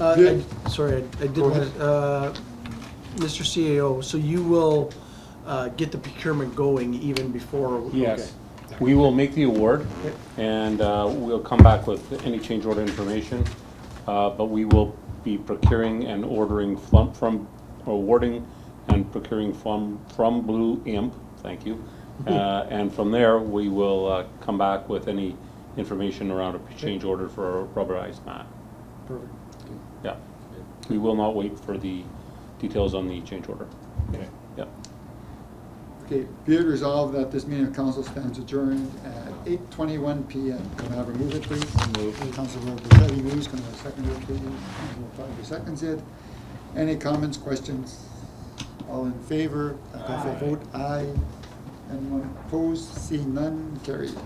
Yeah. Sorry, I did Go want ahead. to, Mr. CAO, so you will get the procurement going even before? Yes, okay. we will make the award, and we'll come back with any change order information, but we will be procuring and ordering from awarding and procuring from Blue Imp, thank you. And from there, we will come back with any information around a change order for a rubberized mat. Perfect. Yeah. We will not wait for the details on the change order. Okay. Yeah. Okay, be it resolved that this meeting of council stands adjourned at 8:21 PM. Can I have a move it, please? Move. Councilor Bichetti moves, can I have a seconder, please? Councilor Farber seconds it. Any comments, questions? All in favor? I call for a vote aye. Anyone opposed? Seeing none, carried.